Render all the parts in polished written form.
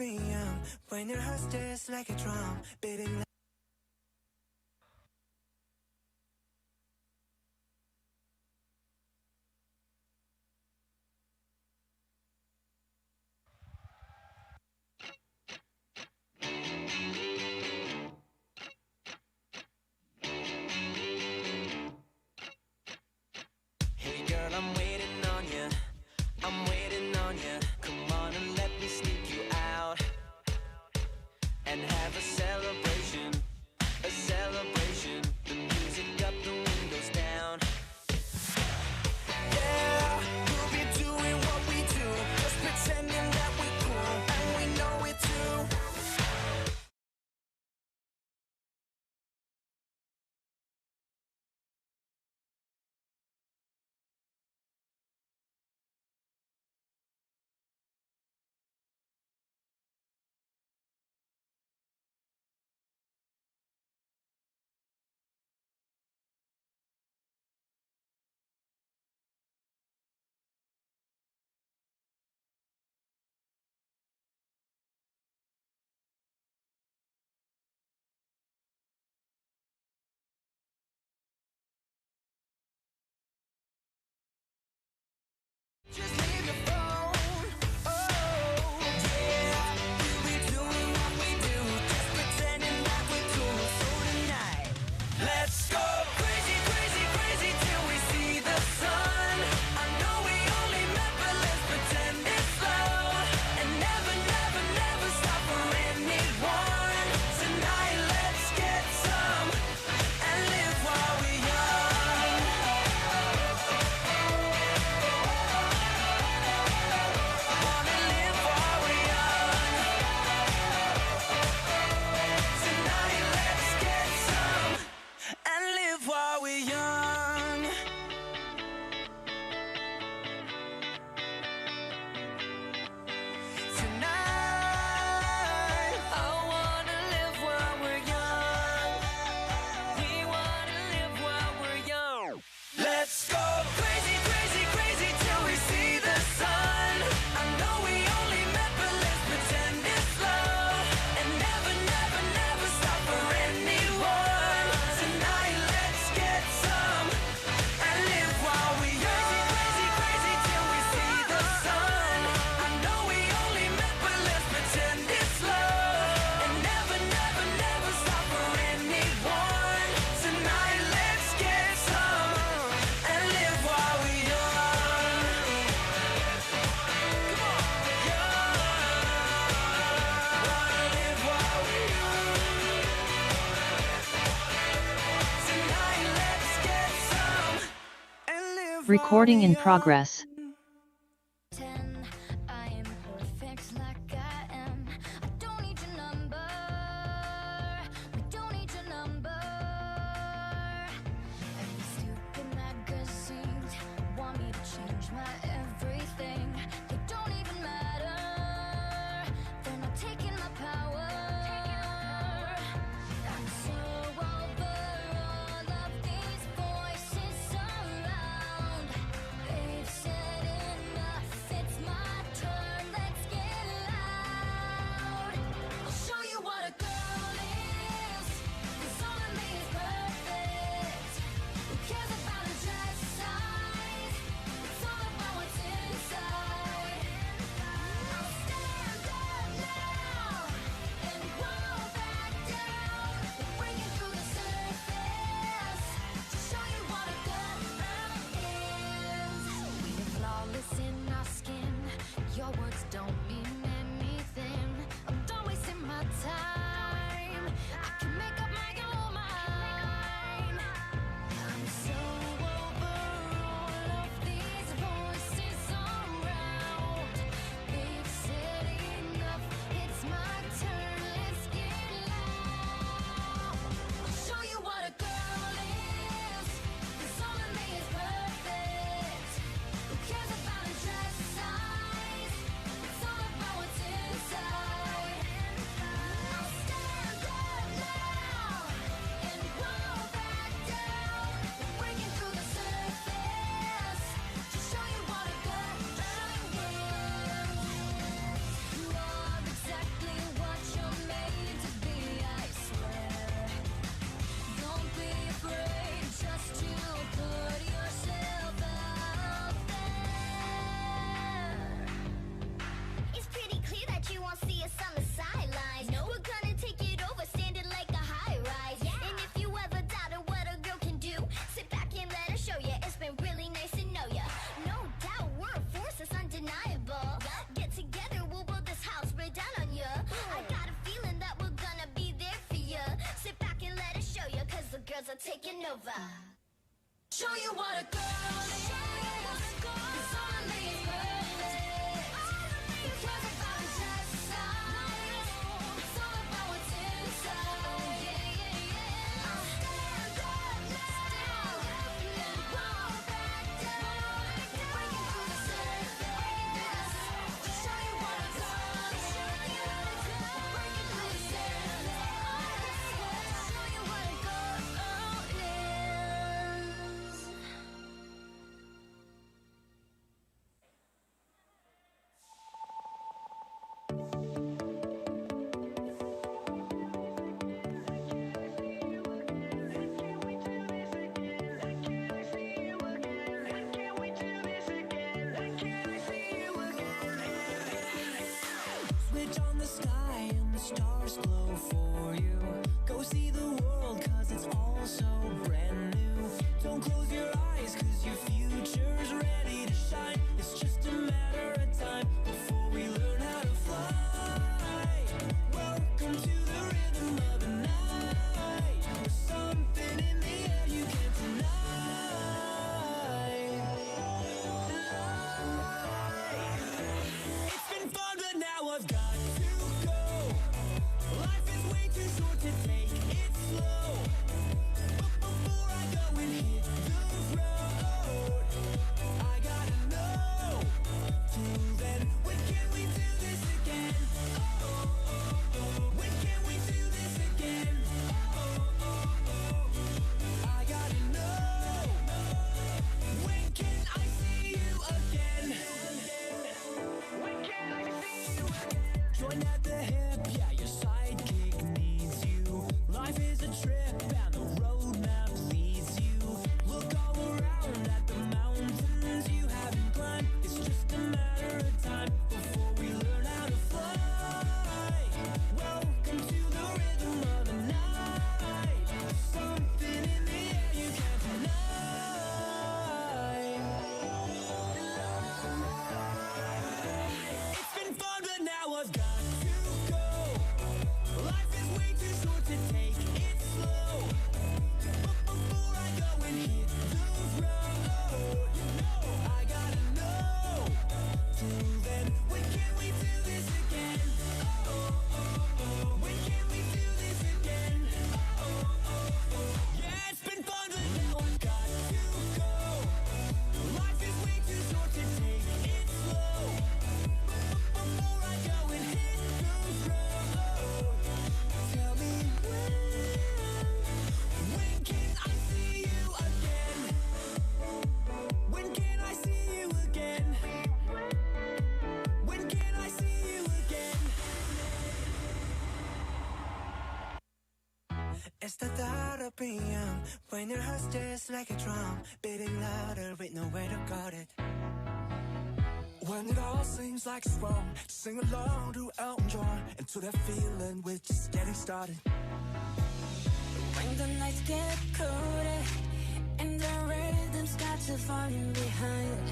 be young when your heart stirs like a drum, beating like Hey girl, I'm waiting on you. I'm waiting on you. Come on and let me sneak you out and have a celebration, a celebration. The music up, the windows down. Yeah, we'll be doing what we do, just pretending that we're cool, and we know it too. Just leave your phone. Oh, yeah. We'll be doing what we do, just pretending that we're cool. So tonight, let's go crazy, crazy, crazy till we see the sun. I know we only met, but let's pretend it's love and never, never, never stop for anyone. Tonight, let's get some and live while we're young. Wanna live while we're young. Tonight, let's get some and live while we're young. Tonight, I wanna live while we're young. We wanna live while we're young. Let's go crazy, crazy, crazy till we see the sun. I know we only met, but let's pretend it's love and never, never, never stop for anyone. Tonight, let's get some and live while we're young. Crazy, crazy, crazy till we see the sun. I know we only met, but let's pretend it's love and never, never, never stop for anyone. Tonight, let's get some and live while we're young. Come on, young. Wanna live while we're young. Tonight, let's get some and live Recording while in we're progress. young. I am perfect like I am. I don't need your number. We don't need your number. Every stupid magazines want me to change my everything. They don't even matter. They're not taking my power. I'm so over all of these voices around. They've said enough, it's my turn, let's get loud. I'll show you what a girl is, 'cause all of me is perfect. Who cares about a dress size? It's all about what's taking over. Show you what a girl is. 'Cause all of me is perfect. Because if I'm just size, it's all about what's inside. I'll stand up now, won't back down. Breaking through the surface. Show you what a girl is. Breaking through the surface. Show you what a girl is. Switch on the sky and the stars glow for you. Go see the world 'cause it's all so brand new. Don't close your eyes 'cause your future's ready to shine. It's just a matter of time before we learn how to fly. Welcome to the rhythm of the night. There's something in the air you can't deny. It's been fun, but now I've got to go. Life is way too short to take it slow. But before I go and hit the road, I gotta know. Till then, when can we do this again? When can we do this again? I gotta know. When can I see you again? When can I see you again? Join at the hip, yeah, your sidekick needs you. Life is a trip and the roadmap leads you. Look all around at the mountains you haven't climbed. It's just a matter of time before we learn how to fly. Welcome to the rhythm of the night. Something in the air you can't deny. It's been fun, but now I've got to go. Life is way too short to take it slow. But before I go and hit the road, I gotta know. Till then, when can we do this again? When can we do this again? Yeah, it's been fun, but now I've got to go. Life is way too short to take it slow. Before I go and hit the road, tell me when can I see you again? When can I see you again? When can I see you again? It's the thought of being young when your heart's just like a drum, beating louder with nowhere to guard it. When it all seems like it's wrong, sing along to Elton John and to that feeling we're just getting started. When the nights get colder and the rhythm's got you falling behind,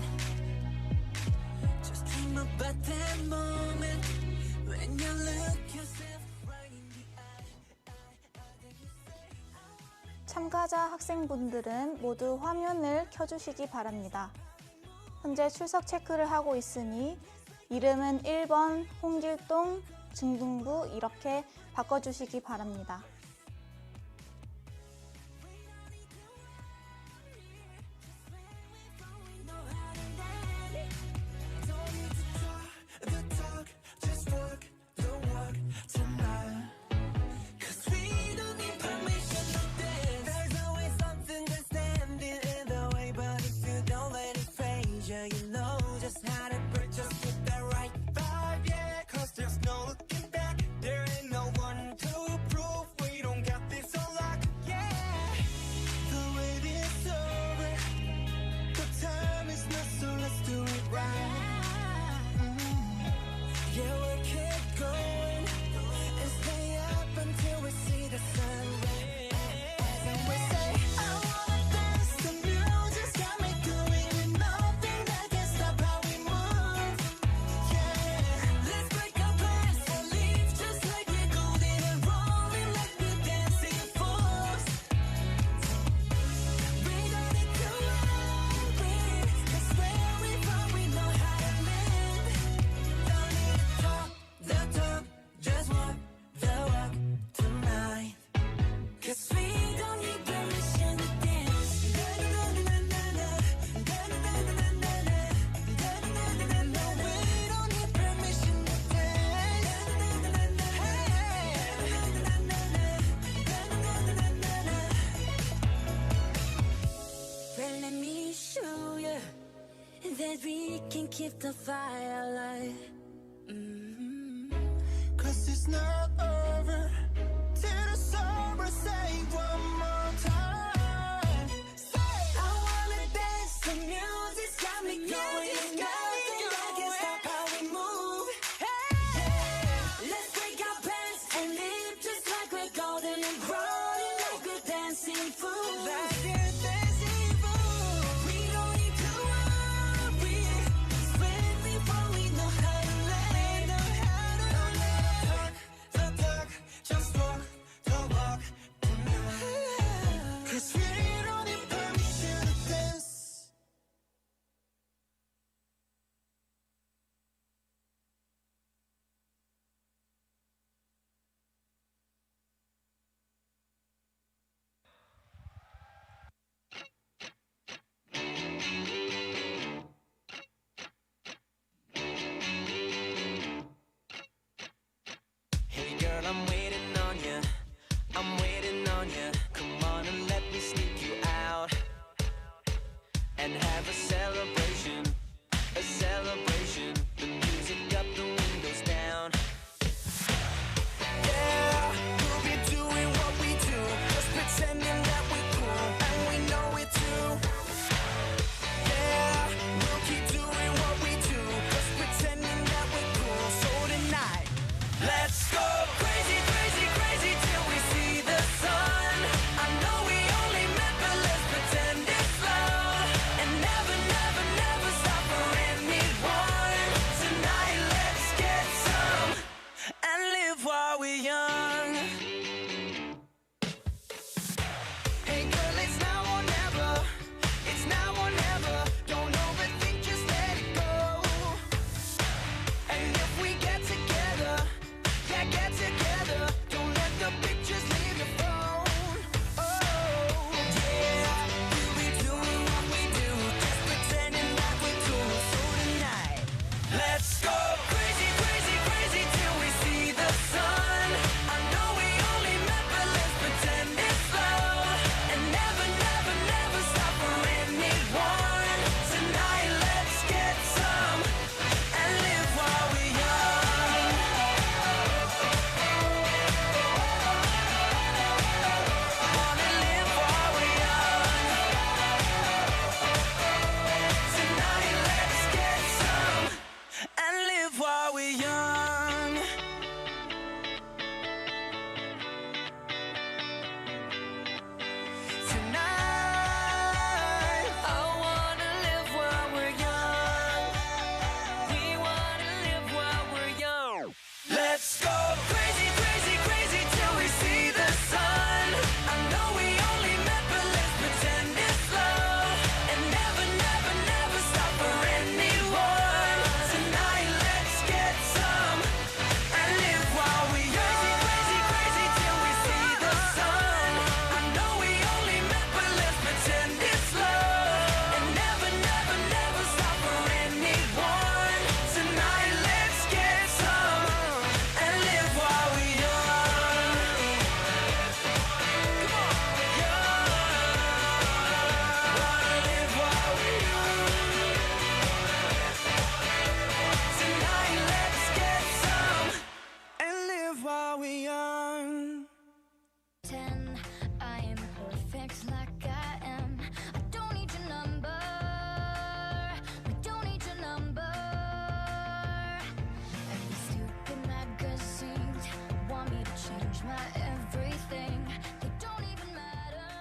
just dream about that moment when you look yourself right in the eye. Then you say, I wanna. 참가자 학생분들은 모두 화면을 켜주시기 바랍니다. 현재 출석 체크를 하고 있으니 이름은 1번 홍길동, 중등부 이렇게 바꿔주시기 바랍니다. Don't need to talk the talk, just walk the walk tonight. 'Cause we don't need permission to dance. There's always something that's standing in the way, but if you don't let it phase you, you know just how to break. Just get that right vibe, yeah. 'Cause there's no looking back. There ain't no one to prove we that we can keep the fire alive. Cause it's not over till the summer. Say one more time. I wanna dance, the music's got me going. Nothing that can stop how we move. Hey, let's break our pants and live just like we're golden and rolling like we're dancing fools. Like we're dancing fools. We don't need to worry, 'cause when we fall we know how to let. The talk, just walk the walk. 'Cause we don't need permission to dance. Hey girl, I'm waiting on you. I'm waiting on you. Come on and let me sneak you out and have a celebration. A celebration. The music up, the windows down. Yeah, we'll be doing what we do, just pretending that we're cool, and we know it too. Yeah, we'll keep doing what we do, just pretending that we're cool. So tonight, let's go crazy, crazy, crazy till we see the sun. I know we only met, but let's pretend it's love, and never, never, never stop for anyone. Tonight, let's get some and live while we're young. Hey girl, it's now or never. It's now or never. Don't overthink, just let it go. And if we get together, yeah, get together. Don't let the pictures leave your phone. Oh, yeah, we'll be doing what we do, just pretending that we're cool. So tonight, let's go crazy, crazy, crazy till we see the sun. I know we only met, but let's pretend it's love, and never, never, never stop for anyone. Tonight, let's get some and live while we're young. Wanna live while we're young. Tonight, let's get some and live while we're young. Tonight, I wanna live while we're young. We wanna live while we're young. Let's go crazy, crazy, crazy till we see the sun. I know we only met, but let's pretend it's love, and never, never, never stop for anyone. Tonight, let's get some and live while we're young. Crazy, crazy, crazy till we see the sun. I know we only met, but let's pretend it's love, and never, never, never stop for anyone. Tonight, let's get some and live while we're young. Come on, young. Wanna live while we're young. Tonight, let's get some and live while we're young. 10, I am perfect like I am. I don't need your number. We don't need your number. And these stupid magazines want me to change my everything. They don't even matter.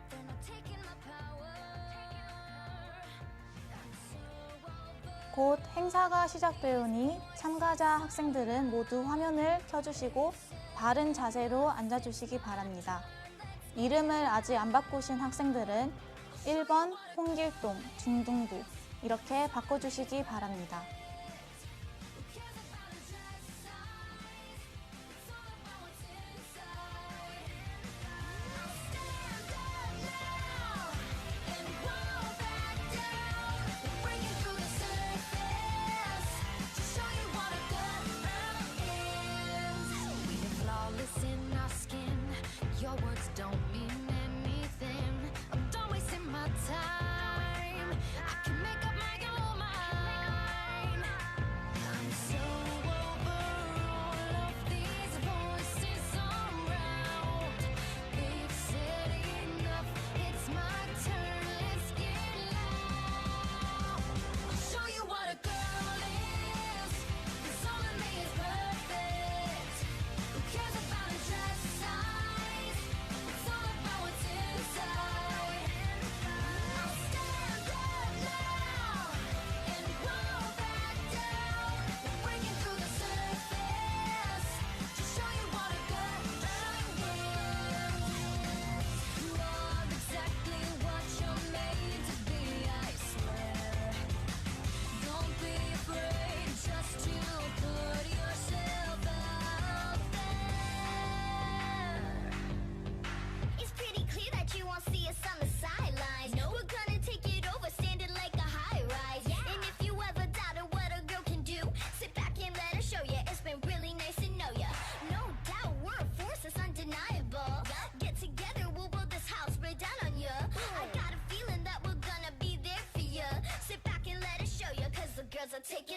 They're not taking my power. I'm so over. 곧 행사가 시작되오니 참가자 학생들은 모두 화면을 켜주시고 바른 자세로 앉아주시기 바랍니다. 이름을 아직 안 바꾸신 학생들은 1번 홍길동, 중등부 이렇게 바꿔주시기 바랍니다. Your words don't mean anything. I'm done wasting my time. I can make up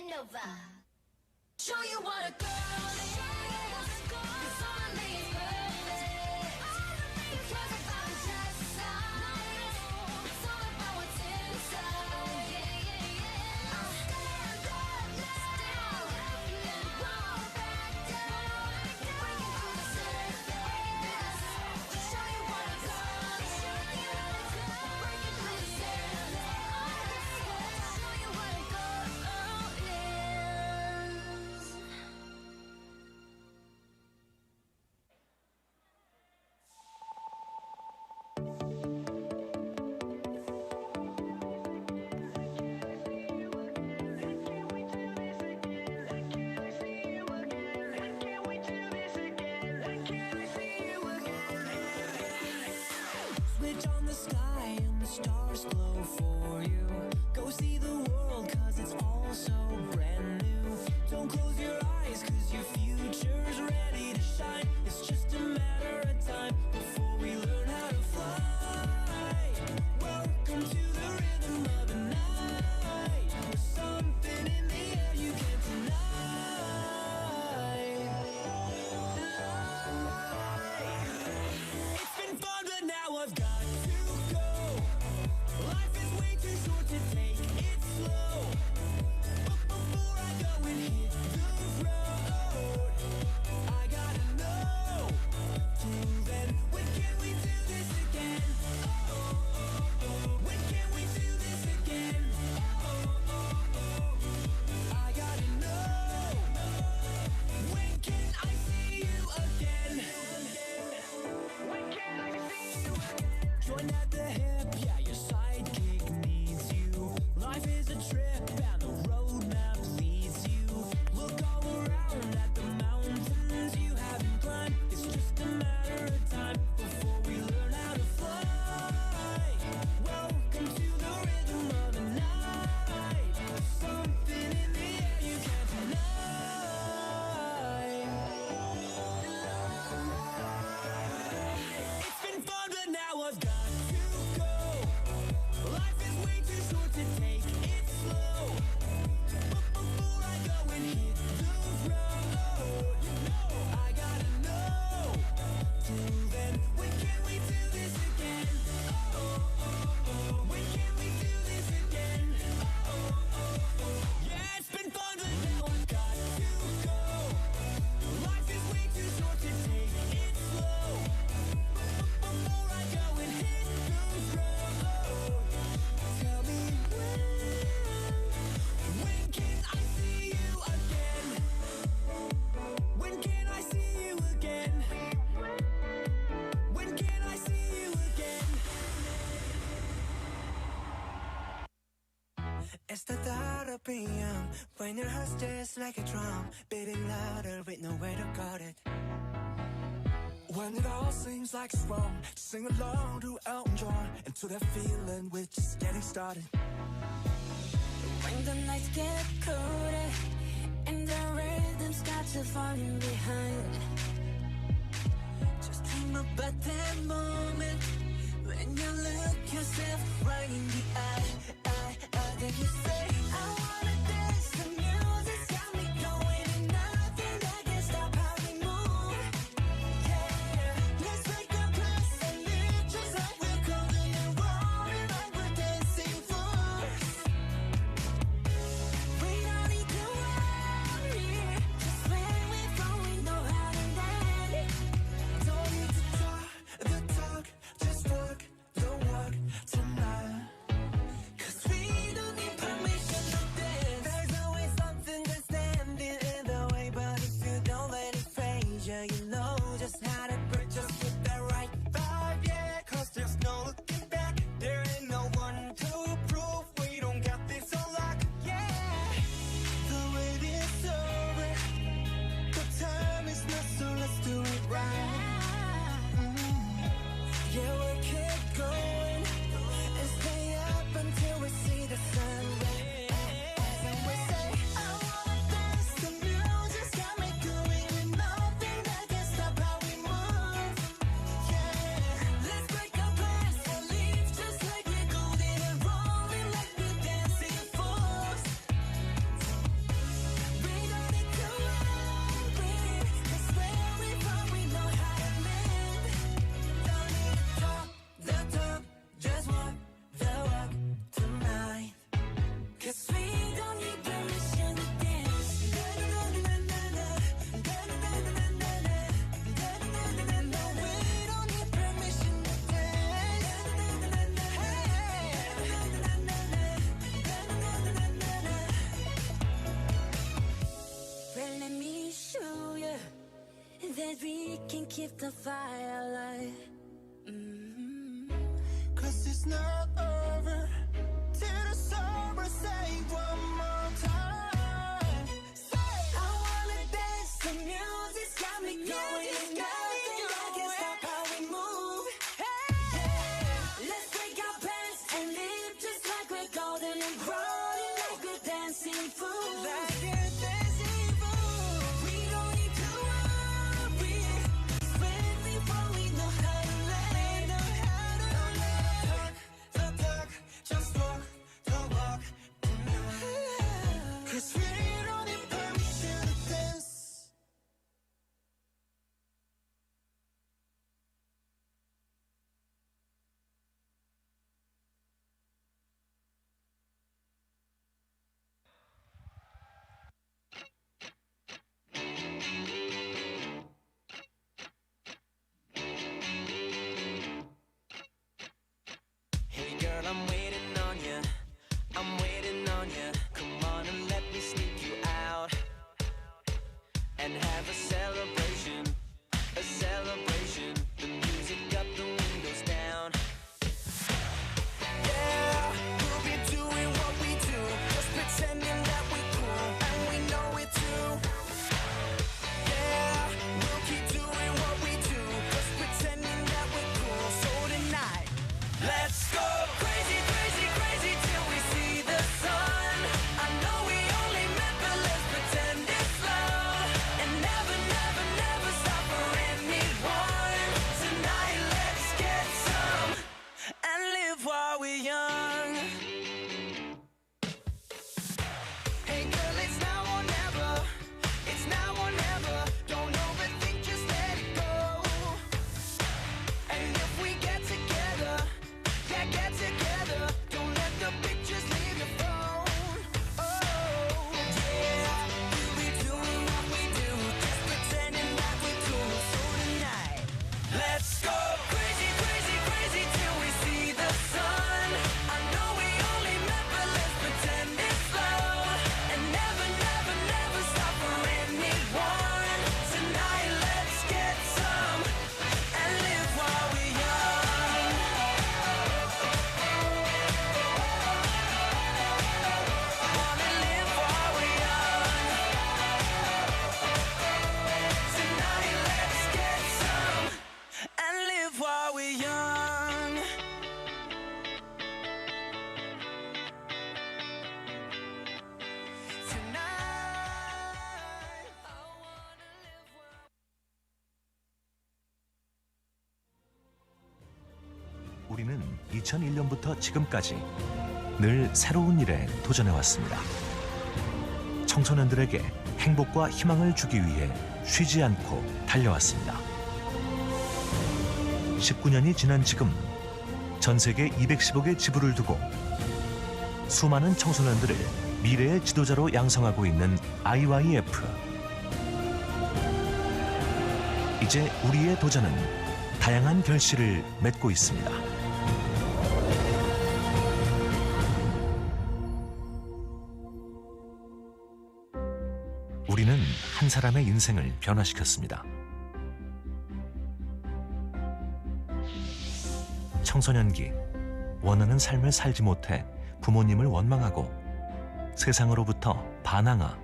Nova. Show you what a girl is. 'Cause all of me is perfect. Because if I'm just like, it's all about what's inside. I'll stand up now and won't back down. Breaking through the surface. Show you what a girl is. Breaking through the surface. Show you what a girl is. Switch on the sky and the stars glow for you. Go see the world 'cause it's all so brand new. Don't close your eyes 'cause your future's ready to shine. It's just a matter of time before we learn how to fly. Welcome to the rhythm of the night. There's something in the air you can't deny. It's been fun, but now I've got to go. Life is way too short to take it slow. But before I go and hit the road, I gotta know. Till then, when can we do this again? When can we do this again? I gotta know. When can I see you again? When can I see you again? Join at the hip, yeah, your sidekick needs you. Life is a trip and the roadmap leads you. Look all around at the mountains you haven't climbed. It's just a matter of time before we learn how to fly. Welcome to the rhythm of the night. There's something in the air you can't deny. It's been fun, but now I've got to go. Life is way too short to take it slow. But before I go and hit the road, I gotta know. Till then, when can we do this again? When can we do this again? Yeah, it's been fun, but now I've got to go. Life is way too short to take it slow. Before I go and hit the road, tell me when can I see you again? When can I see you again? When can I see you again? It's the thought of being young when your heart's just like a drum, beating louder with nowhere to guard it. When it all seems like it's wrong, sing along to Elton John and to that feeling we're just getting started. When the nights get colder and the rhythm starts to falling behind, Just dream about that moment when you look yourself right in the eye. Then you say, I wanna dance. The music's got me going and nothing that can stop how we move. Yeah, let's make a place and live just like we're golden and rolling like we're dancing fools. we don't need to worry. Just when we fall, we know how to dance. Don't need to talk the talk, just walk the walk tonight. 'Cause we don't need permission. keep the fire alight. Cause it's not over till the summer. Say one more time. I wanna dance, the music's got me going. Nothing can stop how we move. Yeah. Let's break our pants and live just like we're golden and rolling like we're dancing fools. Like a dancing fool. We don't need to worry. Spend before we know how to let. Talk, just walk the walk. Cause we don't need permission to dance. Hey girl, I'm waiting on you. I'm waiting on you. Come on and let me sneak you out and have a celebration. A celebration. The music up, the windows down. Yeah, we'll be doing what we do, just pretending that we're cool, and we know it too. Yeah, we'll keep doing what we do, just pretending that we're cool. So tonight, Let's go crazy, crazy, crazy till we see the sun. I know we only met, but let's pretend it's love and never, never, never stop for anyone. Tonight, let's get some and live while we're young. hey girl, it's now or never. It's now or never. Don't overthink, just let it go. And if we get together, yeah, get together. Don't let the pictures leave your phone. Oh, yeah, we'll be doing what we do, just pretending like we're cool. So tonight, Let's go crazy, crazy, crazy till we see the sun. I know we only met, but let's pretend it's love and never, never, never stop for anyone. Tonight, let's get some and live while we're young. Wanna live while we're young. Tonight, let's get some and live while we're young. tonight. 우리는 2001년부터 지금까지 늘 새로운 일에 도전해왔습니다. 청소년들에게 행복과 희망을 주기 위해 쉬지 않고 달려왔습니다. 19년이 지난 지금 전 세계 210억의 지부를 두고 수많은 청소년들을 미래의 지도자로 양성하고 있는 IYF. 이제 우리의 도전은 다양한 결실을 맺고 있습니다. 우리는 한 사람의 인생을 변화시켰습니다. 청소년기, 원하는 삶을 살지 못해 부모님을 원망하고 세상으로부터 반항아,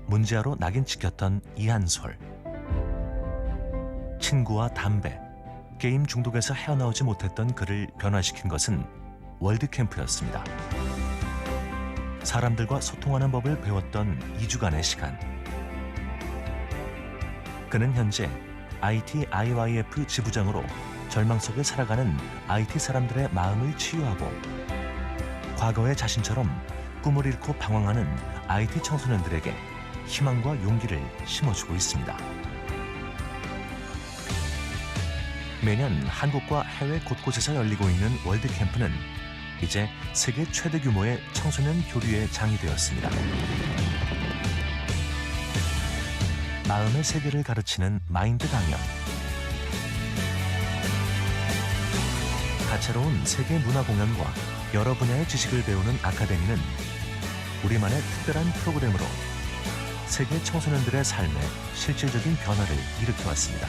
문제아로 낙인 찍혔던 이한솔. 친구와 담배, 게임 중독에서 헤어나오지 못했던 그를 변화시킨 것은 월드캠프였습니다. 사람들과 소통하는 법을 배웠던 2주간의 시간. 그는 현재 IT IYF 지부장으로 절망 속에 살아가는 IT 사람들의 마음을 치유하고 과거의 자신처럼 꿈을 잃고 방황하는 IT 청소년들에게 희망과 용기를 심어주고 있습니다. 매년 한국과 해외 곳곳에서 열리고 있는 월드캠프는 이제 세계 최대 규모의 청소년 교류의 장이 되었습니다. 마음의 세계를 가르치는 마인드 강연, 다채로운 세계 문화 공연과 여러 분야의 지식을 배우는 아카데미는 우리만의 특별한 프로그램으로 세계 청소년들의 삶에 실질적인 변화를 일으켜왔습니다.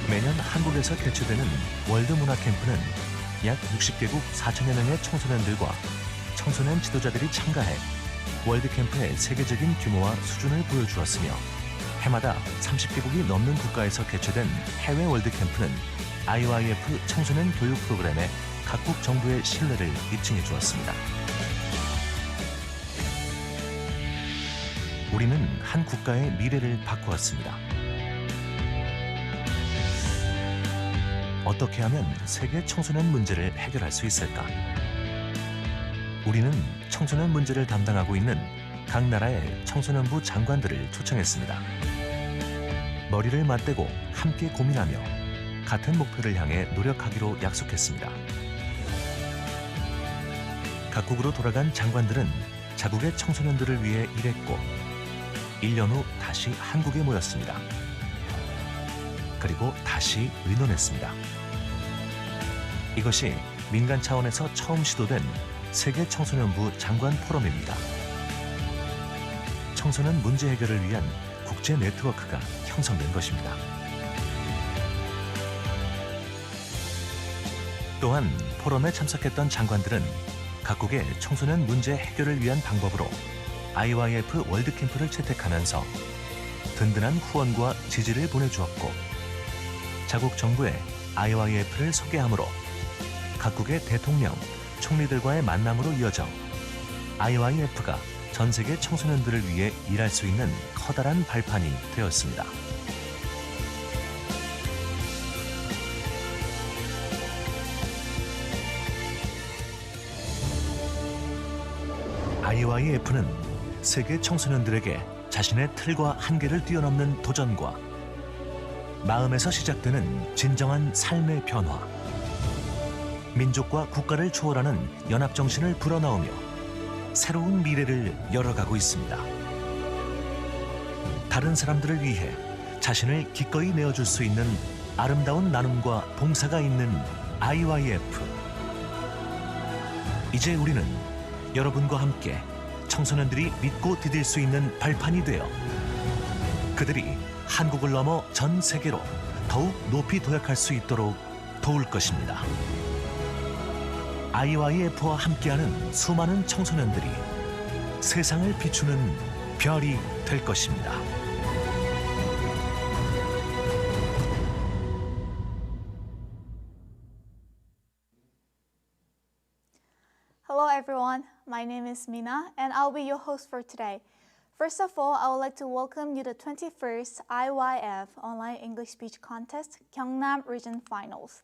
매년 한국에서 개최되는 월드문화캠프는 약 60개국 4천여 명의 청소년들과 청소년 지도자들이 참가해 월드캠프의 세계적인 규모와 수준을 보여주었으며 해마다 30개국이 넘는 국가에서 개최된 해외 월드캠프는 IYF 청소년 교육 프로그램에 각국 정부의 신뢰를 입증해 주었습니다. 우리는 한 국가의 미래를 바꾸었습니다. 어떻게 하면 세계 청소년 문제를 해결할 수 있을까? 우리는 청소년 문제를 담당하고 있는 각 나라의 청소년부 장관들을 초청했습니다. 머리를 맞대고 함께 고민하며 같은 목표를 향해 노력하기로 약속했습니다. 각국으로 돌아간 장관들은 자국의 청소년들을 위해 일했고 1년 후 다시 한국에 모였습니다. 그리고 다시 의논했습니다. 이것이 민간 차원에서 처음 시도된 세계 청소년부 장관 포럼입니다. 청소년 문제 해결을 위한 국제 네트워크가 형성된 것입니다. 또한 포럼에 참석했던 장관들은 각국의 청소년 문제 해결을 위한 방법으로 IYF 월드캠프를 채택하면서 든든한 후원과 지지를 보내주었고 자국 정부에 IYF를 소개함으로 각국의 대통령, 총리들과의 만남으로 이어져 IYF가 전 세계 청소년들을 위해 일할 수 있는 커다란 발판이 되었습니다. IYF는 세계 청소년들에게 자신의 틀과 한계를 뛰어넘는 도전과 마음에서 시작되는 진정한 삶의 변화, 민족과 국가를 초월하는 연합정신을 불어넣으며 새로운 미래를 열어가고 있습니다. 다른 사람들을 위해 자신을 기꺼이 내어줄 수 있는 아름다운 나눔과 봉사가 있는 IYF. 이제 우리는 여러분과 함께 청소년들이 믿고 디딜 수 있는 발판이 되어 그들이 한국을 넘어 전 세계로 더욱 높이 도약할 수 있도록 도울 것입니다. IYF와 함께하는 수많은 청소년들이 세상을 비추는 별이 될 것입니다. Hello everyone, my name is Mina and I'll be your host for today. First of all, I would like to welcome you to the 21st IYF Online English Speech Contest Gyeongnam Region Finals.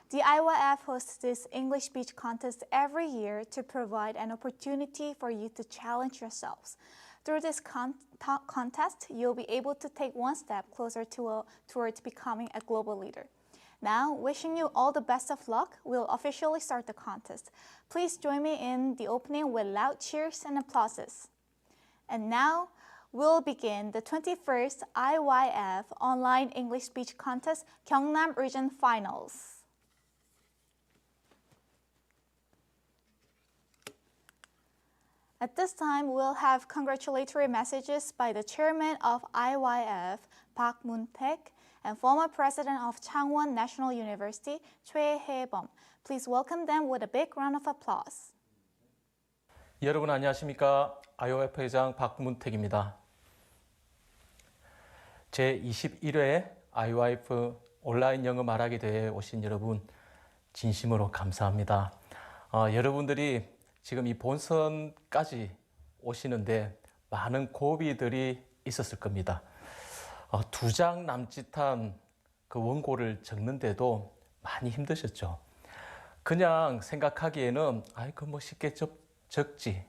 The IYF hosts this English speech contest every year to provide an opportunity for you to challenge yourselves. Through this contest, you'll be able to take one step closer towards becoming a global leader. Now, wishing you all the best of luck, we'll officially start the contest. Please join me in the opening with loud cheers and applauses. And now, we'll begin the 21st IYF Online English Speech Contest Gyeongnam Region Finals. At this time, we'll have congratulatory messages by the chairman of IYF, Park Moon-taek, and former president of Changwon National University, Choi Hae-bom. Please welcome them with a big round of applause. 여러분 안녕하십니까? IYF 회장 박문택입니다. 제21회 IYF 온라인 영어 말하기 대회에 오신 여러분 진심으로 감사합니다. 여러분들이 지금 이 본선까지 오시는데 많은 고비들이 있었을 겁니다. 2장 남짓한 그 원고를 적는데도 많이 힘드셨죠. 그냥 생각하기에는 뭐 쉽게 적지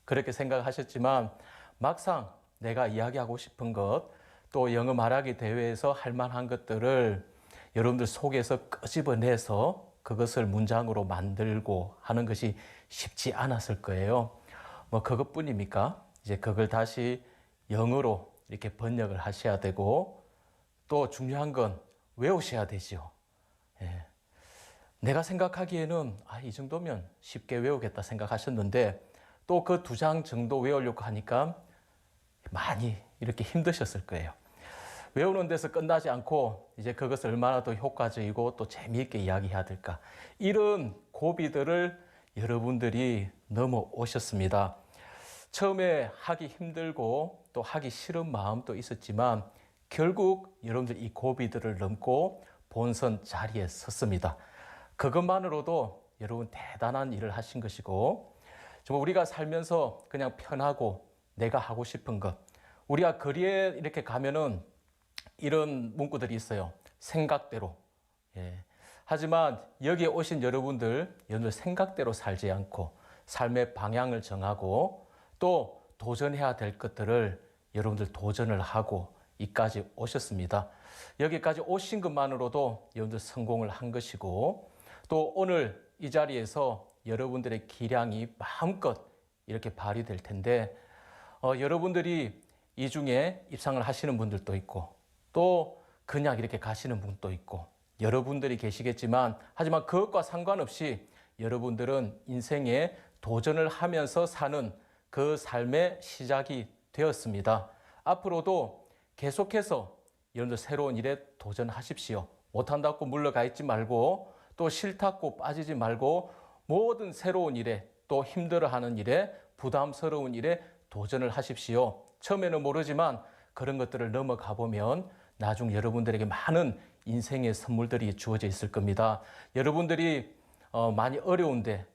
그렇게 생각하셨지만 막상 내가 이야기하고 싶은 것 또 영어 말하기 대회에서 할 만한 것들을 여러분들 속에서 끄집어내서 그것을 문장으로 만들고 하는 것이 쉽지 않았을 거예요. 뭐 그것뿐입니까? 이제 그걸 다시 영어로 이렇게 번역을 하셔야 되고 또 중요한 건 외우셔야 되죠. 예. 내가 생각하기에는 이 정도면 쉽게 외우겠다 생각하셨는데 또 그 2장 정도 외우려고 하니까 많이 이렇게 힘드셨을 거예요. 외우는 데서 끝나지 않고 이제 그것을 얼마나 더 효과적이고 또 재미있게 이야기해야 될까. 이런 고비들을 여러분들이 넘어오셨습니다. 처음에 하기 힘들고 또 하기 싫은 마음도 있었지만 결국 여러분들 이 고비들을 넘고 본선 자리에 섰습니다. 그것만으로도 여러분 대단한 일을 하신 것이고, 정말 우리가 살면서 그냥 편하고 내가 하고 싶은 것, 우리가 거리에 이렇게 가면은 이런 문구들이 있어요. 생각대로. 예. 하지만 여기에 오신 여러분들 생각대로 살지 않고 삶의 방향을 정하고 또 도전해야 될 것들을 여러분들 도전을 하고 이까지 오셨습니다. 여기까지 오신 것만으로도 여러분들 성공을 한 것이고, 또 오늘 이 자리에서 여러분들의 기량이 마음껏 이렇게 발휘될 텐데, 여러분들이 이 중에 입상을 하시는 분들도 있고 또 그냥 이렇게 가시는 분도 있고 여러분들이 계시겠지만, 하지만 그것과 상관없이 여러분들은 인생에 도전을 하면서 사는 그 삶의 시작이 되었습니다. 앞으로도 계속해서 여러분들 새로운 일에 도전하십시오. 못한다고 물러가 있지 말고 또 싫다고 빠지지 말고 모든 새로운 일에 또 힘들어하는 일에 부담스러운 일에 도전을 하십시오. 처음에는 모르지만 그런 것들을 넘어가 보면 나중 여러분들에게 많은 인생의 선물들이 주어져 있을 겁니다. 여러분들이 많이 어려운데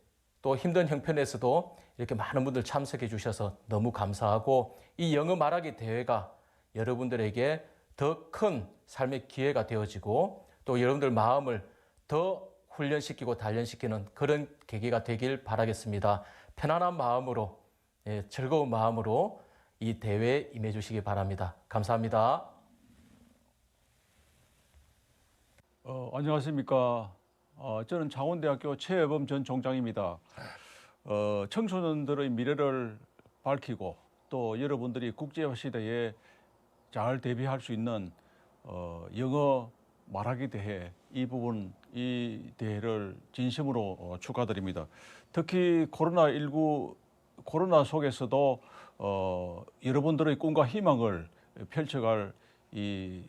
또 힘든 형편에서도 이렇게 많은 분들 참석해 주셔서 너무 감사하고, 이 영어 말하기 대회가 여러분들에게 더 큰 삶의 기회가 되어지고 또 여러분들 마음을 더 훈련시키고 단련시키는 그런 계기가 되길 바라겠습니다. 편안한 마음으로, 즐거운 마음으로 이 대회에 임해 주시기 바랍니다. 감사합니다. 안녕하십니까. 저는 창원대학교 최여범 전 총장입니다. 청소년들의 미래를 밝히고 또 여러분들이 국제화 시대에 잘 대비할 수 있는 영어 말하기 대회, 이 대회를 진심으로 축하드립니다. 특히 코로나 속에서도 여러분들의 꿈과 희망을 펼쳐갈 이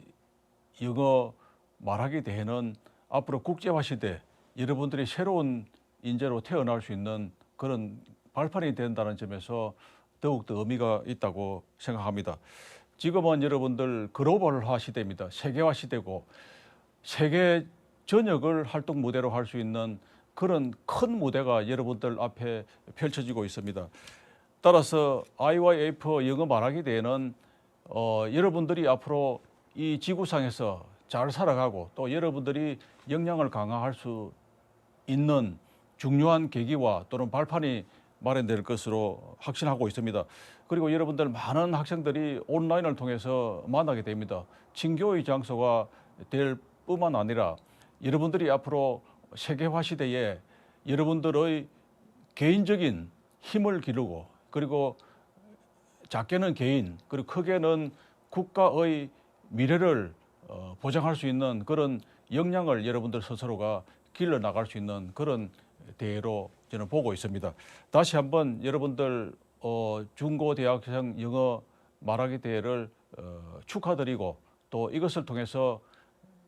영어 말하기 대회는 앞으로 국제화 시대 여러분들이 새로운 인재로 태어날 수 있는 그런 발판이 된다는 점에서 더욱더 의미가 있다고 생각합니다. 지금은 여러분들 글로벌화 시대입니다. 세계화 시대고 세계 전역을 활동 무대로 할 수 있는 그런 큰 무대가 여러분들 앞에 펼쳐지고 있습니다. 따라서 IYF 영어 말하기 대회는 여러분들이 앞으로 이 지구상에서 잘 살아가고 또 여러분들이 역량을 강화할 수 있는 중요한 계기와 또는 발판이 마련될 것으로 확신하고 있습니다. 그리고 여러분들 많은 학생들이 온라인을 통해서 만나게 됩니다. 친교의 장소가 될 뿐만 아니라 여러분들이 앞으로 세계화 시대에 여러분들의 개인적인 힘을 기르고, 그리고 작게는 개인, 그리고 크게는 국가의 미래를 보장할 수 있는 그런 역량을 여러분들 스스로가 길러 나갈 수 있는 그런 대회로 저는 보고 있습니다. 다시 한번 여러분들 중고대학생 영어 말하기 대회를 축하드리고, 또 이것을 통해서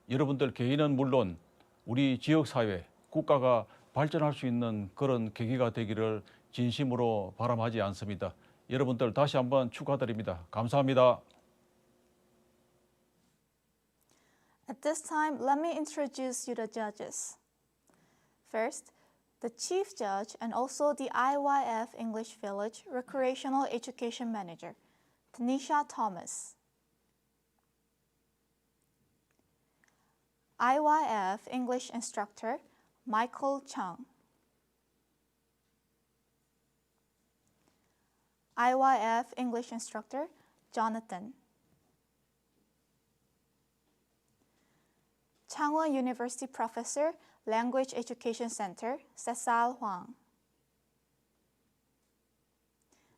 여러분들 개인은 물론 우리 지역사회, 국가가 발전할 수 있는 그런 계기가 되기를 진심으로 바람하지 않습니다. 여러분들 다시 한번 축하드립니다. 감사합니다. At this time, let me introduce you the judges. First, the Chief Judge and also the IYF English Village Recreational Education Manager, Tanisha Thomas. IYF English Instructor, Michael Chung. IYF English Instructor, Jonathan. Changwon University Professor, Language Education Center, Cecile Huang.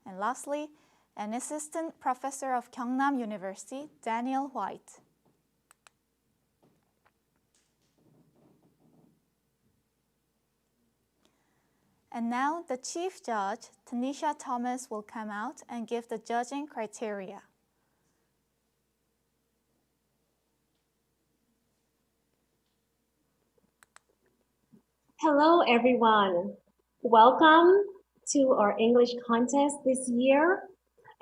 And lastly, an Assistant Professor of Gyeongnam University, Daniel White. And now the Chief Judge, Tanisha Thomas, will come out and give the judging criteria. Hello, everyone. Welcome to our English contest this year.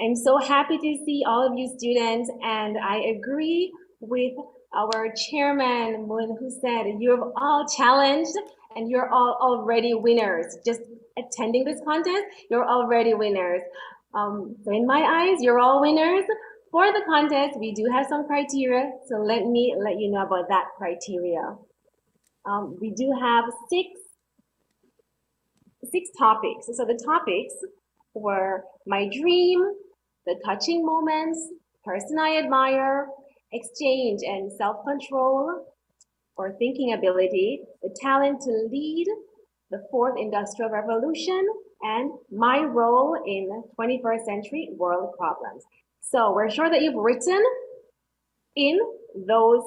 I'm so happy to see all of you students, and I agree with our chairman, Moon, who said you're all challenged and you're all already winners. Just attending this contest, you're already winners. So in my eyes, you're all winners. For the contest, we do have some criteria, so let me let you know about that criteria. We do have six topics. So the topics were my dream, the touching moments, person I admire, exchange and self-control or thinking ability, the talent to lead, the fourth industrial revolution, and my role in 21st century world problems. So we're sure that you've written in those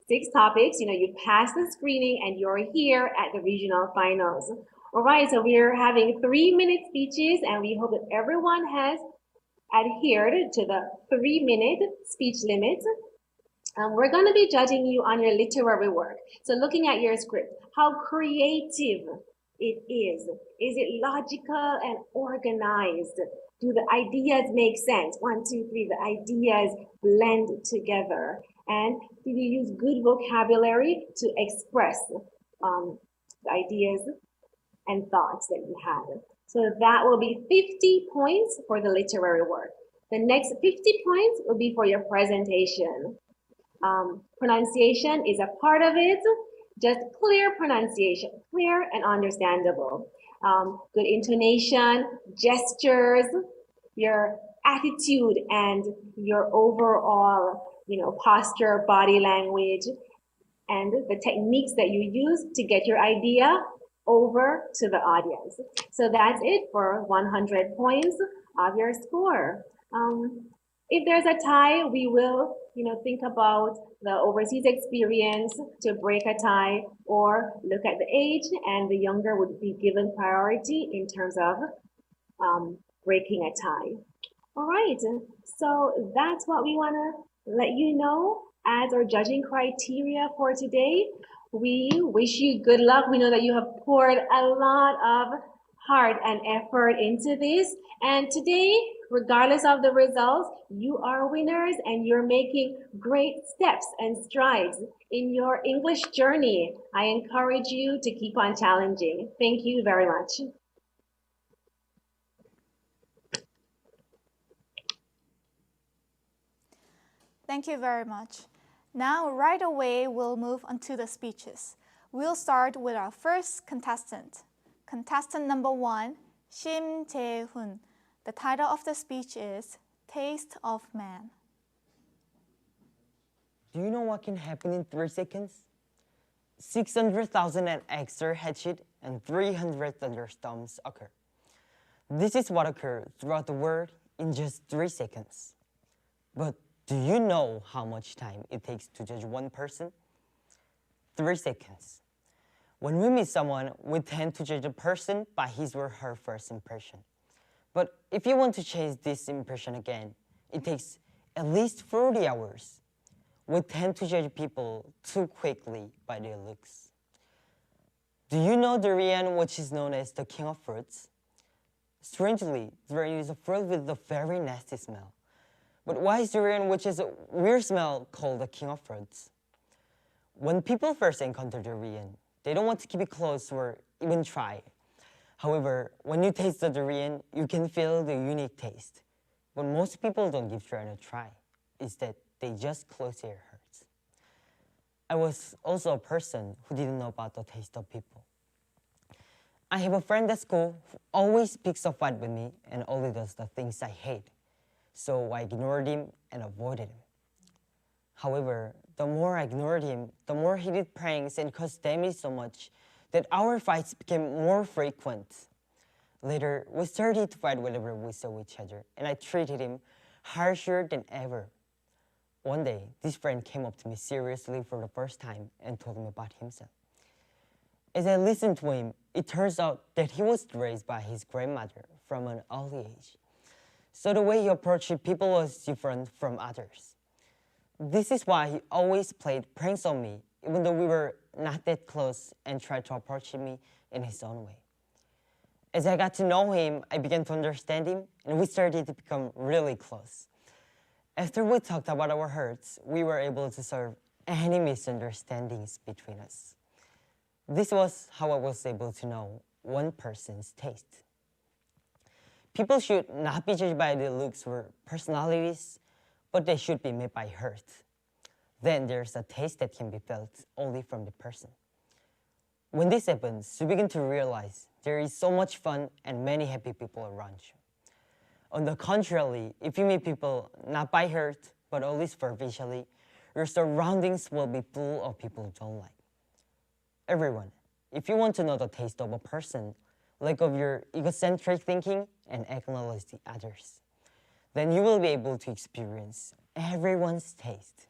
six topics. You passed the screening and you're here at the regional finals. All right, so we're having 3-minute speeches and we hope that everyone has adhered to the 3-minute speech limit. We're going to be judging you on your literary work. So looking at your script, how creative it is. Is it logical and organized? Do the ideas make sense? 1, 2, 3, the ideas blend together. And did you use good vocabulary to express the ideas and thoughts that you had? So that will be 50 points for the literary work. The next 50 points will be for your presentation. Pronunciation is a part of it. Just clear pronunciation, clear and understandable. Good intonation, gestures, your attitude and your overall, posture, body language, and the techniques that you use to get your idea over to the audience. So that's it for 100 points of your score. If there's a tie, we will, think about the overseas experience to break a tie, or look at the age, and the younger would be given priority in terms of breaking a tie. All right, so that's what we want to let you know as our judging criteria for today. We wish you good luck. We know that you have poured a lot of heart and effort into this. And today, regardless of the results, you are winners and you're making great steps and strides in your English journey. I encourage you to keep on challenging. Thank you very much. Thank you very much. Now, right away, we'll move on to the speeches. We'll start with our first contestant. Contestant number 1, Shim Jae-hoon. The title of the speech is Taste of Man. Do you know what can happen in 3 seconds? 600,000 eggs are hatched and 300 thunderstorms occur. This is what occurred throughout the world in just 3 seconds. But do you know how much time it takes to judge one person? 3 seconds. When we meet someone, we tend to judge a person by his or her first impression. But if you want to change this impression again, it takes at least 40 hours. We tend to judge people too quickly by their looks. Do you know durian, which is known as the king of fruits? Strangely, durian is a fruit with a very nasty smell. But why is durian, which is a weird smell, called the king of fruits? When people first encounter durian, they don't want to keep it close or even try. However, when you taste the durian, you can feel the unique taste. But most people don't give durian a try. Instead, they just close their hearts. I was also a person who didn't know about the taste of people. I have a friend at school who always picks a fight with me and only does the things I hate. So I ignored him and avoided him. However, the more I ignored him, the more he did pranks and caused damage so much that our fights became more frequent. Later, we started to fight whenever we saw each other, and I treated him harsher than ever. One day, this friend came up to me seriously for the first time and told me about himself. As I listened to him, it turns out that he was raised by his grandmother from an early age. So the way he approached people was different from others. This is why he always played pranks on me, even though we were not that close, and tried to approach me in his own way. As I got to know him, I began to understand him, and we started to become really close. After we talked about our hurts, we were able to solve any misunderstandings between us. This was how I was able to know one person's taste. People should not be judged by their looks or personalities, but they should be made by hurt. Then there's a taste that can be felt only from the person. When this happens, you begin to realize there is so much fun and many happy people around you. On the contrary, if you meet people not by hurt, but only superficially, your surroundings will be full of people you don't like. Everyone, if you want to know the taste of a person, let go of your egocentric thinking and acknowledge the others. Then you will be able to experience everyone's taste.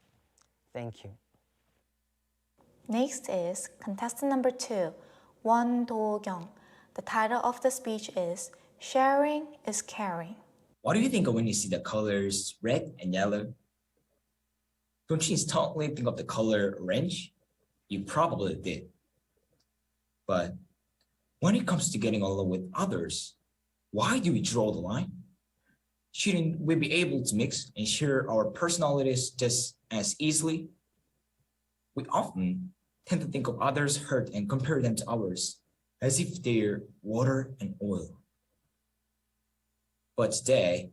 Thank you. Next is contestant number 2, Won Do-kyung. The title of the speech is Sharing is Caring. What do you think of when you see the colors red and yellow? Don't you instantly think of the color orange? You probably did. But when it comes to getting along with others, why do we draw the line? Shouldn't we be able to mix and share our personalities just as easily? We often tend to think of others' hurt and compare them to ours as if they're water and oil. But today,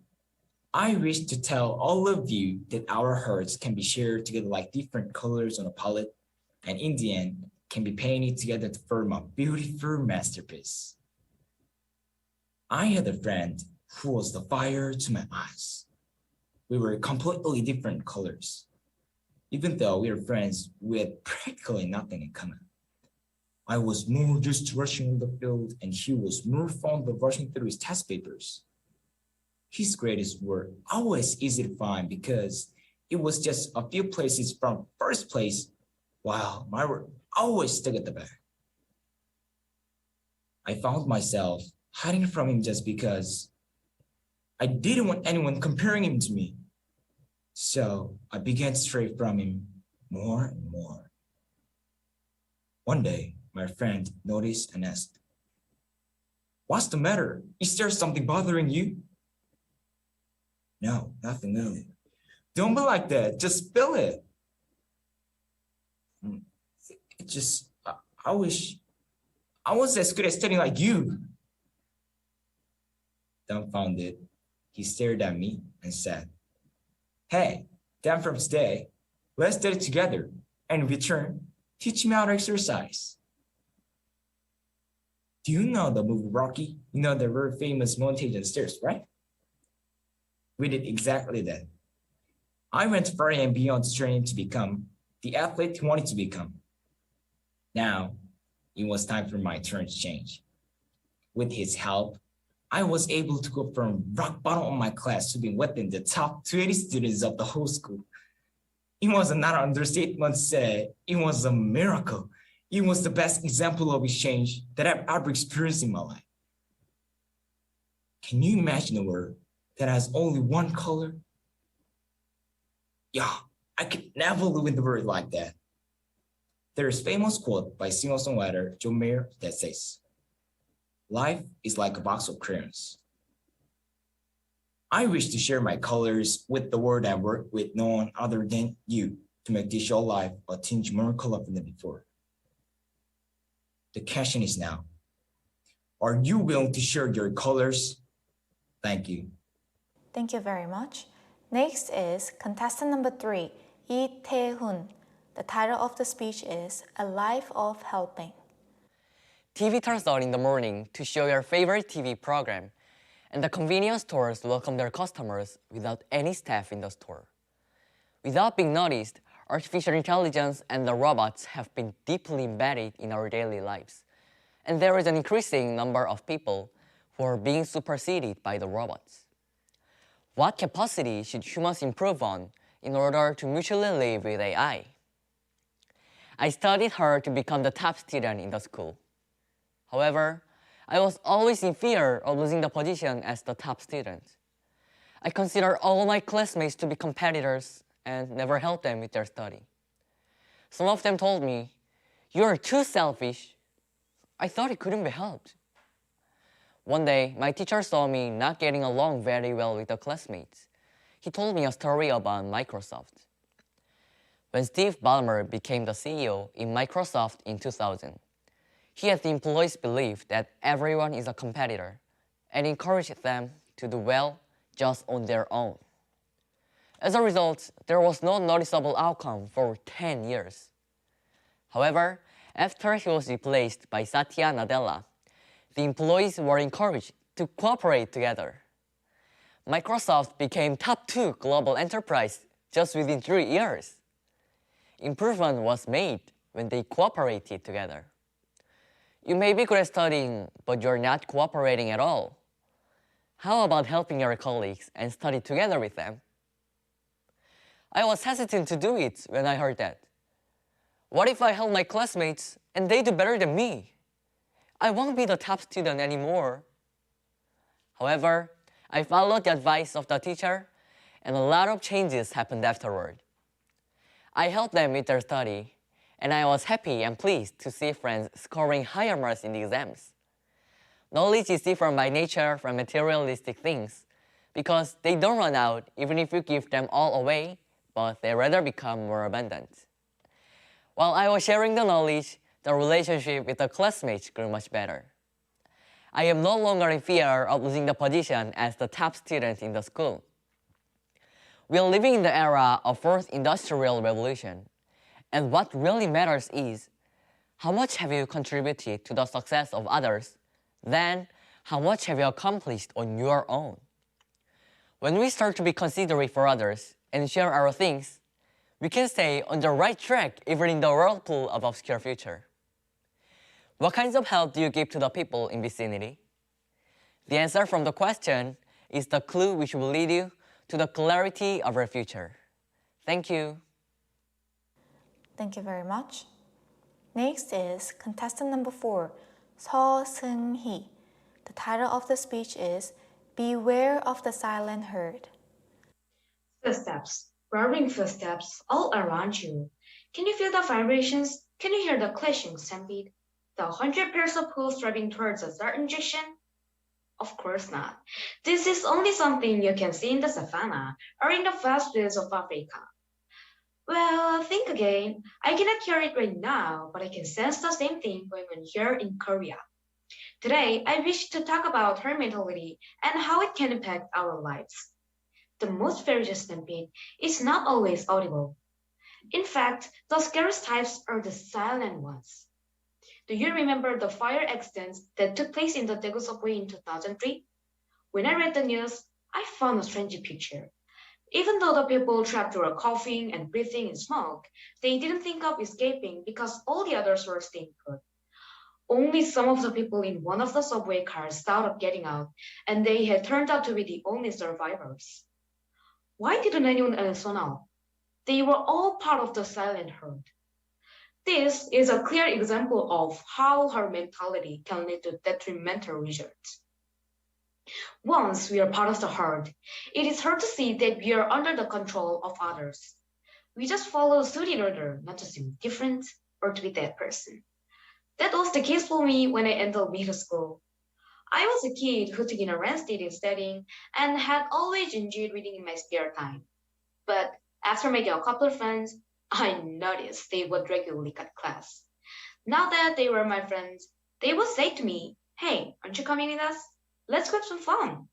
I wish to tell all of you that our hurts can be shared together like different colors on a palette, and in the end, can be painted together to form a beautiful masterpiece. I had a friend who was the fire to my eyes. We were completely different colors. Even though we were friends, we had practically nothing in common. I was more used to rushing in the field, and he was more fond of rushing through his test papers. His grades were always easy to find because it was just a few places from first place, while mine were always stuck at the back. I found myself hiding from him just because I didn't want anyone comparing him to me. So I began to stray from him more and more. One day, my friend noticed and asked, "What's the matter? Is there something bothering you?" "No, nothing really." "Don't be like that. Just spill it." It just, I wish I was as good at studying like you. Dumbfounded, he stared at me and said, "Hey, then from today, let's study together, and in return, teach me how to exercise." Do you know the movie Rocky? You know the very famous montage and stairs, right? We did exactly that. I went far and beyond training to become the athlete he wanted to become. Now, it was time for my turn to change. With his help, I was able to go from rock bottom of my class to being within the top 20 students of the whole school. It was not an understatement to say it was a miracle. It was the best example of exchange that I've ever experienced in my life. Can you imagine a world that has only one color? Yeah, I could never live in the world like that. There is a famous quote by singer-songwriter John Mayer that says, "Life is like a box of crayons." I wish to share my colors with the world I work with no one other than you to make this your life a tinge more colorful than before. The question is now, are you willing to share your colors? Thank you. Thank you very much. Next is contestant number 3, Lee Tae-hoon. The title of the speech is A Life of Helping. TV turns on in the morning to show your favorite TV program, and the convenience stores welcome their customers without any staff in the store. Without being noticed, artificial intelligence and the robots have been deeply embedded in our daily lives, and there is an increasing number of people who are being superseded by the robots. What capacity should humans improve on in order to mutually live with AI? I studied hard to become the top student in the school. However, I was always in fear of losing the position as the top student. I consider all my classmates to be competitors and never helped them with their study. Some of them told me, "You're too selfish." I thought it couldn't be helped. One day, my teacher saw me not getting along very well with the classmates. He told me a story about Microsoft. When Steve Ballmer became the CEO in Microsoft in 2000, he had the employees believe that everyone is a competitor and encouraged them to do well just on their own. As a result, there was no noticeable outcome for 10 years. However, after he was replaced by Satya Nadella, the employees were encouraged to cooperate together. Microsoft became top 2 global enterprise just within 3 years. Improvement was made when they cooperated together. You may be good at studying, but you're not cooperating at all. How about helping your colleagues and study together with them? I was hesitant to do it when I heard that. What if I help my classmates and they do better than me? I won't be the top student anymore. However, I followed the advice of the teacher, and a lot of changes happened afterward. I helped them with their study, and I was happy and pleased to see friends scoring higher marks in the exams. Knowledge is different by nature from materialistic things, because they don't run out even if you give them all away, but they rather become more abundant. While I was sharing the knowledge, the relationship with the classmates grew much better. I am no longer in fear of losing the position as the top student in the school. We are living in the era of fourth industrial revolution, and what really matters is how much have you contributed to the success of others, then how much have you accomplished on your own. When we start to be considerate for others and share our things, we can stay on the right track even in the whirlpool of obscure future. What kinds of help do you give to the people in vicinity? The answer from the question is the clue which will lead you to the clarity of our future. Thank you. Thank you very much. Next is contestant number 4, Seo Seung-hee. The title of the speech is Beware of the Silent Herd. Footsteps, roaring footsteps all around you. Can you feel the vibrations? Can you hear the clashing stampede? The 100 pairs of hooves driving towards a certain direction? Of course not. This is only something you can see in the savannah or in the vast fields of Africa. Well, think again. I cannot hear it right now, but I can sense the same thing going on here in Korea. Today, I wish to talk about her mentality and how it can impact our lives. The most ferocious stampede is not always audible. In fact, the scariest types are the silent ones. Do you remember the fire accidents that took place in the Daegu subway in 2003? When I read the news, I found a strange picture. Even though the people trapped were coughing and breathing in smoke, they didn't think of escaping because all the others were staying put. Only some of the people in one of the subway cars thought of getting out, and they had turned out to be the only survivors. Why didn't anyone else know? They were all part of the silent herd. This is a clear example of how her mentality can lead to detrimental results. Once we are part of the herd, it is hard to see that we are under the control of others. We just follow suit in order not to seem different or to be that person. That was the case for me when I entered middle school. I was a kid who took in a rent study setting and had always enjoyed reading in my spare time. But after making a couple of friends, I noticed they would regularly cut class. Now that they were my friends, they would say to me, "Hey, aren't you coming with us? Let's go have some fun."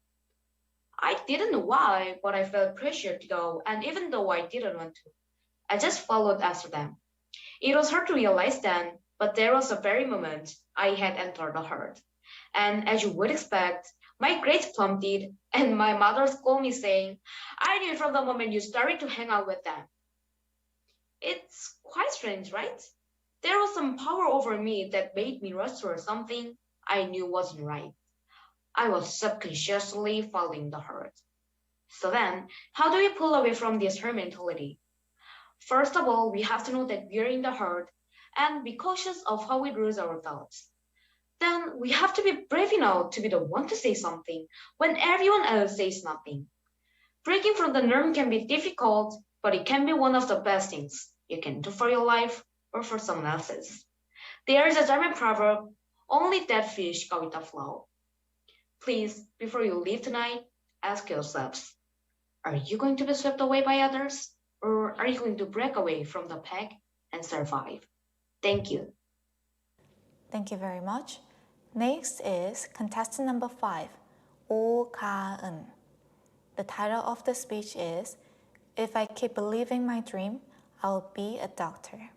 I didn't know why, but I felt pressured to go, and even though I didn't want to, I just followed after them. It was hard to realize then, but there was a very moment I had entered the herd. And as you would expect, my grades plummeted, and my mother scolded me saying, "I knew from the moment you started to hang out with them." It's quite strange, right? There was some power over me that made me rush towards something I knew wasn't right. I was subconsciously following the herd. So then, how do we pull away from this herd mentality? First of all, we have to know that we're in the herd and be cautious of how we use our thoughts. Then we have to be brave enough to be the one to say something when everyone else says nothing. Breaking from the norm can be difficult, but it can be one of the best things you can do for your life or for someone else's. There is a German proverb, only dead fish go with the flow. Please, before you leave tonight, ask yourselves, are you going to be swept away by others? Or are you going to break away from the pack and survive? Thank you. Thank you very much. Next is contestant number 5, 오가은. The title of the speech is, If I keep believing my dream, I'll be a doctor.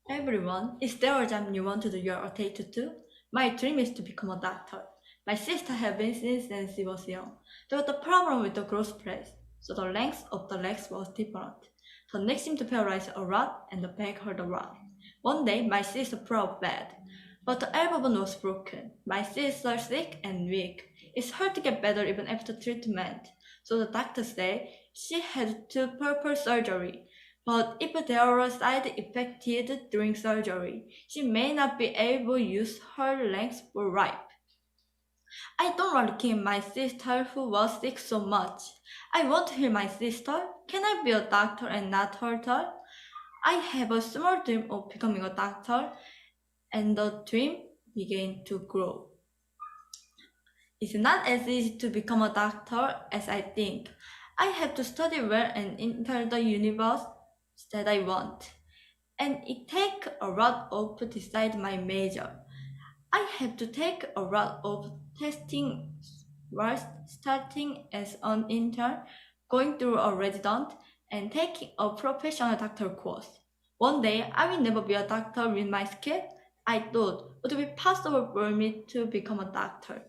Everyone, is there a job you want to do your rotated to? My dream is to become a doctor. My sister has been since she was young. There was a problem with the growth plate, so the length of the legs was different. Her neck seemed to paralyze a lot, and the back hurt a lot. One day, my sister broke bad, but the elbow bone was broken. My sister sick and weak. It's hard to get better even after treatment, so the doctor said she had to perform surgery. But if there are side effects during surgery, she may not be able to use her legs for right. I don't want to kill my sister who was sick so much. I want to heal my sister. Can I be a doctor and not hurt her? I have a small dream of becoming a doctor, and the dream began to grow. It's not as easy to become a doctor as I think. I have to study well and enter the universe that I want. And it takes a lot of to decide my major. I have to take a lot of testing while starting as an intern, going through a resident, and taking a professional doctor course. One day, I will never be a doctor with my skill. I thought it would be possible for me to become a doctor.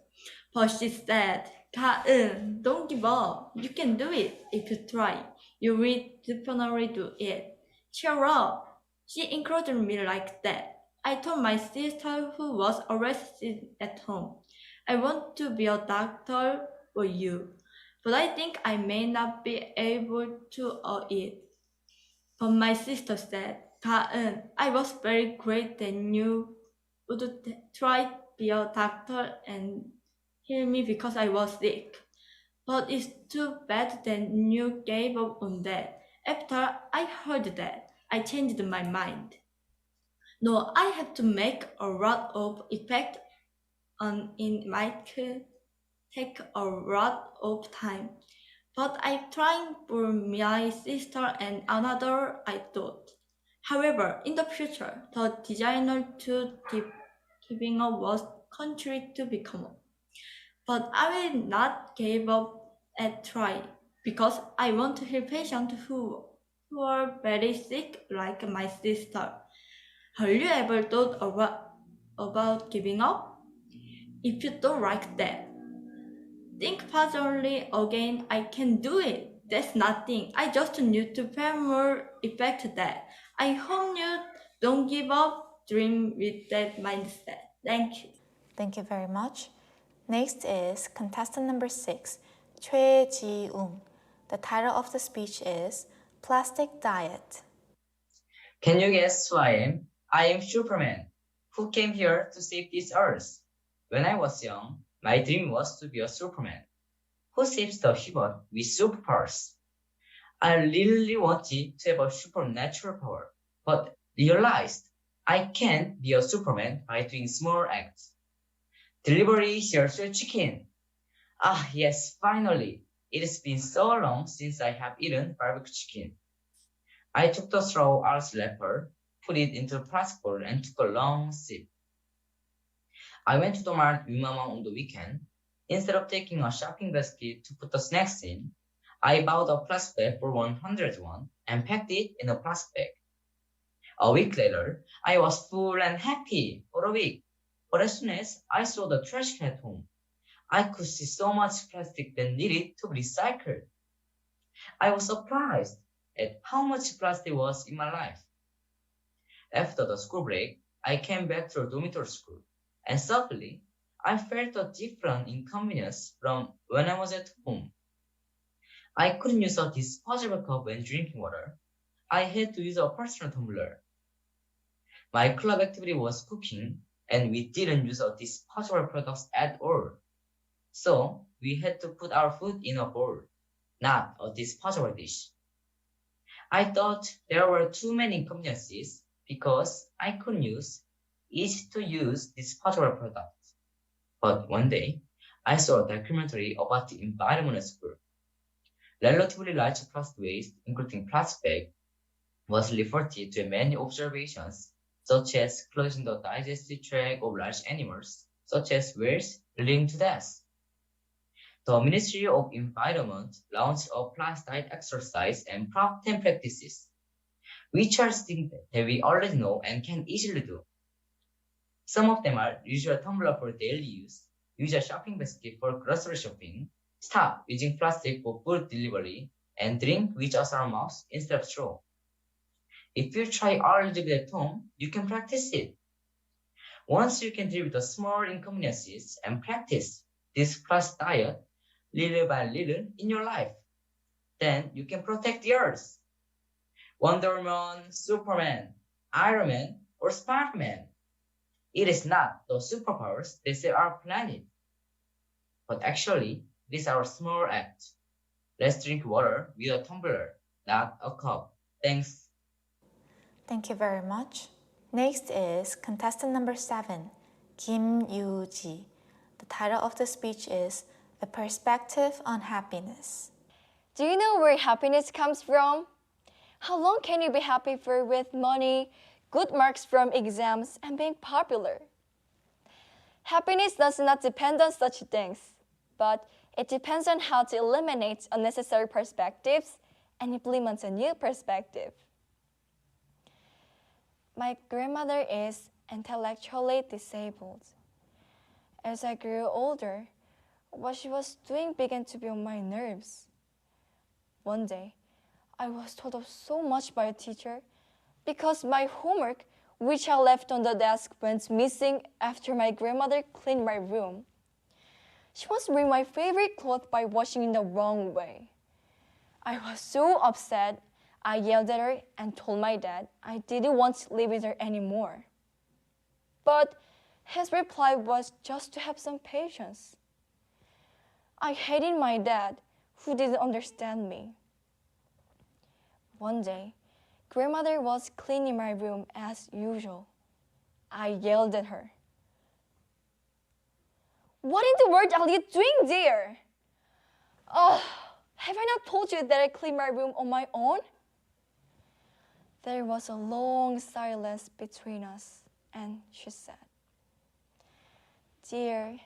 But she said, 가은, don't give up. You can do it if you try. You will definitely do it. Cheer up. She encouraged me like that. I told my sister who was arrested at home, I want to be a doctor for you, but I think I may not be able to it. But my sister said, 가은, I was very great that you would try to be a doctor and heal me because I was sick. But it's too bad that you gave up on that. After I heard that, I changed my mind. No, I have to make a lot of effect on it might take a lot of time. But I'm trying for my sister and another, I thought. However, in the future, the desire to giving up was contrary to become. But I will not give up at try because I want to help patients who are very sick like my sister. Have you ever thought about giving up? If you don't like that, think positively again. I can do it. That's nothing. I just need to pay more effect that. I hope you don't give up. Dream with that mindset. Thank you. Thank you very much. Next is contestant number 6, 최지웅. The title of the speech is Plastic Diet. Can you guess who I am? I am Superman, who came here to save this earth. When I was young, my dream was to be a Superman, who saves the human with superpowers. I really wanted to have a supernatural power, but realized I can't be a Superman by doing small acts. Delivery here's your chicken. Ah, yes, finally. It has been so long since I have eaten barbecue chicken. I took the straw out wrapper, put it into a plastic bowl, and took a long sip. I went to the mart with Mama on the weekend. Instead of taking a shopping basket to put the snacks in, I bought a plastic bag for 100 won and packed it in a plastic bag. A week later, I was full and happy for a week. But as soon as I saw the trash can at home, I could see so much plastic that needed to be recycled. I was surprised at how much plastic was in my life. After the school break, I came back to a dormitory school, and suddenly, I felt a different inconvenience from when I was at home. I couldn't use a disposable cup when drinking water. I had to use a personal tumbler. My club activity was cooking, and we didn't use our disposable products at all. So we had to put our food in a bowl, not a disposable dish. I thought there were too many inconveniences because I couldn't use easy to use disposable products. But one day, I saw a documentary about the environment at school. Relatively large plastic waste, including plastic bag, was reported to many observations, such as closing the digestive tract of large animals, such as whales, leading to death. The Ministry of Environment launched a plastic diet exercise and prop 10 practices, which are things that we already know and can easily do. Some of them are use your tumbler for daily use, use a shopping basket for grocery shopping, stop using plastic for food delivery, and drink with a sour mouth instead of straw. If you try all of it at home, you can practice it. Once you can deal with the small inconveniences and practice this plastic diet little by little in your life, then you can protect the earth. Wonder Woman, Superman, Iron Man, or Spider-Man. It is not the superpowers that save our planet, but actually, it is our small act. Let's drink water with a tumbler, not a cup. Thanks. Thank you very much. Next is contestant number 7, Kim Yu-ji. The title of the speech is A Perspective on Happiness. Do you know where happiness comes from? How long can you be happy for with money, good marks from exams, and being popular? Happiness does not depend on such things, but it depends on how to eliminate unnecessary perspectives and implement a new perspective. My grandmother is intellectually disabled. As I grew older, what she was doing began to be on my nerves. One day, I was told off so much by a teacher because my homework, which I left on the desk, went missing after my grandmother cleaned my room. She was wearing my favorite cloth by washing in the wrong way. I was so upset, I yelled at her and told my dad I didn't want to live with her anymore. But his reply was just to have some patience. I hated my dad, who didn't understand me. One day, grandmother was cleaning my room as usual. I yelled at her. "What in the world are you doing there? Oh, have I not told you that I clean my room on my own?" There was a long silence between us, and she said, "Dear,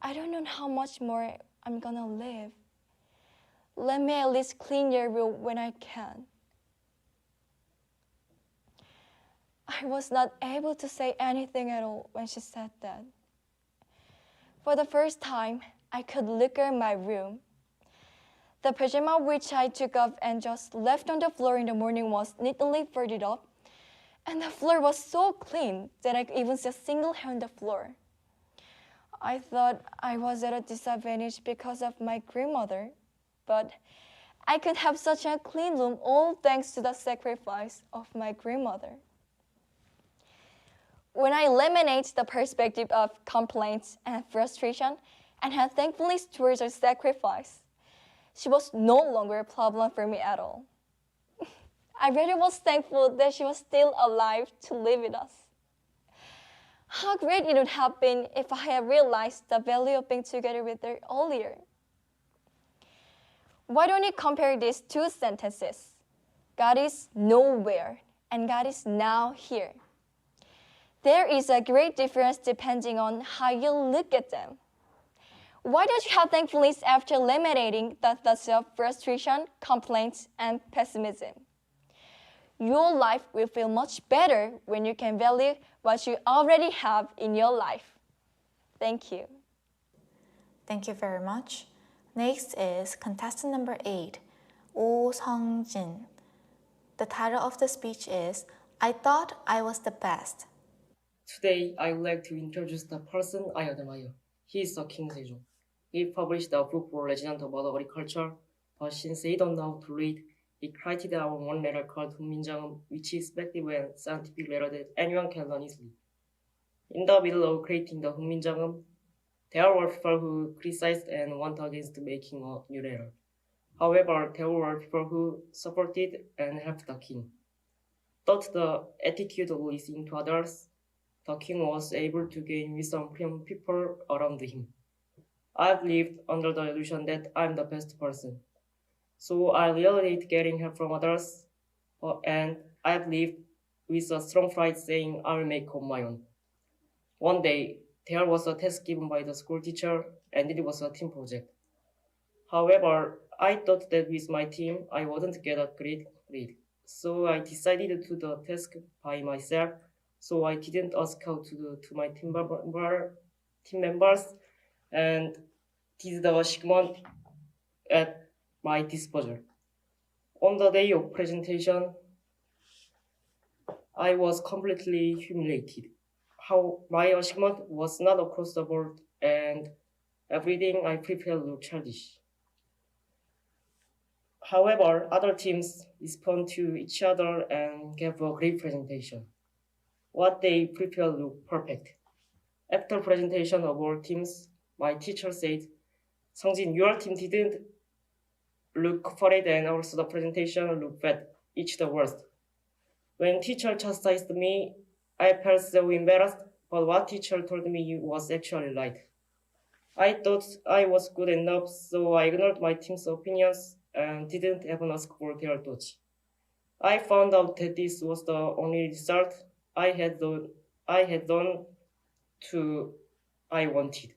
I don't know how much more I'm gonna live. Let me at least clean your room when I can." I was not able to say anything at all when she said that. For the first time, I could look at my room. The pajama which I took off and just left on the floor in the morning was neatly folded up, and the floor was so clean that I could even see a single hair on the floor. I thought I was at a disadvantage because of my grandmother, but I could have such a clean room all thanks to the sacrifice of my grandmother. When I eliminate the perspective of complaints and frustration and had thankfulness towards her sacrifice, she was no longer a problem for me at all. I really was thankful that she was still alive to live with us. How great it would have been if I had realized the value of being together with her earlier. Why don't you compare these two sentences? God is nowhere and God is now here. There is a great difference depending on how you look at them. Why don't you have thankfulness after eliminating the thoughts of frustration, complaints, and pessimism? Your life will feel much better when you can value what you already have in your life. Thank you. Thank you very much. Next is contestant number 8, Oh Sung-jin. The title of the speech is I Thought I Was the Best. Today, I would like to introduce the person I admire. He is King Sejong. He published a book for residents about agriculture, but since they don't know how to read, he created our one letter called 훈민정음, which is effective and scientific letter that anyone can learn easily. In the middle of creating the 훈민정음, there were people who criticized and warned against making a new letter. However, there were people who supported and helped the king. thought the attitude of listening to others, the king was able to gain wisdom from people around him. I've lived under the illusion that I'm the best person. So I really hate getting help from others, and I've lived with a strong pride saying I'll make on my own. One day, there was a test given by the school teacher, and it was a team project. However, I thought that with my team, I wouldn't get a great grade. So I decided to do the task by myself. So I didn't ask out to my team members and did the assignment at my disposal. On the day of presentation, I was completely humiliated. How my achievement was not across the board, and everything I prepared looked childish. However, other teams respond to each other and gave a great presentation. What they prepared looked perfect. After presentation of all teams, my teacher said, "Songjin, your team didn't look parade and also the presentation looked bad, each the worst." When teacher chastised me, I felt so embarrassed, but what teacher told me was actually right. I thought I was good enough, so I ignored my team's opinions and didn't even ask for their thoughts. I found out that this was the only result I had done to I wanted.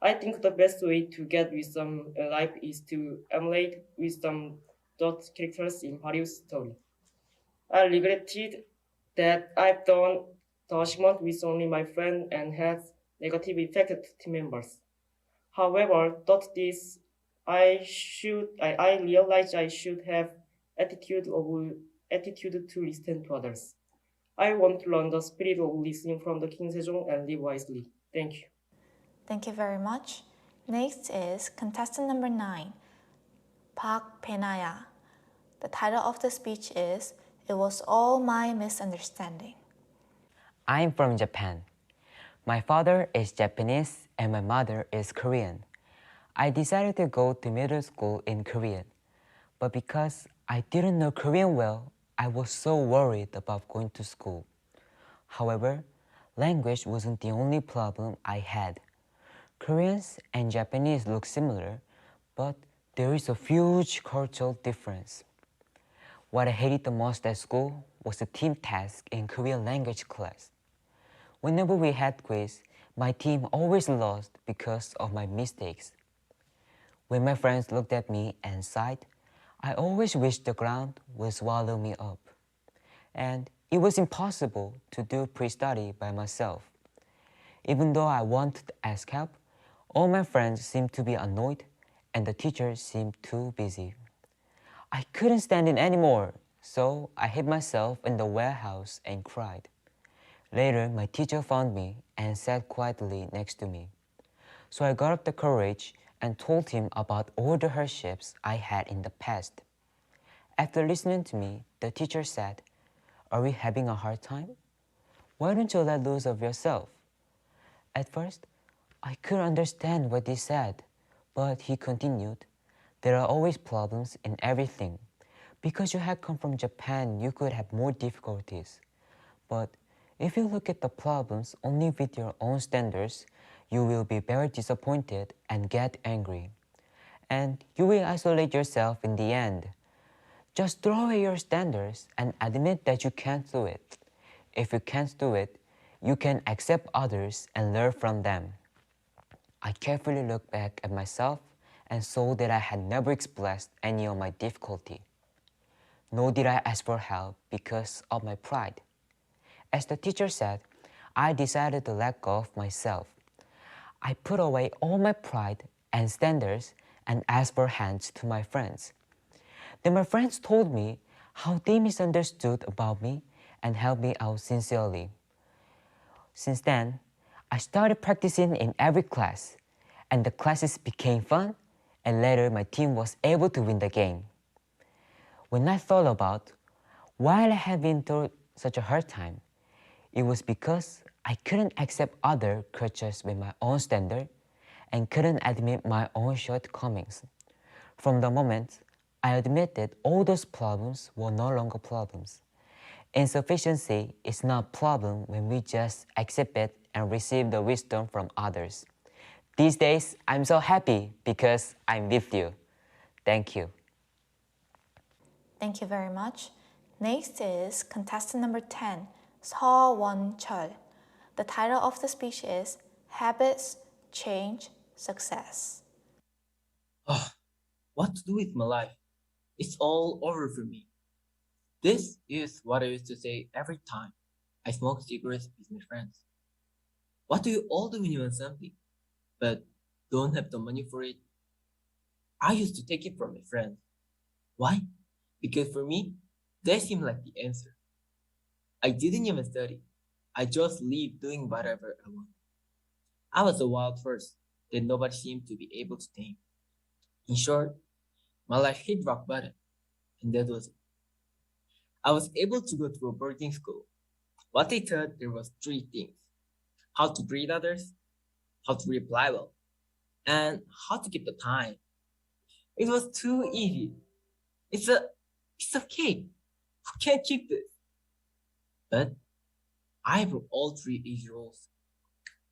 I think the best way to get wisdom in life is to emulate wisdom dot characters in various stories. I regretted that I've done the assignment with only my friend and had negative effect to team members. However, thought this, I realized I should have attitude to listen to others. I want to learn the spirit of listening from the King Sejong and live wisely. Thank you. Thank you very much. Next is contestant number 9, Park Penaya. The title of the speech is "It Was All My Misunderstanding." I'm from Japan. My father is Japanese and my mother is Korean. I decided to go to middle school in Korean, but because I didn't know Korean well, I was so worried about going to school. However, language wasn't the only problem I had. Koreans and Japanese look similar, but there is a huge cultural difference. What I hated the most at school was the team task in Korean language class. Whenever we had quiz, my team always lost because of my mistakes. When my friends looked at me and sighed, I always wished the ground would swallow me up. And it was impossible to do pre-study by myself. Even though I wanted to ask help, all my friends seemed to be annoyed and the teacher seemed too busy. I couldn't stand it anymore, so I hid myself in the warehouse and cried. Later, my teacher found me and sat quietly next to me. So I got up the courage and told him about all the hardships I had in the past. After listening to me, the teacher said, "Are we having a hard time? Why don't you let loose of yourself?" At first, I couldn't understand what he said, but he continued, "There are always problems in everything. Because you had come from Japan, you could have more difficulties. But if you look at the problems only with your own standards, you will be very disappointed and get angry. And you will isolate yourself in the end. Just throw away your standards and admit that you can't do it. If you can't do it, you can accept others and learn from them." I carefully looked back at myself and saw that I had never expressed any of my difficulty. Nor did I ask for help because of my pride. As the teacher said, I decided to let go of myself. I put away all my pride and standards and asked for hands to my friends. Then my friends told me how they misunderstood about me and helped me out sincerely. Since then, I started practicing in every class, and the classes became fun, and later my team was able to win the game. When I thought about why I had been through such a hard time, it was because I couldn't accept other cultures with my own standard and couldn't admit my own shortcomings. From the moment I admitted all those problems were no longer problems, Insufficiency is not a problem when we just accept it and receive the wisdom from others. These days, I'm so happy because I'm with you. Thank you. Thank you very much. Next is contestant number 10, 서원철. The title of the speech is Habits, Change, Success. Oh, what to do with my life? It's all over for me. This is what I used to say every time I smoke cigarettes with my friends. What do you all do when you want something, but don't have the money for it? I used to take it from my friends. Why? Because for me, that seemed like the answer. I didn't even study. I just lived doing whatever I want. I was a wild horse that nobody seemed to be able to tame. In short, my life hit rock bottom, and that was it. I was able to go to a boarding school. What they taught there was three things: how to greet others, how to reply well, and how to keep the time. It was too easy. It's a piece of cake. Who can't keep this? But I broke all three easy rules.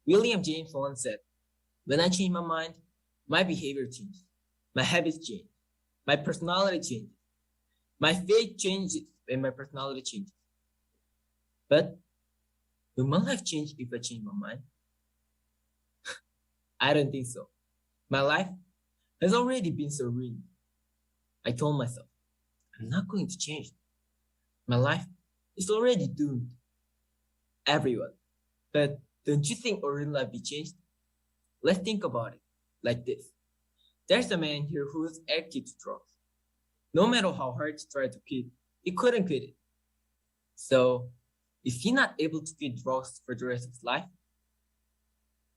William James once said, "When I change my mind, my behavior changes, my habits change, my personality changes, my faith changes, and my personality changes." But will my life change if I change my mind? I don't think so. My life has already been so ruined. I told myself, I'm not going to change. My life is already doomed. Everyone. But don't you think our real life be changed? Let's think about it like this. There's a man here who is addicted to drugs. No matter how hard he tried to quit, he couldn't quit it. So, is he not able to quit drugs for the rest of his life?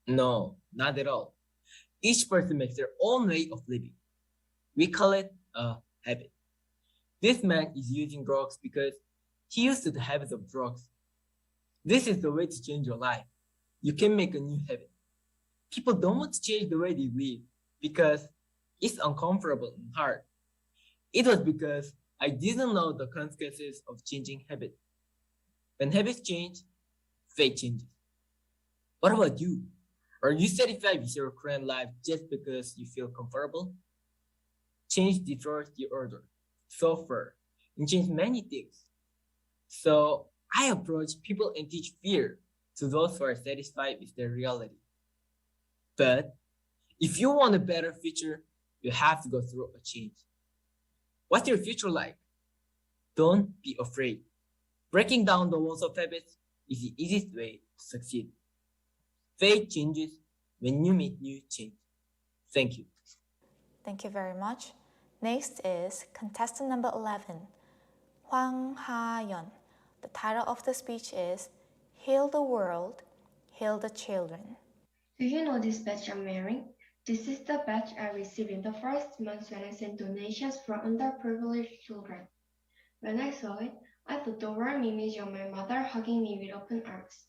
No, not at all. Each person makes their own way of living. We call it a habit. This man is using drugs because he used to the habits of drugs. This is the way to change your life. You can make a new habit. People don't want to change the way they live because it's uncomfortable and hard. It was because I didn't know the consequences of changing habits. When habits change, fate changes. What about you? Are you satisfied with your current life just because you feel comfortable? Change destroys the order, suffer, and change many things. So I approach people and teach fear to those who are satisfied with their reality. But if you want a better future, you have to go through a change. What's your future like? Don't be afraid. Breaking down the walls of habits is the easiest way to succeed. Fate changes when you meet new change. Thank you. Thank you very much. Next is contestant number 11, Hwang Ha-yeon. The title of the speech is Heal the World, Heal the Children. Do you know this badge I'm wearing? This is the badge I received in the first month when I sent donations for underprivileged children. When I saw it, I thought the warm image of my mother hugging me with open arms.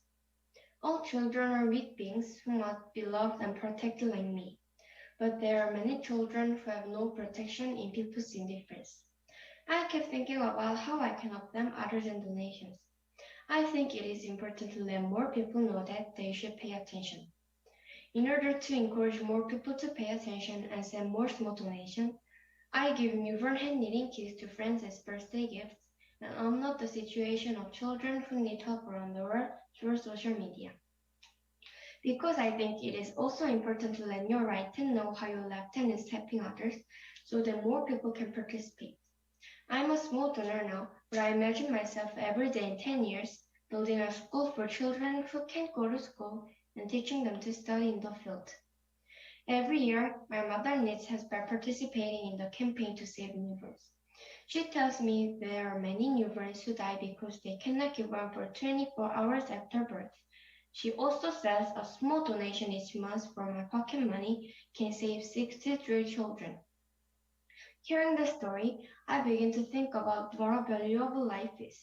All children are weak beings who must be loved and protected like me. But there are many children who have no protection in people's indifference. I kept thinking about how I can help them other than donations. I think it is important to let more people know that they should pay attention. In order to encourage more people to pay attention and send more small donations, I give newborn hand knitting kits to friends as birthday gifts and upload the situation of children who need help around the world through social media. Because I think it is also important to let your right hand know how your left hand is helping others so that more people can participate. I'm a small donor now, but I imagine myself every day in 10 years building a school for children who can't go to school and teaching them to study in the field. Every year, my mother knits has been participating in the campaign to save newborns. She tells me there are many newborns who die because they cannot give birth for 24 hours after birth. She also says a small donation each month from my pocket money can save 63 children. Hearing the story, I begin to think about what a valuable life is,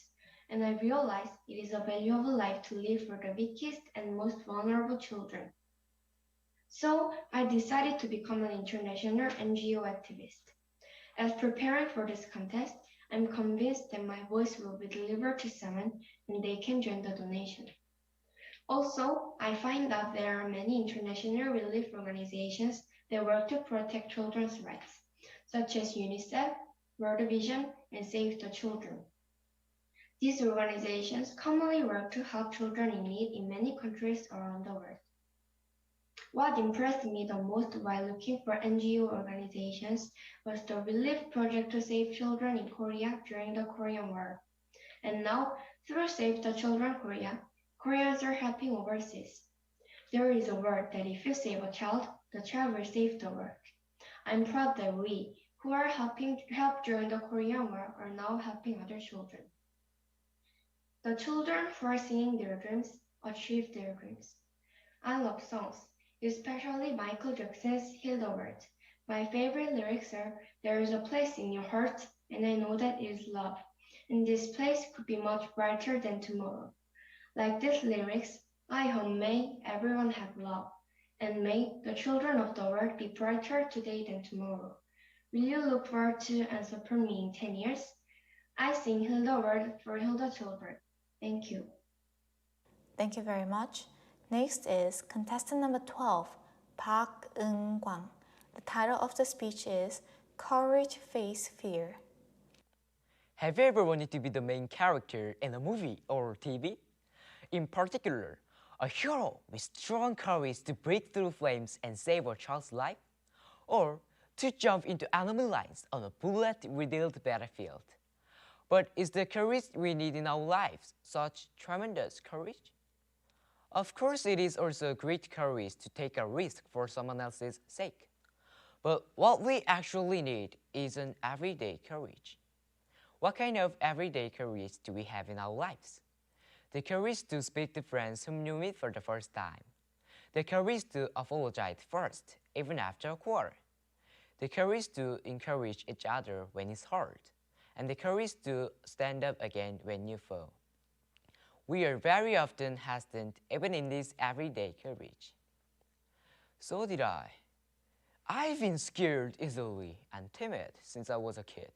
and I realize it is a valuable life to live for the weakest and most vulnerable children. So I decided to become an international NGO activist. As preparing for this contest, I'm convinced that my voice will be delivered to someone and they can join the donation. Also, I find that there are many international relief organizations that work to protect children's rights, such as UNICEF, World Vision, and Save the Children. These organizations commonly work to help children in need in many countries around the world. What impressed me the most while looking for NGO organizations was the relief project to save children in Korea during the Korean War. And now, through Save the Children Korea, Koreans are helping overseas. There is a word that if you save a child, the child will save the world. I'm proud that we, who are helped during the Korean War, are now helping other children. The children who are singing their dreams achieve their dreams. I love songs, especially Michael Jackson's Heal the World. My favorite lyrics are, "There is a place in your heart, and I know that it is love. And this place could be much brighter than tomorrow." Like these lyrics, I hope may everyone have love, and may the children of the world be brighter today than tomorrow. Will you look forward to and support me in 10 years? I sing Heal the World for Heal the Children. Thank you. Thank you very much. Next is contestant number 12, Park Eun-kwang. The title of the speech is Courage Face Fear. Have you ever wanted to be the main character in a movie or TV? In particular, a hero with strong courage to break through flames and save a child's life? Or to jump into enemy lines on a bullet-riddled battlefield? But is the courage we need in our lives such tremendous courage? Of course, it is also great courage to take a risk for someone else's sake. But what we actually need is an everyday courage. What kind of everyday courage do we have in our lives? The courage to speak to friends whom you meet for the first time. The courage to apologize first, even after a quarrel. The courage to encourage each other when it's hard. And the courage to stand up again when you fall. We are very often hesitant even in this everyday courage. So did I. I've been scared easily and timid since I was a kid.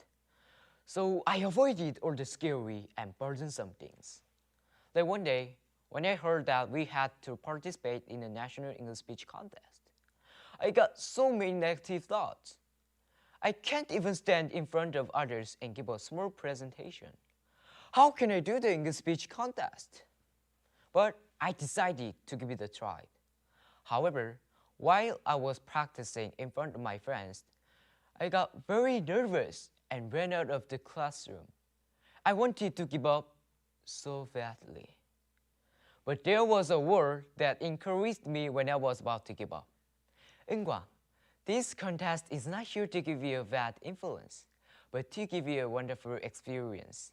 So I avoided all the scary and burdensome things. Like one day, when I heard that we had to participate in a national English speech contest, I got so many negative thoughts. I can't even stand in front of others and give a small presentation. How can I do the English speech contest? But I decided to give it a try. However, while I was practicing in front of my friends, I got very nervous and ran out of the classroom. I wanted to give up so badly. But there was a word that encouraged me when I was about to give up. Eun-kwang, this contest is not here to give you a bad influence, but to give you a wonderful experience.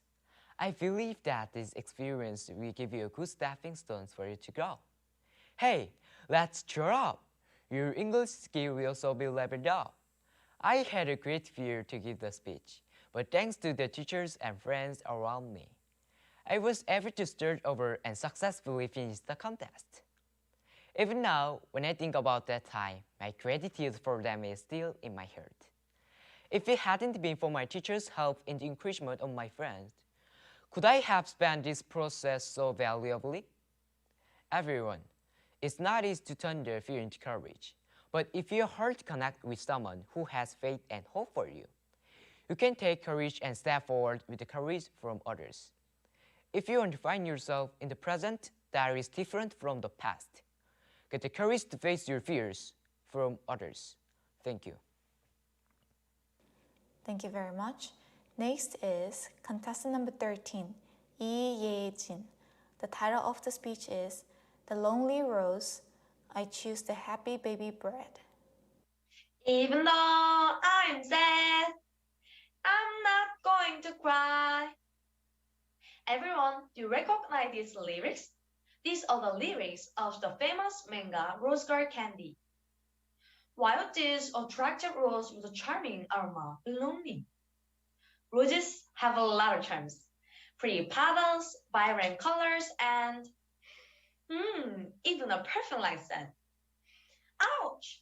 I believe that this experience will give you a good stepping stone for you to grow. Hey, let's cheer up! Your English skill will also be leveled up. I had a great fear to give the speech, but thanks to the teachers and friends around me, I was able to start over and successfully finish the contest. Even now, when I think about that time, my gratitude for them is still in my heart. If it hadn't been for my teachers' help in the encouragement of my friends, could I have spent this process so valuably? Everyone, it's not easy to turn their fear into courage, but if your heart connects with someone who has faith and hope for you, you can take courage and step forward with the courage from others. If you want to find yourself in the present that is different from the past, get the courage to face your fears from others. Thank you. Thank you very much. Next is contestant number 13, Lee Ye-jin. The title of the speech is The Lonely Rose, I Choose the Happy Baby Bread. Even though I'm sad, I'm not going to cry. Everyone, do you recognize these lyrics? These are the lyrics of the famous manga Rose Girl Candy. While this attractive rose with a charming aroma belonged me. Roses have a lot of charms. Pretty petals, vibrant colors, and even a perfume-like scent. Ouch!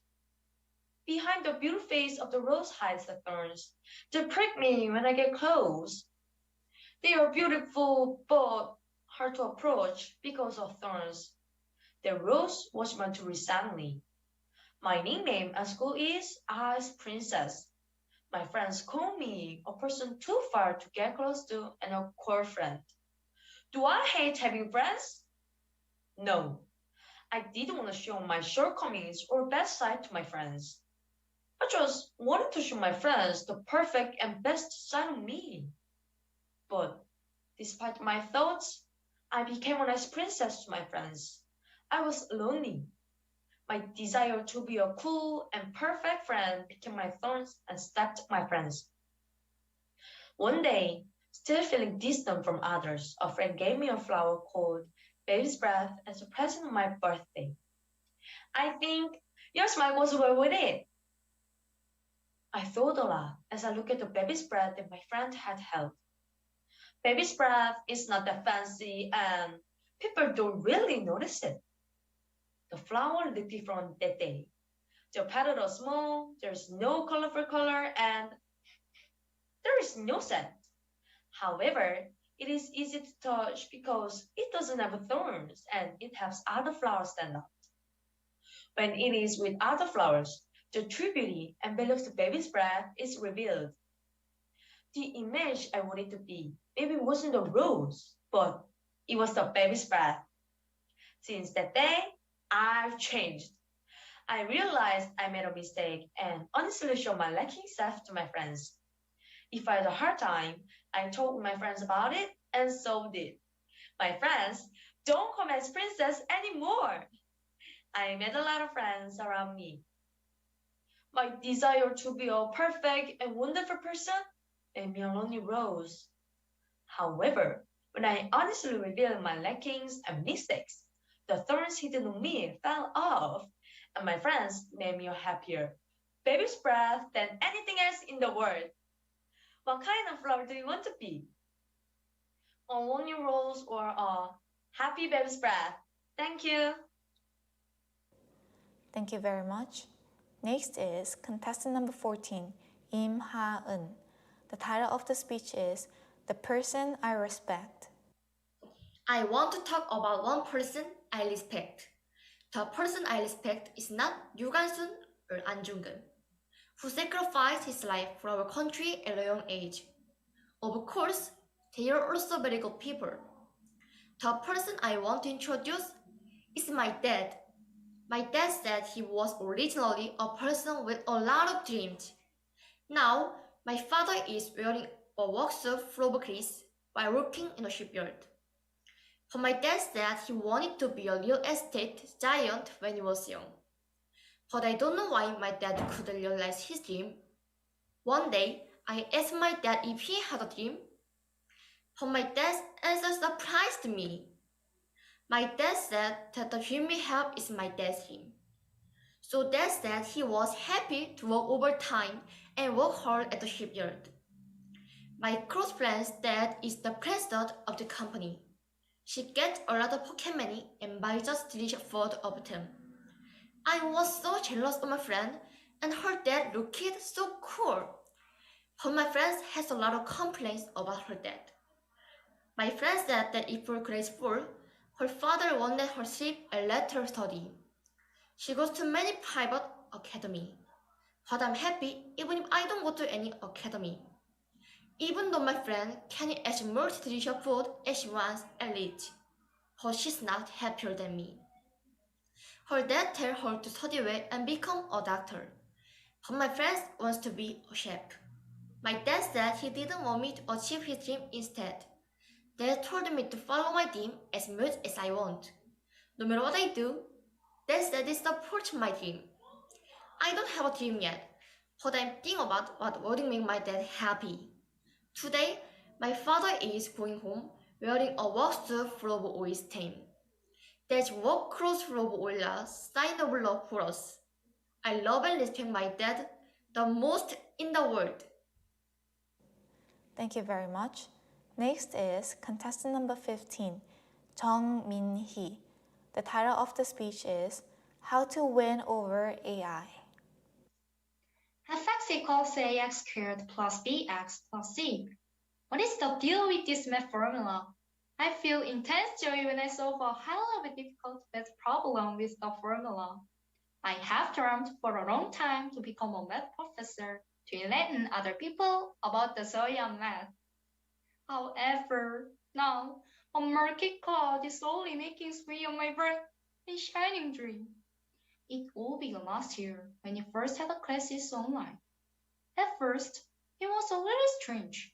Behind the beautiful face of the rose hides the thorns. They prick me when I get close. They are beautiful but hard to approach because of thorns. The rose was meant to recently. My nickname at school is Ice Princess. My friends call me a person too far to get close to and a core friend. Do I hate having friends? No. I didn't want to show my shortcomings or bad side to my friends. I just wanted to show my friends the perfect and best side of me. But despite my thoughts, I became a nice princess to my friends. I was lonely. My desire to be a cool and perfect friend became my thorns and stopped my friends. One day, still feeling distant from others, a friend gave me a flower called Baby's Breath as a present on my birthday. I think your smile goes well with it. I thought a lot as I looked at the baby's breath that my friend had held. Baby's breath is not that fancy and people don't really notice it. The flower looked different that day. The petals are small, there's no colorful color, and there is no scent. However, it is easy to touch because it doesn't have thorns and it helps other flowers stand out. When it is with other flowers, the true beauty and value of the baby's breath is revealed. The image I wanted to be maybe wasn't a rose, but it was the baby's breath. Since that day, I've changed. I realized I made a mistake and honestly showed my lacking self to my friends. If I had a hard time, I told my friends about it and solved it. My friends don't call me as princess anymore. I made a lot of friends around me. My desire to be a perfect and wonderful person made me a lonely rose. However, when I honestly revealed my lackings and mistakes, the thorns hidden on me fell off, and my friends made me a happier baby's breath than anything else in the world. What kind of flower do you want to be? A lonely rose or a happy baby's breath? Thank you. Thank you very much. Next is contestant number 14, Im Ha-eun. The title of the speech is The Person I Respect. I want to talk about one person I respect. The person I respect is not Yoo Gan-sun or An Jung-geun, who sacrificed his life for our country at a young age. Of course, they are also very good people. The person I want to introduce is my dad. My dad said he was originally a person with a lot of dreams. Now, my father is wearing a worksuit full of grease while working in a shipyard. But my dad said he wanted to be a real estate giant when he was young. But I don't know why my dad couldn't realize his dream. One day, I asked my dad if he had a dream. But my dad's answer surprised me. My dad said that the dream we have is my dad's dream. So Dad said he was happy to work overtime and work hard at the shipyard. My close friend's dad is the president of the company. She gets a lot of pocket money and buys just 3/4 of them. I was so jealous of my friend, and her dad looked so cool. But my friend has a lot of complaints about her dad. My friend said that if her grades fall, her father won't let her sleep and let her study. She goes to many private academy, but I'm happy even if I don't go to any academy. Even though my friend can eat as much delicious food as she wants and rich, but she's not happier than me. Her dad tells her to study well and become a doctor, but my friend wants to be a chef. My dad said he didn't want me to achieve his dream instead. Dad told me to follow my dream as much as I want. No matter what I do, Dad said he supports my dream. I don't have a dream yet, but I'm thinking about what would make my dad happy. Today, my father is going home wearing a worksuit full of oil stain. Dad's work clothes full of oil are sign of love for us. I love and respect my dad the most in the world. Thank you very much. Next is contestant number 15, Jung Min-hee. The title of the speech is How to Win Over AI. fx equals ax squared plus bx plus c. What is the deal with this math formula? I feel intense joy when I solve a highly difficult math problem with the formula. I have dreamt for a long time to become a math professor to enlighten other people about the joy of math. However, now a murky cloud is slowly making way on my bright and shining dream. It all began last year when you first had the classes online. At first, it was a little strange.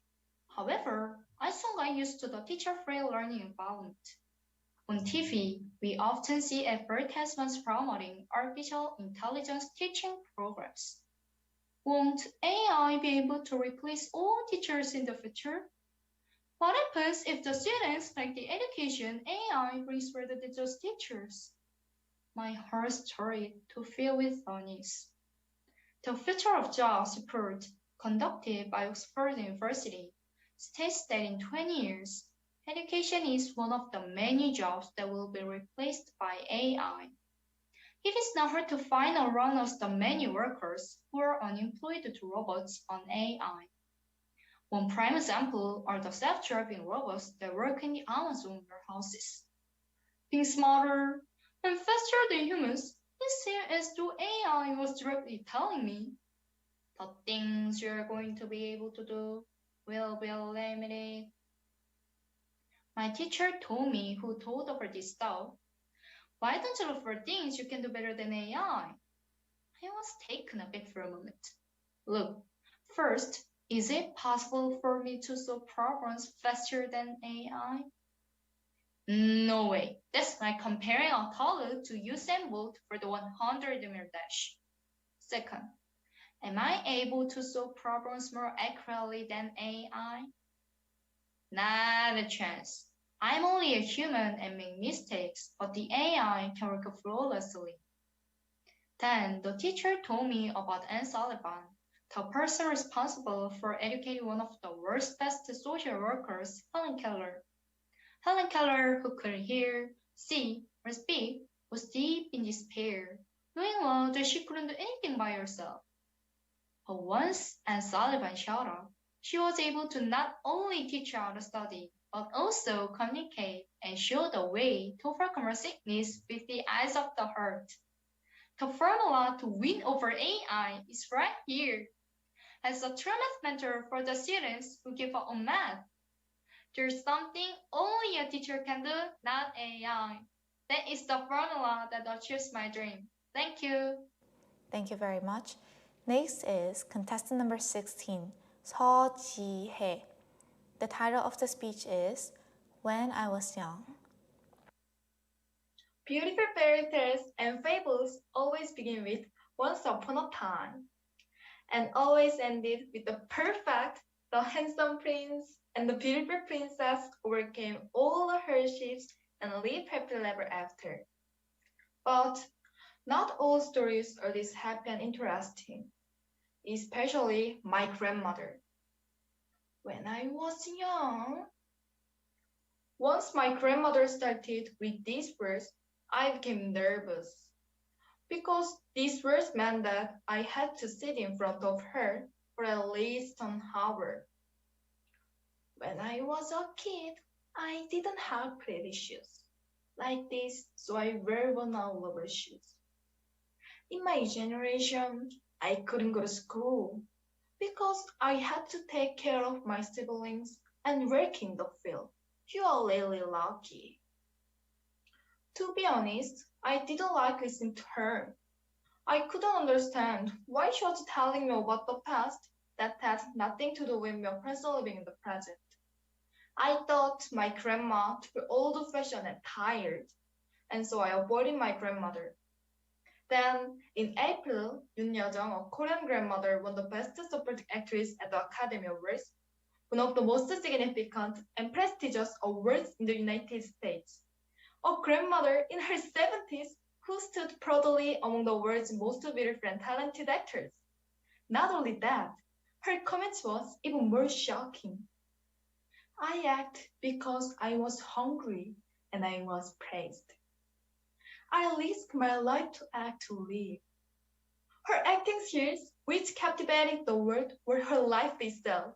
However, I soon got used to the teacher-free learning environment. On TV, we often see advertisements promoting artificial intelligence teaching programs. Won't AI be able to replace all teachers in the future? What happens if the students like the education AI brings rather than just teachers? My heart started to fill with unease. The Future of Jobs report conducted by Oxford University states that in 20 years, education is one of the many jobs that will be replaced by AI. It is not hard to find around us the many workers who are unemployed due to robots on AI. One prime example are the self-driving robots that work in the Amazon warehouses. Being smarter and faster than humans, it seems as though AI was directly telling me the things you're going to be able to do will be limited. My teacher told me who told over this stuff. Why don't you look for things you can do better than AI? I was taken aback for a moment. Look, first, is it possible for me to solve problems faster than AI? No way. That's like comparing a color to Usain Bolt for the 100-meter dash. Second, am I able to solve problems more accurately than AI? Not a chance. I'm only a human and make mistakes, but the AI can work flawlessly. Then the teacher told me about Anne Sullivan, the person responsible for educating one of the world's best social workers, Helen Keller. Helen Keller, who couldn't hear, see, or speak, was deep in despair, knowing well that she couldn't do anything by herself. But once Anne Sullivan showed up, she was able to not only teach her how to study, but also communicate and show the way to overcome her sickness with the eyes of the heart. The formula to win over AI is right here. As a true math mentor for the students who give up on math, there's something only a teacher can do, not AI. That is the formula that achieves my dream. Thank you. Thank you very much. Next is contestant number 16, 서지혜. The title of the speech is When I Was Young. Beautiful fairy tales and fables always begin with once upon a time, and always ended with the perfect, the handsome prince and the beautiful princess overcame all the hardships and lived happily ever after. But not all stories are this happy and interesting, especially my grandmother. When I was young, once my grandmother started with these words, I became nervous because these words meant that I had to sit in front of her for at least an hour. When I was a kid, I didn't have pretty shoes like this, so I wear worn-out rubber shoes. In my generation, I couldn't go to school because I had to take care of my siblings and work in the field. You are really lucky. To be honest, I didn't like listening to her. I couldn't understand why she was telling me about the past that had nothing to do with me presently living in the present. I thought my grandma to be old-fashioned and tired, and so I avoided my grandmother. Then, in April, Yoon Yeojung, a Korean grandmother, won the Best Supporting Actress at the Academy Awards, one of the most significant and prestigious awards in the United States. A grandmother in her 70s who stood proudly among the world's most beautiful and talented actors. Not only that, her comments was even more shocking. I act because I was hungry and I was praised. I risked my life to act to live. Her acting skills, which captivated the world, were her life itself.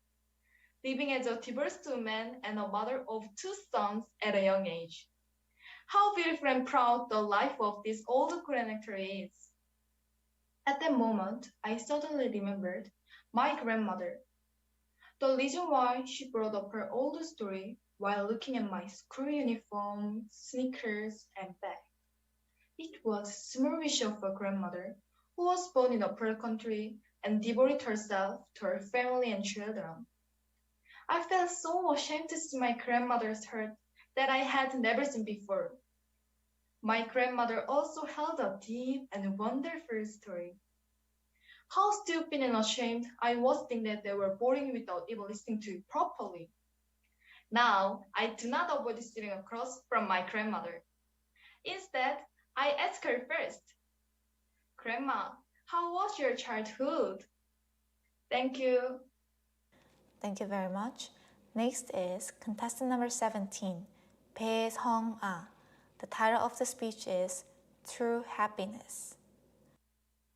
living as a divorced woman and a mother of 2 sons at a young age. How beautiful and proud the life of this old grandactor is. At that moment, I suddenly remembered my grandmother. The reason why she brought up her old story while looking at my school uniform, sneakers, and bag. It was a small wish of a grandmother who was born in a poor country and devoted herself to her family and children. I felt so ashamed to see my grandmother's hurt that I had never seen before. My grandmother also held a deep and wonderful story. How stupid and ashamed I was thinking that they were boring without even listening to it properly. Now, I do not avoid sitting across from my grandmother. Instead, I ask her first, Grandma, how was your childhood? Thank you. Thank you very much. Next is contestant number 17, 배성아. The title of the speech is True Happiness.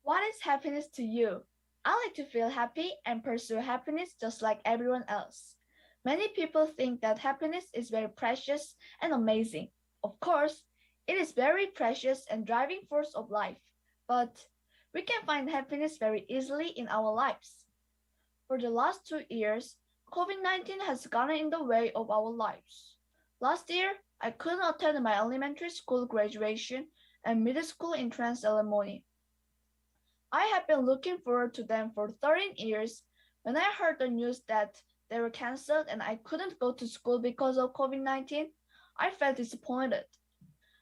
What is happiness to you? I like to feel happy and pursue happiness just like everyone else. Many people think that happiness is very precious and amazing. Of course, it is very precious and driving force of life, but we can find happiness very easily in our lives. For the last 2 years, COVID-19 has gotten in the way of our lives. Last year, I couldn't attend my elementary school graduation and middle school entrance ceremony. I have been looking forward to them for 13 years. When I heard the news that they were canceled and I couldn't go to school because of COVID-19, I felt disappointed.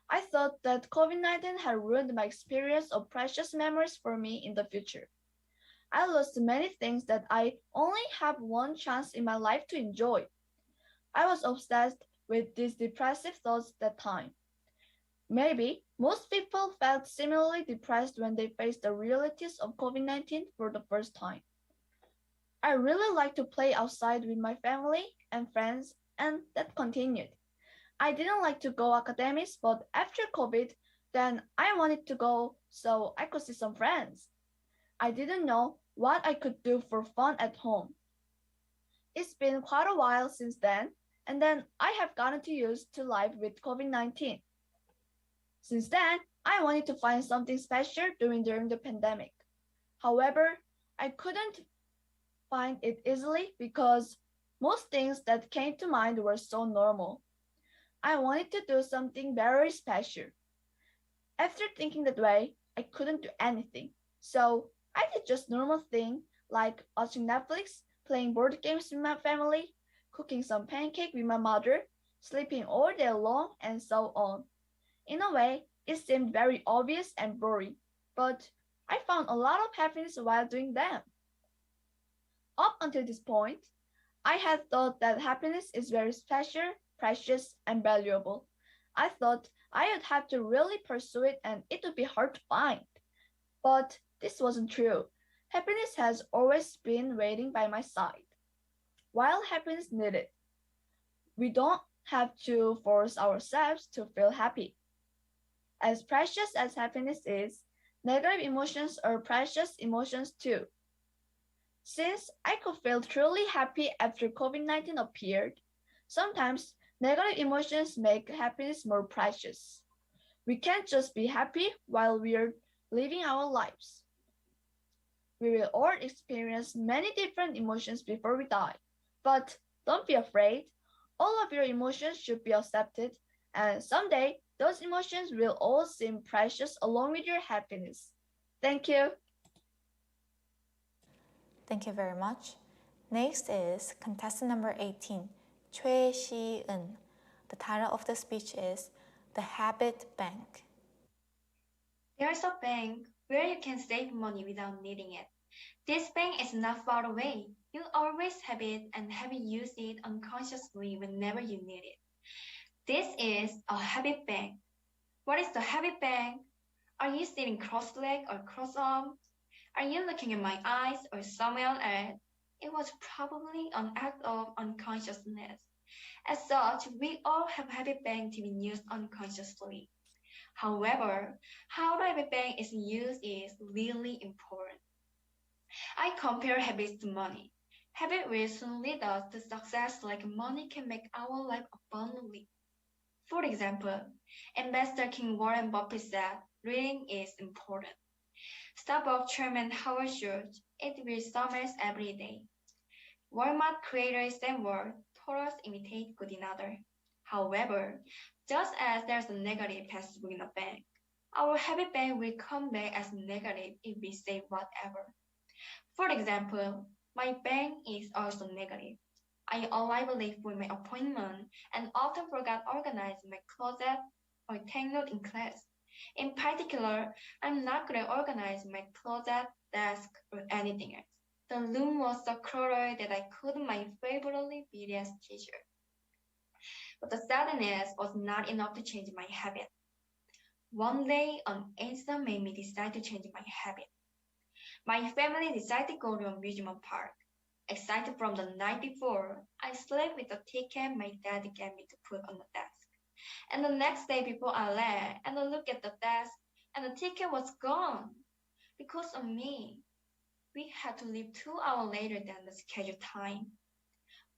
I thought that COVID-19 had ruined my experience of precious memories for me in the future. I lost many things that I only have one chance in my life to enjoy. I was obsessed with these depressive thoughts at that time. Maybe most people felt similarly depressed when they faced the realities of COVID-19 for the first time. I really like to play outside with my family and friends, and that continued. I didn't like to go academics, but after COVID, then I wanted to go so I could see some friends. I didn't know what I could do for fun at home. It's been quite a while since then, and then I have gotten used to life with COVID-19. Since then, I wanted to find something special doing during the pandemic. However, I couldn't find it easily because most things that came to mind were so normal. I wanted to do something very special. After thinking that way, I couldn't do anything. So I did just normal things like watching Netflix, playing board games with my family, cooking some pancake with my mother, sleeping all day long, and so on. In a way, it seemed very obvious and boring, but I found a lot of happiness while doing them. Up until this point, I had thought that happiness is very special, precious, and valuable. I thought I would have to really pursue it and it would be hard to find. But this wasn't true. Happiness has always been waiting by my side. While happiness needed, we don't have to force ourselves to feel happy. As precious as happiness is, negative emotions are precious emotions too. Since I could feel truly happy after COVID-19 appeared, sometimes negative emotions make happiness more precious. We can't just be happy while we're living our lives. We will all experience many different emotions before we die. But don't be afraid. All of your emotions should be accepted, and someday those emotions will all seem precious along with your happiness. Thank you. Thank you very much. Next is contestant number 18, 최시은. The title of the speech is The Habit Bank. There's a bank where you can save money without needing it. This bank is not far away. You always have it and have used it unconsciously whenever you need it. This is a habit bank. What is the habit bank? Are you sitting cross-legged or cross-armed? Are you looking at my eyes or somewhere else? It was probably an act of unconsciousness. As such, we all have habit bank to be used unconsciously. However, how the habit bank is used is really important. I compare habits to money. Habit will soon lead us to success like money can make our life abundantly. For example, investor King Warren Buffett said, reading is important. Starbucks chairman Howard Schultz, eat with summers every day. Walmart creator Sam Ward told us imitate good in other. However, just as there's a negative passbook in a bank, our habit bank will come back as negative if we say whatever. For example, my bank is also negative. I arrive late for my appointment and often forget organize my closet or take note in class. In particular, I'm not good at organize my closet, desk, or anything else. The room was so cluttered that I couldn't my favorably BDS teacher. But the sadness was not enough to change my habit. One day, an incident made me decide to change my habit. My family decided to go to an amusement park. Excited from the night before, I slept with the ticket my dad gave me to put on the desk. And the next day before I left and I looked at the desk and the ticket was gone. Because of me, we had to leave 2 hours later than the scheduled time.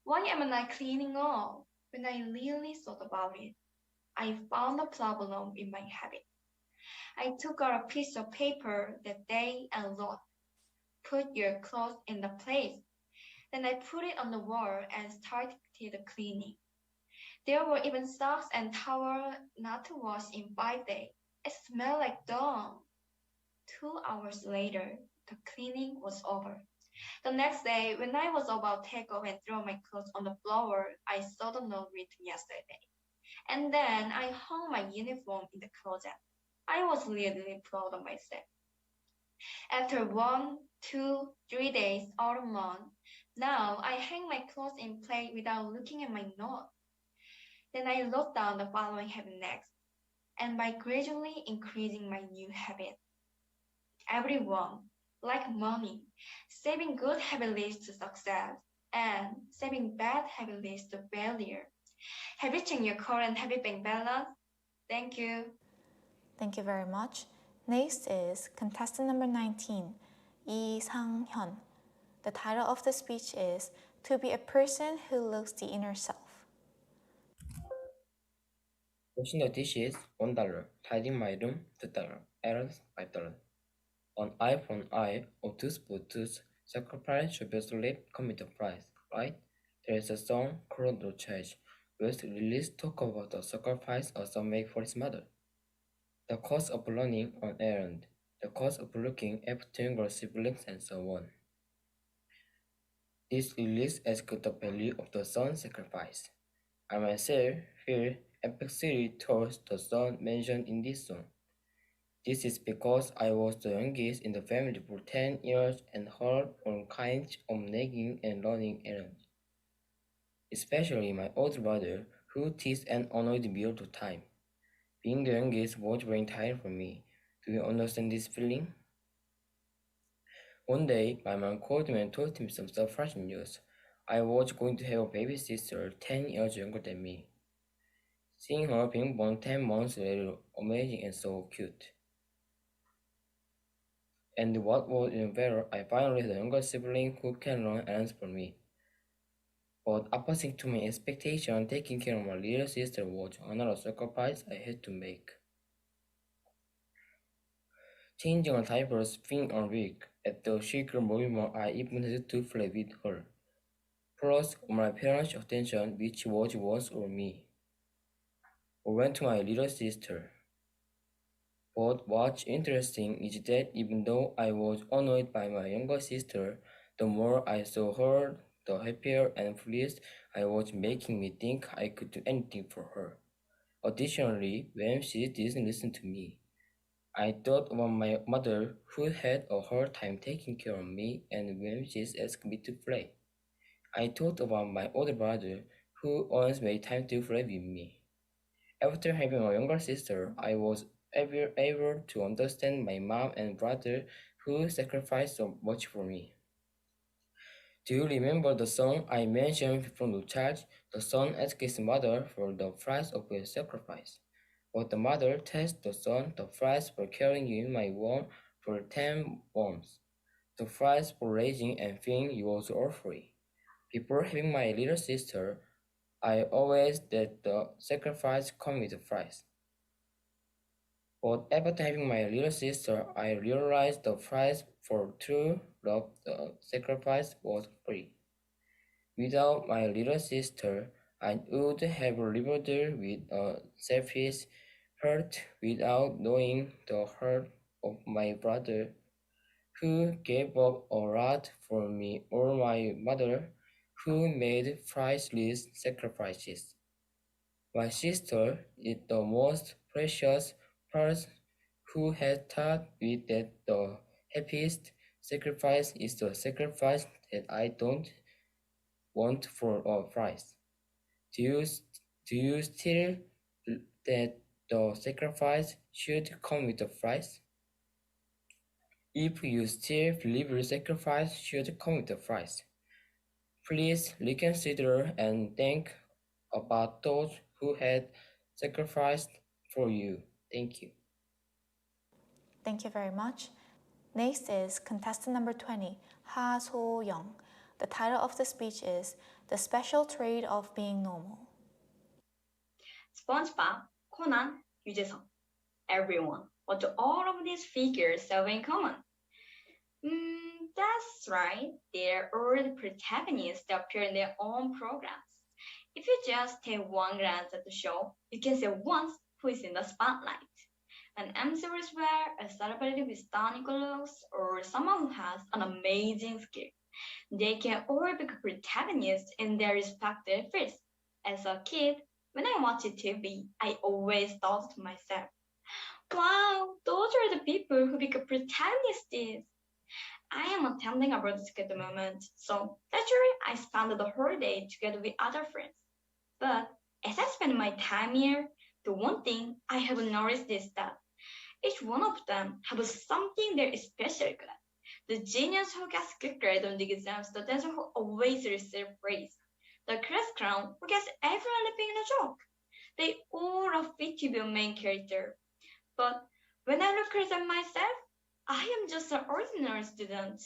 Why am I not cleaning up? When I really thought about it, I found a problem in my habit. I took out a piece of paper that day and wrote, put your clothes in the place. Then I put it on the wall and started the cleaning. There were even socks and towels not to wash in 5 days. It smelled like dung. 2 hours later, the cleaning was over. The next day, when I was about to take off and throw my clothes on the floor, I saw the note written yesterday. And then I hung my uniform in the closet. I was really proud of myself. After 1, 2, 3 days or a month, now I hang my clothes in place without looking at my note. Then I wrote down the following habit next, and by gradually increasing my new habit. Everyone, like money, saving good habit leads to success, and saving bad habit leads to failure. Have you changed your current habit bank balance? Thank you. Thank you very much. Next is contestant number 19, Lee Sang-hyun. The title of the speech is To be a person who looks the inner self. Washing the dishes, $1. Tidying my room, $2. Errands, $5. An eye for an eye, or tooth for tooth. Sacrifice should be sleep come with a price, right? There is a song called No Change, which release talk about the sacrifice a son make for his mother. The cost of running an errand, the cost of looking after younger siblings, and so on. This release asks the value of the son's sacrifice. I myself feel empathy towards the son mentioned in this song. This is because I was the youngest in the family for 10 years and heard all kinds of nagging and running errands. Especially my older brother, who teased and annoyed me all the time. Being the youngest was very tiring for me. Do you understand this feeling? One day, my mom called me and told me some surprising news. I was going to have a baby sister 10 years younger than me. Seeing her being born 10 months later, amazing and so cute. And what was even better, I finally had a younger sibling who can run errands for me. But opposite to my expectation, taking care of my little sister was another sacrifice I had to make. Changing a diaper, spinning a wig, at the shaker movement I even had to play with her. Plus, my parents' attention, which was once on me, went to my little sister. But what's interesting is that even though I was annoyed by my younger sister, the more I saw her, the happier and pleased I was, making me think I could do anything for her. Additionally, when she didn't listen to me, I thought about my mother, who had a hard time taking care of me, and when she asked me to play. I thought about my older brother, who always made time to play with me. After having a younger sister, I was able to understand my mom and brother, who sacrificed so much for me. Do you remember the song I mentioned from the child? The son asked his mother for the price of his sacrifice. But the mother tells the son the price for carrying you in my womb for 10 months. The price for raising and feeding you was all free. Before having my little sister, I always let the sacrifice come with the price. But after having my little sister, I realized the price for true love, the sacrifice was free. Without my little sister, I would have lived with a selfish hurt without knowing the hurt of my brother, who gave up a lot for me, or my mother, who made priceless sacrifices. My sister is the most precious person who has taught me that the happiest sacrifice is the sacrifice that I don't want for a price. Do you still that the sacrifice should come with a price? If you still believe the sacrifice should come with a price, please reconsider and think about those who had sacrificed for you. Thank you. Thank you very much. Next is contestant number 20, Ha So-young. The title of the speech is The Special Trait of Being Normal. SpongeBob, Conan, 유재석. Everyone, what do all of these figures have in common? That's right. They're all the protagonists that appear in their own programs. If you just take one glance at the show, you can see once who is in the spotlight. An MC where a celebrity with stunning looks, or someone who has an amazing skill. They can all become protagonists in their respective fields. As a kid, when I watched TV, I always thought to myself, wow, those are the people who become protagonists. I am attending a boarding school at the moment, so naturally I spend the whole day together with other friends. But as I spend my time here, the one thing I have noticed is that each one of them has something they're especially good at. The genius who gets good grade on the exams, the dancer who always receives praise, the class clown who gets everyone laughing in a joke. They all are fit to be a main character. But when I look at myself, I am just an ordinary student.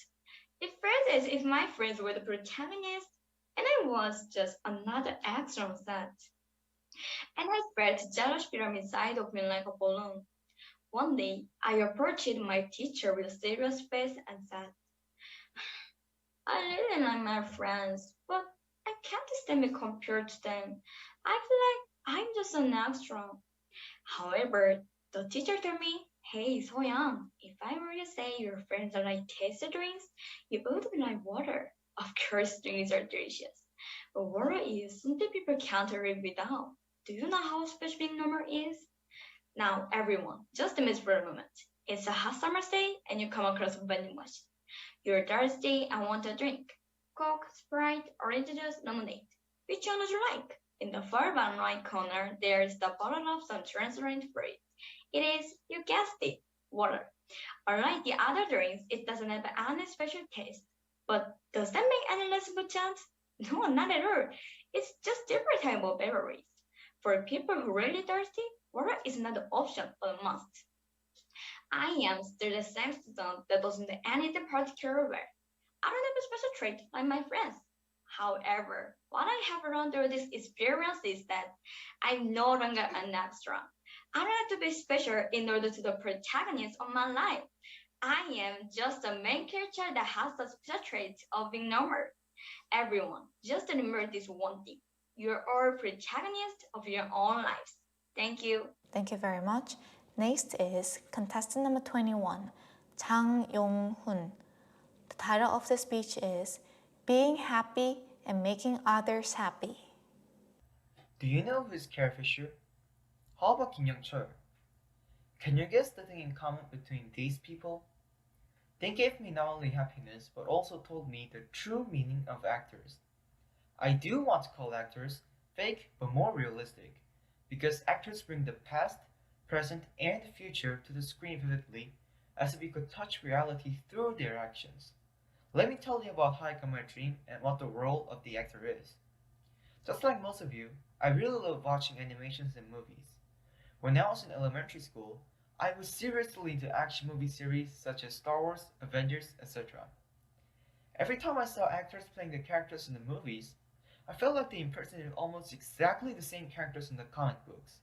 It felt as if my friends were the protagonists and I was just another extra on set. And I felt jealous feeling inside of me like a balloon. One day, I approached my teacher with a serious face and said, I really like my friends, but I can't stand being compared to them. I feel like I'm just an extra. However, the teacher told me, hey, Soyoung, if I were to say your friends are like tasty drinks, you would be like water. Of course, drinks are delicious. But water is something people can't live without. Do you know how special being normal is? Now, everyone, just imagine for a moment. It's a hot summer's day and you come across a vending machine. You're thirsty and want a drink. Coke, Sprite, orange juice, lemonade. Which one would you like? In the far bottom right corner, there's the bottle of some transparent fluid. It is, you guessed it, water. Unlike the other drinks, it doesn't have any special taste. But does that make any less potent? No, not at all. It's just different type of beverage. For people who are really thirsty, water is not an option but a must. I am still the same student that doesn't do anything particular well. I don't have a special trait like my friends. However, what I have learned through this experience is that I'm no longer an extra. I don't have to be special in order to be the protagonist of my life. I am just a main character that has the special trait of being normal. Everyone, just remember this one thing. You're all protagonists of your own lives. Thank you. Thank you very much. Next is contestant number 21, Chang Yong-hun. The title of the speech is Being Happy and Making Others Happy. Do you know who's Carrie Fisher? How about Kim Young-chul? Can you guess the thing in common between these people? They gave me not only happiness, but also told me the true meaning of actors. I do want to call actors fake but more realistic, because actors bring the past, present, and future to the screen vividly, as if we could touch reality through their actions. Let me tell you about how I got my dream and what the role of the actor is. Just like most of you, I really love watching animations and movies. When I was in elementary school, I was seriously into action movie series such as Star Wars, Avengers, etc. Every time I saw actors playing the characters in the movies, I felt like they impersonated almost exactly the same characters in the comic books.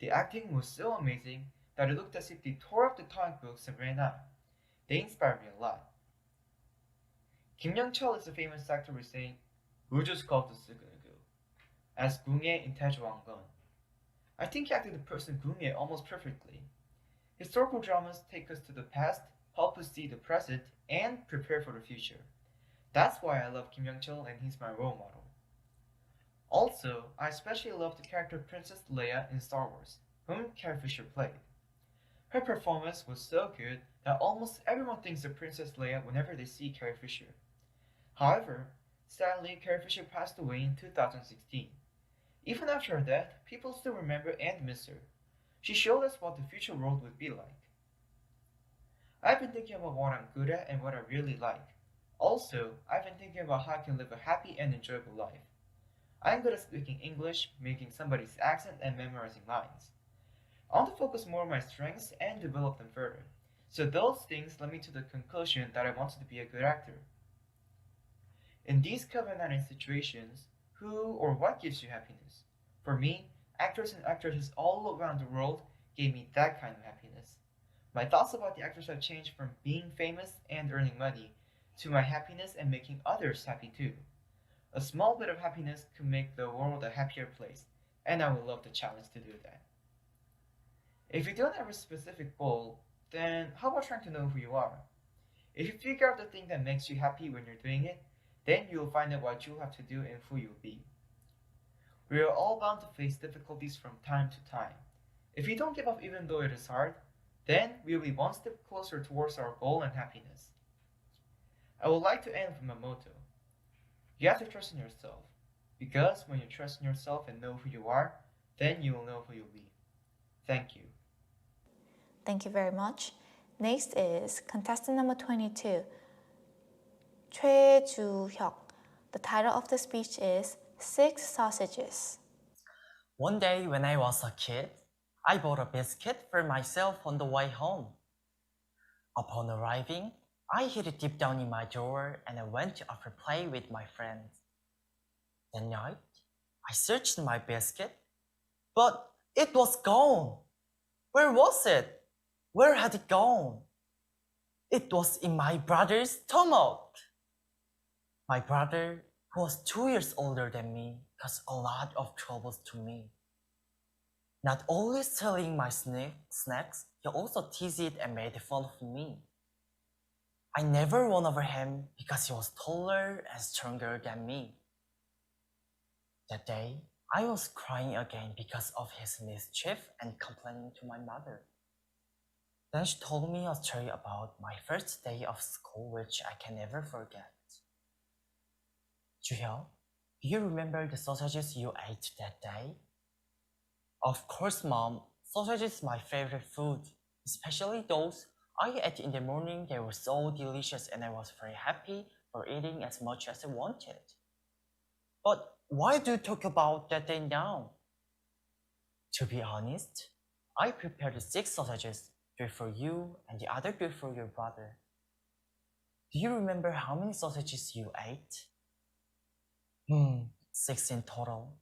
The acting was so amazing that it looked as if they tore up the comic books and ran out. They inspired me a lot. Kim Young-chul is a famous actor who sang 우주 스카우트 쓰그누구 as Gung-ye in Taejwangun. I think he acted the person Gung-ye almost perfectly. Historical dramas take us to the past, help us see the present, and prepare for the future. That's why I love Kim Young-chul and he's my role model. Also, I especially love the character Princess Leia in Star Wars, whom Carrie Fisher played. Her performance was so good that almost everyone thinks of Princess Leia whenever they see Carrie Fisher. However, sadly, Carrie Fisher passed away in 2016. Even after her death, people still remember and miss her. She showed us what the future world would be like. I've been thinking about what I'm good at and what I really like. Also, I've been thinking about how I can live a happy and enjoyable life. I'm good at speaking English, making somebody's accent, and memorizing lines. I want to focus more on my strengths and develop them further. So those things led me to the conclusion that I wanted to be a good actor. In these COVID-19 situations, who or what gives you happiness? For me, actors and actresses all around the world gave me that kind of happiness. My thoughts about the actors have changed from being famous and earning money to my happiness and making others happy too. A small bit of happiness could make the world a happier place, and I would love the challenge to do that. If you don't have a specific goal, then how about trying to know who you are? If you figure out the thing that makes you happy when you're doing it, then you'll find out what you'll have to do and who you'll be. We are all bound to face difficulties from time to time. If we don't give up even though it is hard, then we'll be one step closer towards our goal and happiness. I would like to end with a motto. You have to trust in yourself, because when you trust in yourself and know who you are, then you will know who you'll be. Thank you. Thank you very much. Next is contestant number 22, 최주혁. The title of the speech is Six Sausages. One day when I was a kid, I bought a biscuit for myself on the way home. Upon arriving, I hid it deep down in my drawer and I went to offer play with my friends. That night, I searched my biscuit, but it was gone. Where was it? Where had it gone? It was in my brother's stomach. My brother, who was 2 years older than me, caused a lot of troubles to me. Not only stealing my snacks, he also teased it and made fun of me. I never won over him because he was taller and stronger than me. That day, I was crying again because of his mischief and complaining to my mother. Then she told me a story about my first day of school which I can never forget. Juhyeo, do you remember the sausages you ate that day? Of course, Mom. Sausage is my favorite food, especially those I ate in the morning. They were so delicious and I was very happy for eating as much as I wanted. But why do you talk about that day now? To be honest, I prepared 6 sausages, 3 for you and the other 2 for your brother. Do you remember how many sausages you ate? 6 in total.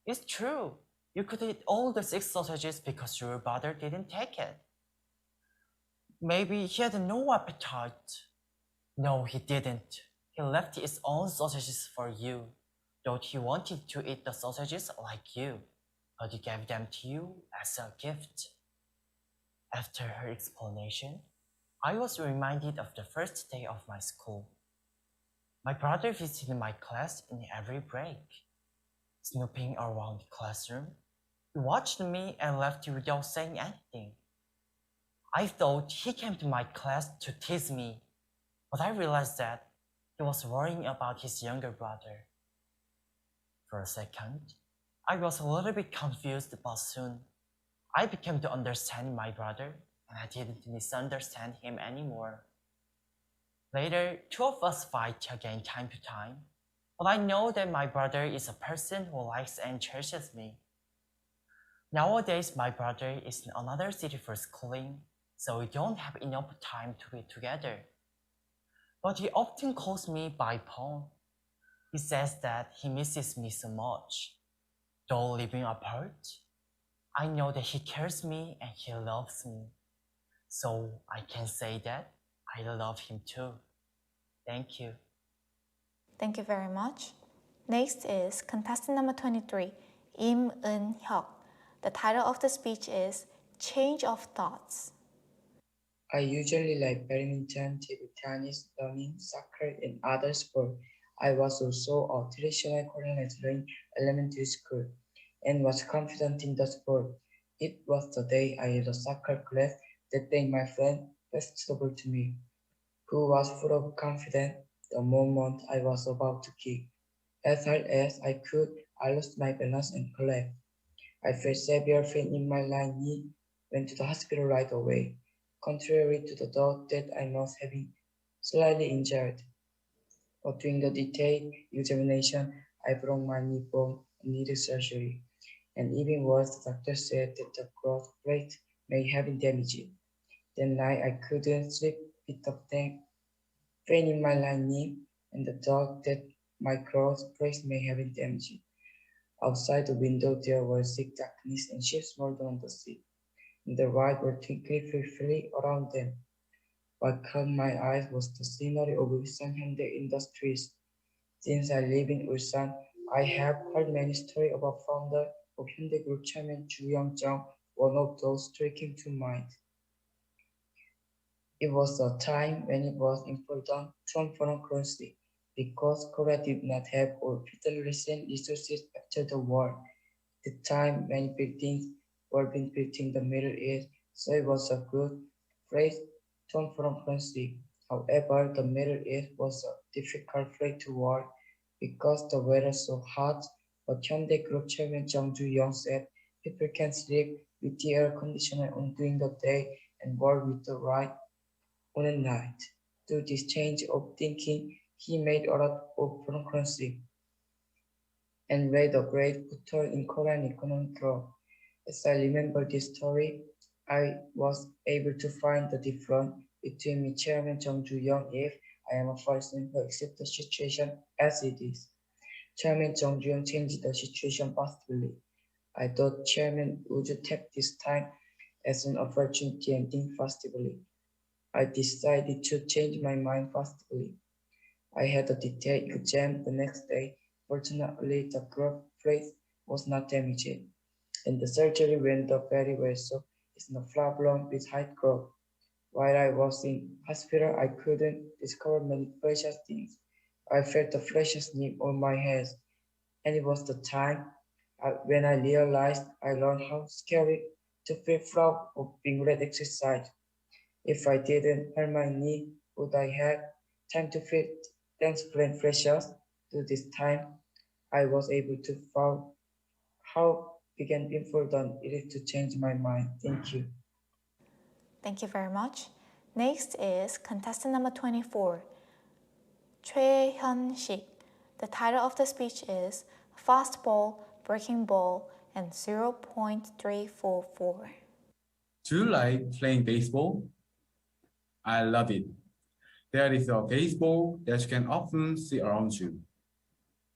It's true. You could eat all the 6 sausages because your brother didn't take it. Maybe he had no appetite. No, he didn't. He left his own sausages for you. Thought he wanted to eat the sausages like you, but he gave them to you as a gift. After her explanation, I was reminded of the first day of my school. My brother visited my class in every break. Snooping around the classroom, he watched me and left without saying anything. I thought he came to my class to tease me, but I realized that he was worrying about his younger brother. For a second, I was a little bit confused, but soon I became to understand my brother and I didn't misunderstand him anymore. Later, 2 of us fight again time to time, but I know that my brother is a person who likes and cherishes me. Nowadays, my brother is in another city for schooling, so we don't have enough time to be together. but he often calls me by phone. He says that he misses me so much. Though living apart, I know that he cares me and he loves me. So I can say that I love him too. Thank you. Thank you very much. Next is contestant number 23, Im Eun-hyuk. The title of the speech is Change of Thoughts. I usually like badminton, table tennis, running, soccer, and other sports. I was also a traditional Korean athlete in elementary school and was confident in the sport. It was the day I had a soccer class that day my friend passed the ball to me, who was full of confidence the moment I was about to kick. As hard as I could, I lost my balance and collapsed. I felt severe pain in my right knee, went to the hospital right away, contrary to the thought that I must have been slightly injured. But during the detailed examination, I broke my knee bone and needed surgery. And even worse, the doctor said that the growth plate may have been damaged. That night, I couldn't sleep with the pain in my right knee and the thought that my growth plate may have been damaged. Outside the window, there was thick darkness and ships smoldering on the sea. And the lights were twinkling fitfully around them. What caught my eyes was the scenery of Ulsan Hyundai Industries. Since I live in Ulsan, I have heard many stories about founder of Hyundai Group Chairman Ju Young-jung. One of those stories came to mind. It was a time when it was important to own foreign currency because Korea did not have or recent resources after the war. The time many buildings were being built in the Middle East, so it was a good place to own foreign currency. However, the Middle East was a difficult place to work because the weather was so hot. But Hyundai Group Chairman Jung Ju-young said people can sleep with the air conditioner on during the day and work with the light on at night. Through this change of thinking, he made a lot of foreign currency and made a great foothold in Korean economic growth. As I remember this story, I was able to find the difference between me, Chairman Jung Ju-young, if I am a person who accepts the situation as it is. Chairman Jung Ju-young changed the situation positively. I thought Chairman would take this time as an opportunity and think positively. I decided to change my mind positively. I had a detailed exam the next day. Fortunately, the growth plate was not damaged, and the surgery went very well, so it's no problem with height growth. While I was in hospital, I couldn't discover many precious things. I felt the precious nip on my head, and it was the time when I realized I learned how scary to feel proud of being great exercise. If I didn't hurt my knee, would I have time to feel thankful and precious? To this time, I was able to find how big and important it is to change my mind. Thank you. Thank you very much. Next is contestant number 24, Choi Hyun-sik. The title of the speech is Fast Ball, Breaking Ball, and 0.344. Do you like playing baseball? I love it. There is a baseball that you can often see around you.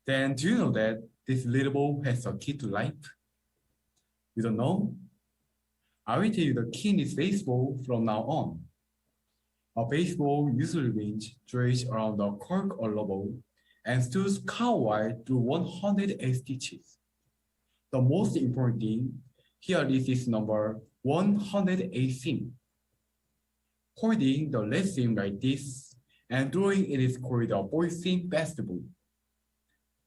Then do you know that this little ball has a key to life? You don't know? I will tell you the key in this baseball from now on. A baseball usually rings stretched around the cork or rubber and stood cowwide through 108 stitches. The most important thing here is this number 118. Holding the left seam like this and drawing it is called a ball seam basketball.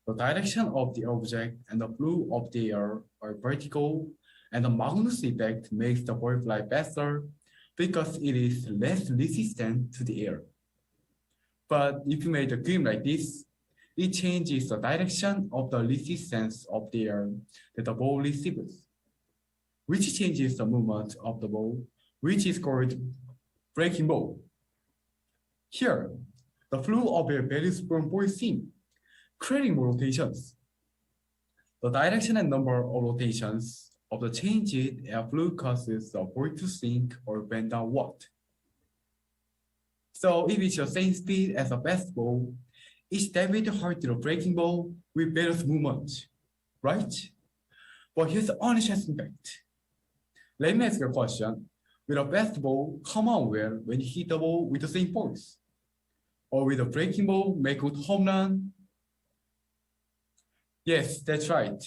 The direction of the object and the flow of the air are vertical, and the Magnus effect makes the ball fly faster because it is less resistant to the air. But if you make the game like this, it changes the direction of the resistance of the air that the ball receives, which changes the movement of the ball, which is called breaking ball. Here, the flow of air varies from ball seam, creating more rotations. The direction and number of rotations of the changed air flow causes the ball to sink or bend downward. So if it's the same speed as a basketball, each debit hard to the breaking ball with better movement, right? But here's the uninteresting fact. Let me ask you a question. Will a basketball come out well when you hit the ball with the same force? Or will the breaking ball make a good home run? Yes, that's right.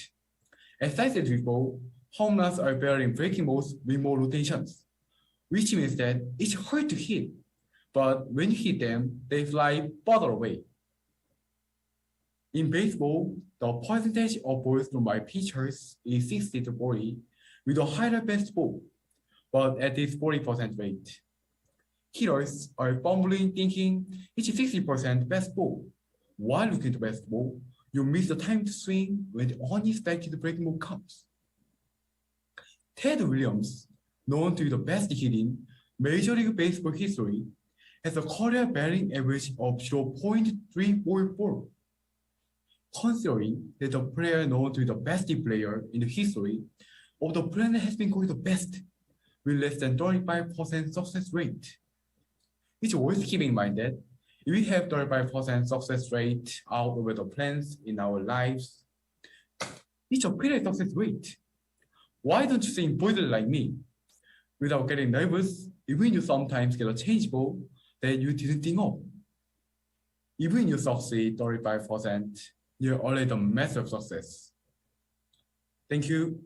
As I said before, home runs are better in breaking balls with more rotations, which means that it's hard to hit, but when you hit them, they fly farther away. In baseball, the percentage of balls thrown by pitchers is 60 to 40, with a higher best ball, but at this 40% rate. Hitters are fumbling thinking it's 60% best ball. While looking at the best ball, you miss the time to swing when the unexpected breaking ball comes. Ted Williams, known to be the best hit in Major League Baseball history, has a career batting average of 0.344. Considering that the player known to be the best player in the history of the planet has been called the best, with less than 35% success rate. It's worth keeping in mind that if we have 35% success rate out over the plans in our lives, it's a pretty success rate. Why don't you think boldly like me? Without getting nervous, even you sometimes get a change ball that you didn't think of. Even you succeed 35%, you're already a massive success. Thank you.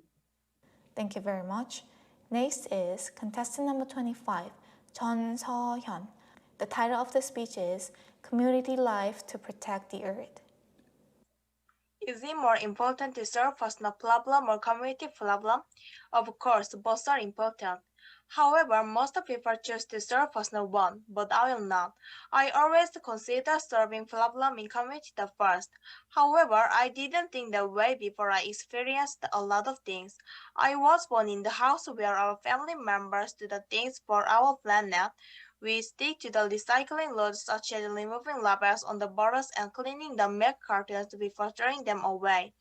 Thank you very much. Next is contestant number 25, Chun So-hyun. The title of the speech is Community Life to Protect the Earth. Is it more important to solve personal problem or community problem? Of course, both are important. However, most people choose to solve personal one, but I will not. I always consider solving problem in community the first. However, I didn't think that way before I experienced a lot of things. I was born in the house where our family members do the things for our planet. We stick to the recycling rules such as removing labels on the bottles and cleaning the milk cartons before throwing them away.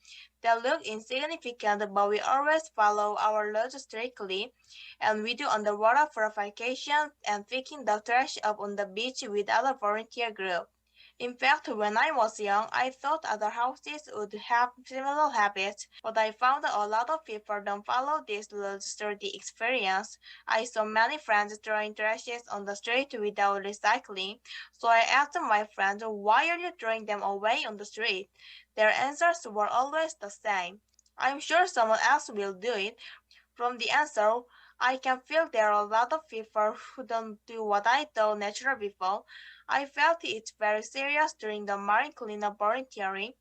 They look insignificant, but we always follow our rules strictly, and we do underwater purification and picking the trash up on the beach with other volunteer groups. In fact, when I was young, I thought other houses would have similar habits, but I found that a lot of people don't follow these rules through the experience. I saw many friends throwing trashes on the street without recycling, so I asked my friends, why are you throwing them away on the street? Their answers were always the same. I'm sure someone else will do it. From the answer, I can feel there are a lot of people who don't do what I thought natural before. I felt it's very serious during the marine cleanup volunteering.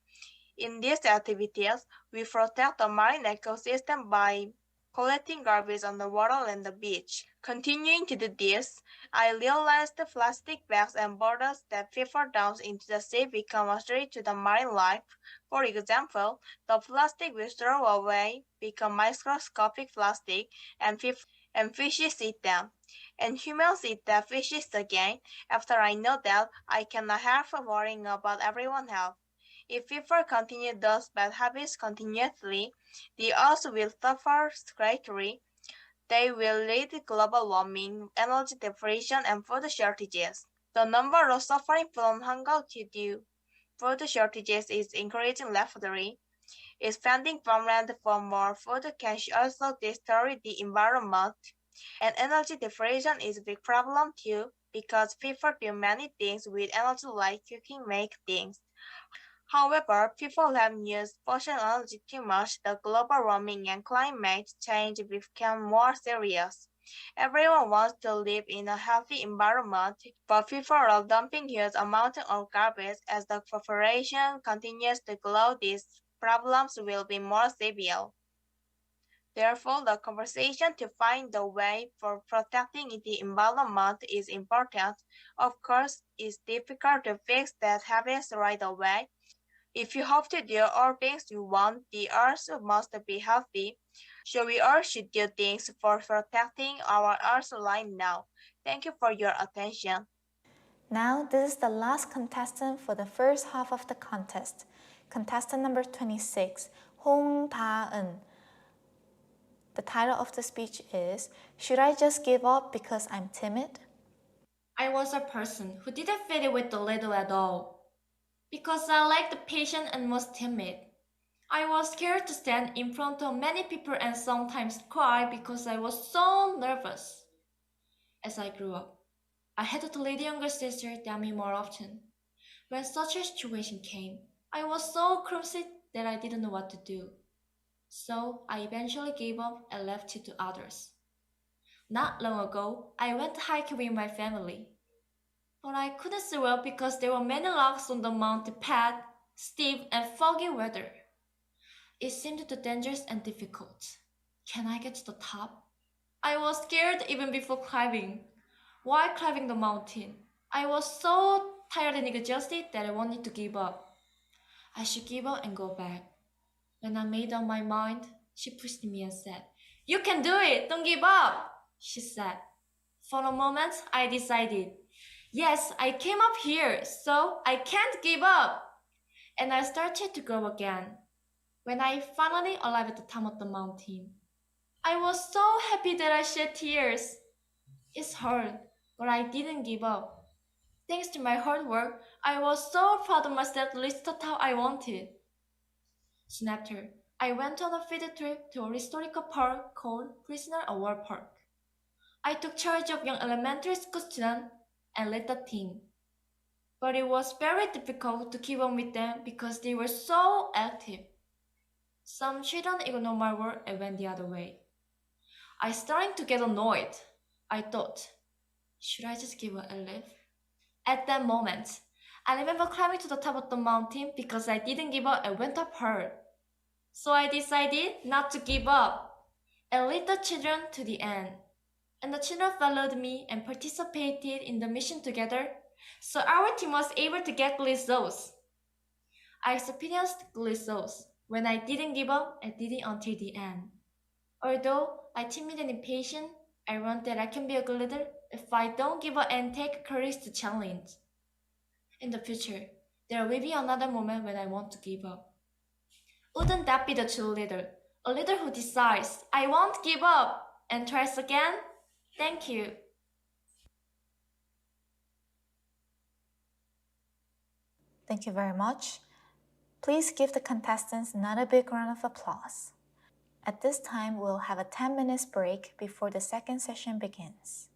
In these activities, we protect the marine ecosystem by collecting garbage on the water and the beach. Continuing to do this, I realized the plastic bags and bottles that people dump into the sea become a threat to the marine life. For example, the plastic we throw away become microscopic plastic and fishes eat them. And humans eat the fishes again. After I know that, I cannot help worrying about everyone else. If people continue those bad habits continuously, the earth will suffer greatly. They will lead to global warming, energy depletion, and food shortages. The number of suffering from hunger due to food shortages is increasing rapidly. Expanding farmland for more food can also destroy the environment. And energy depletion is a big problem too, because people do many things with energy like cooking, make things. However, people have used fossil energy too much. The global warming and climate change become more serious. Everyone wants to live in a healthy environment, but people are dumping huge amounts of garbage. As the population continues to grow, these problems will be more severe. Therefore, the conversation to find the way for protecting the environment is important. Of course, it's difficult to fix that habits right away. If you hope to do all things you want, the earth must be healthy. So we all should do things for protecting our earth right now. Thank you for your attention. Now, this is the last contestant for the first half of the contest. Contestant number 26, Hong Da-eun. The title of the speech is, Should I Just Give Up Because I'm Timid? I was a person who didn't fit in with the leader at all. Because I lacked the patience and was timid. I was scared to stand in front of many people and sometimes cry because I was so nervous. As I grew up, I had to lead younger sister than me more often. When such a situation came, I was so clumsy that I didn't know what to do. So I eventually gave up and left it to others. Not long ago, I went hiking with my family. But I couldn't see well because there were many rocks on the mountain path, steep and foggy weather. It seemed too dangerous and difficult. Can I get to the top? I was scared even before climbing. While climbing the mountain, I was so tired and exhausted that I wanted to give up. I should give up and go back. When I made up my mind, she pushed me and said, "You can do it! Don't give up!" she said. For a moment, I decided, yes, I came up here, so I can't give up. And I started to go again. When I finally arrived at the top of the mountain, I was so happy that I shed tears. It's hard, but I didn't give up. Thanks to my hard work, I was so proud of myself to reach the top I wanted. Soon after, I went on a field trip to a historical park called Prisoner of War Park. I took charge of young elementary school students and led the team. But it was very difficult to keep on with them because they were so active. Some children ignored my word and went the other way. I started to get annoyed. I thought, should I just give up and leave? At that moment, I remember climbing to the top of the mountain because I didn't give up and went up hard. So I decided not to give up and lead the children to the end. And the children followed me and participated in the mission together, so our team was able to get good results. I experienced good results when I didn't give up and did it until the end. Although I'm timid and impatient, I learned that I can be a good leader if I don't give up and take courage to challenge. In the future, there will be another moment when I want to give up. Wouldn't that be the true leader? A leader who decides, I won't give up, and tries again? Thank you. Thank you very much. Please give the contestants another big round of applause. At this time, we'll have a 10 minutes break before the second session begins.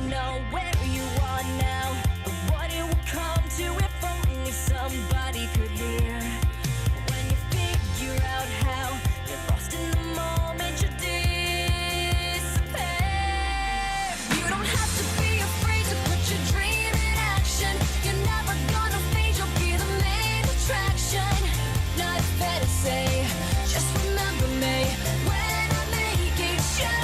know where you are now, but what it would come to if only somebody could hear. When you figure out how you're lost in the moment, you disappear. You don't have to be afraid to put your dream in action. You're never gonna fade, you'll be the main attraction. Not fair to say, just remember me when I make it shine.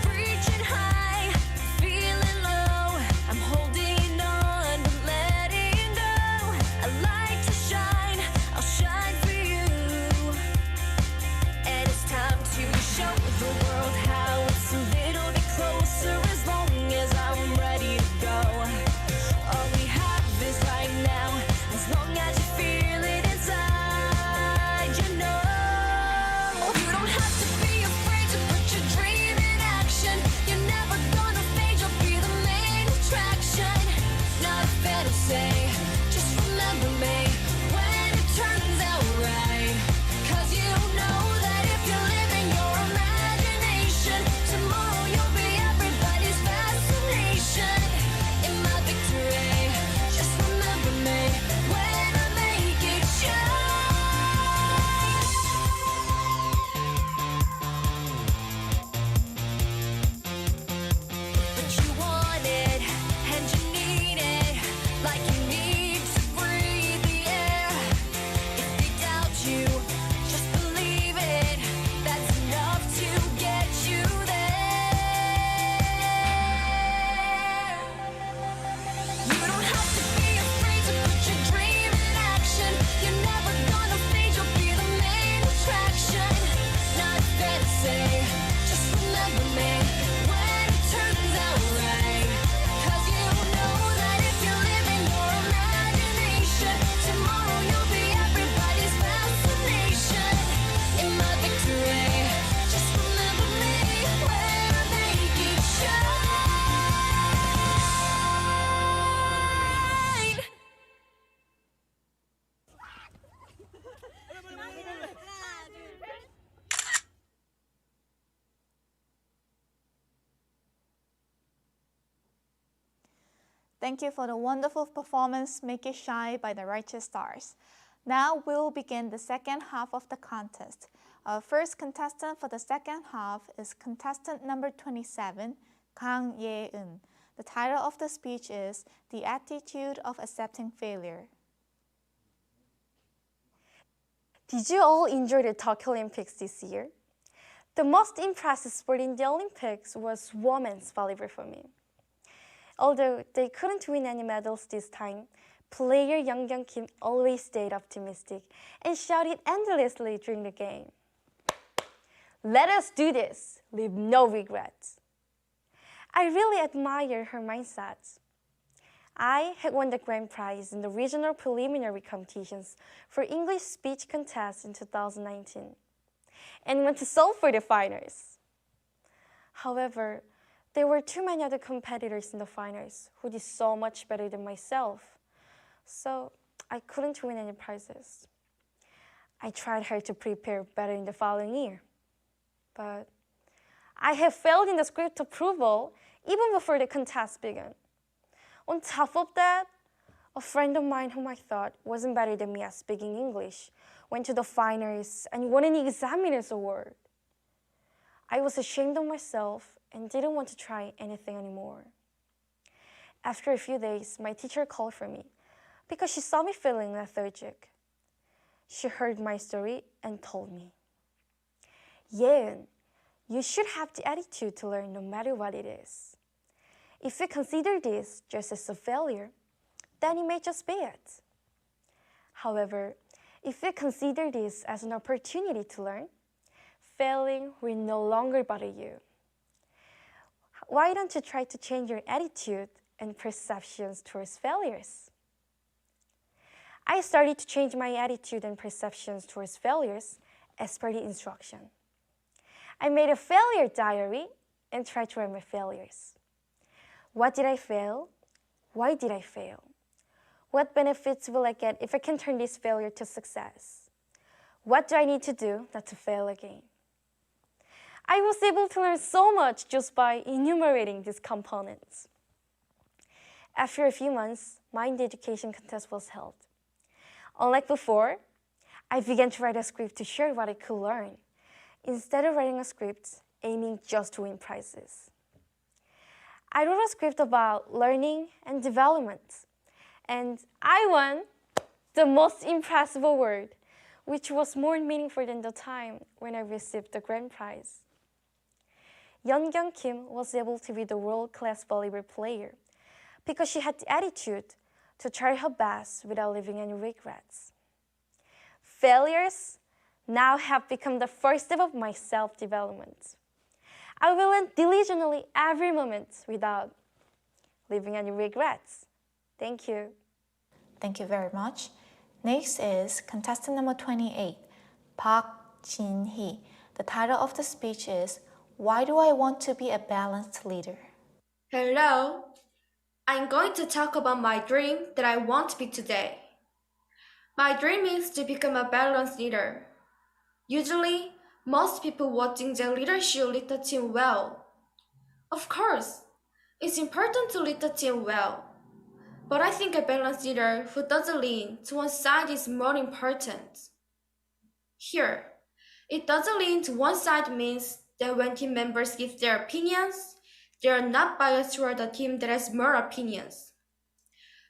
Reaching high, feeling low, I'm holding on, but letting go. I like to shine, I'll shine for you. And it's time to show the world how it's a little bit closer as long as I'm ready to go. All we have is right now, as long as you feel it inside, you know. You don't have to be afraid to put your dream in action. You're never gonna fade, you'll be the main attraction. Not fair to say, just remember me when it turns out right. 'Cause you know that if you live in your imagination, tomorrow you'll be everybody's fascination. In my victory, just remember me when I make it shine. But you want it, and you need it, like you need to breathe the air. If they doubt you, just believe it, that's enough to get you there. You don't have to be afraid to put your dream in action. You're never gonna fade, you'll be the main attraction. Not fair to say, just remember me when it turns out right. 'Cause you know that if you live in your imagination, tomorrow you'll be everybody's fascination. In my victory, just remember me when I make it shine. Thank you for the wonderful performance, Make It Shine by the Righteous Stars. Now we'll begin the second half of the contest. Our first contestant for the second half is contestant number 27, Kang Ye-eun. The title of the speech is The Attitude of Accepting Failure. Did you all enjoy the Tokyo Olympics this year? The most impressive sport in the Olympics was women's volleyball for me. Although they couldn't win any medals this time, player Young Kim always stayed optimistic and shouted endlessly during the game. Let us do this, leave no regrets. I really admire her mindset. I had won the grand prize in the regional preliminary competitions for English speech contest in 2019 and went to Seoul for the finals. However, there were too many other competitors in the finals who did so much better than myself, so I couldn't win any prizes. I tried hard to prepare better in the following year, but I have failed in the script approval even before the contest began. On top of that, a friend of mine whom I thought wasn't better than me at speaking English went to the finals and won an examiner's award. I was ashamed of myself and didn't want to try anything anymore. After a few days, my teacher called for me because she saw me feeling lethargic. She heard my story and told me, "Yeun, you should have the attitude to learn no matter what it is. If you consider this just as a failure, then it may just be it. However, if you consider this as an opportunity to learn, failing will no longer bother you. Why don't you try to change your attitude and perceptions towards failures?" I started to change my attitude and perceptions towards failures as per the instruction. I made a failure diary and tried to write my failures. What did I fail? Why did I fail? What benefits will I get if I can turn this failure to success? What do I need to do not to fail again? I was able to learn so much just by enumerating these components. After a few months, mind education contest was held. Unlike before, I began to write a script to share what I could learn, instead of writing a script aiming just to win prizes. I wrote a script about learning and development, and I won the most impressive award, which was more meaningful than the time when I received the grand prize. Yeongyung Kim was able to be the world-class volleyball player because she had the attitude to try her best without leaving any regrets. Failures now have become the first step of my self-development. I will learn diligently every moment without leaving any regrets. Thank you. Thank you very much. Next is contestant number 28, Park Jin-hee. The title of the speech is, Why Do I Want to Be a Balanced Leader? Hello. I'm going to talk about my dream that I want to be today. My dream is to become a balanced leader. Usually, most people would think their leader should lead the team well. Of course, it's important to lead the team well. But I think a balanced leader who doesn't lean to one side is more important. Here, it doesn't lean to one side means that when team members give their opinions, they are not biased toward the team that has more opinions,